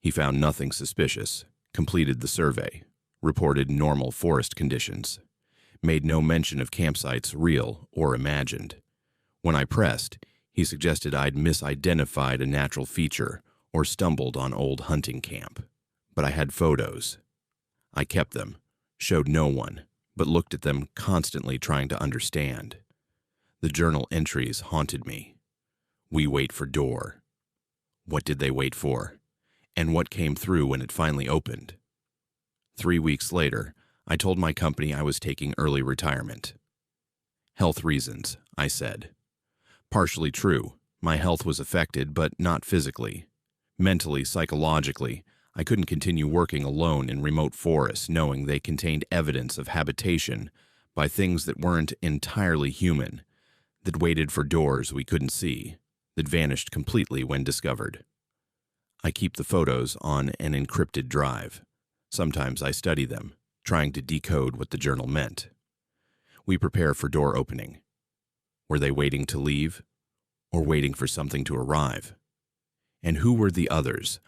He found nothing suspicious, completed the survey, reported normal forest conditions, made no mention of campsites real or imagined. When I pressed, he suggested I'd misidentified a natural feature or stumbled on old hunting camp. But I had photos. I kept them, showed no one, but looked at them constantly trying to understand. The journal entries haunted me. We wait for door. What did they wait for? And what came through when it finally opened? 3 weeks later, I told my company I was taking early retirement. Health reasons, I said. Partially true. My health was affected, but not physically. Mentally, psychologically, I couldn't continue working alone in remote forests knowing they contained evidence of habitation by things that weren't entirely human, that waited for doors we couldn't see, that vanished completely when discovered. I keep the photos on an encrypted drive. Sometimes I study them, trying to decode what the journal meant. We prepare for door opening. Were they waiting to leave, or waiting for something to arrive? And who were the others?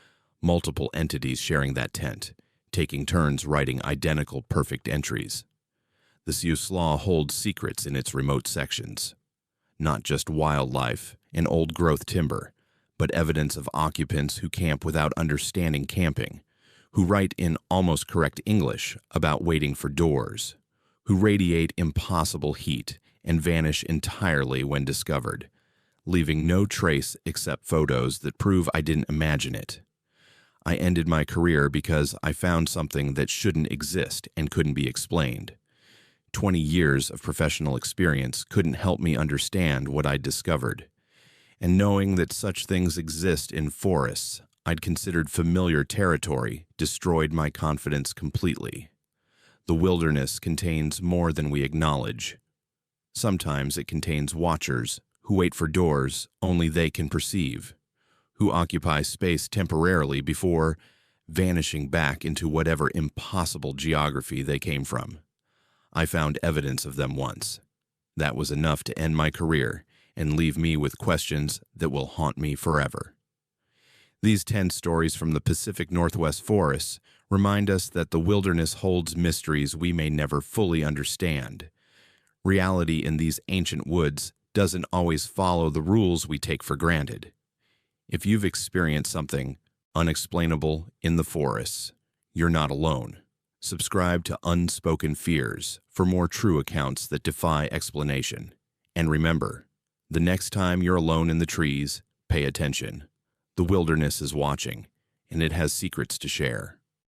Multiple entities sharing that tent, taking turns writing identical perfect entries. The Siuslaw holds secrets in its remote sections. Not just wildlife and old-growth timber, but evidence of occupants who camp without understanding camping, who write in almost correct English about waiting for doors, who radiate impossible heat and vanish entirely when discovered, leaving no trace except photos that prove I didn't imagine it. I ended my career because I found something that shouldn't exist and couldn't be explained. 20 years of professional experience couldn't help me understand what I'd discovered. And knowing that such things exist in forests I'd considered familiar territory destroyed my confidence completely. The wilderness contains more than we acknowledge. Sometimes it contains watchers who wait for doors only they can perceive, who occupy space temporarily before vanishing back into whatever impossible geography they came from. I found evidence of them once. That was enough to end my career and leave me with questions that will haunt me forever. These 10 stories from the Pacific Northwest forests remind us that the wilderness holds mysteries we may never fully understand. Reality in these ancient woods doesn't always follow the rules we take for granted. If you've experienced something unexplainable in the forests, you're not alone. Subscribe to Unspoken Fears for more true accounts that defy explanation. And remember, the next time you're alone in the trees, pay attention. The wilderness is watching, and it has secrets to share.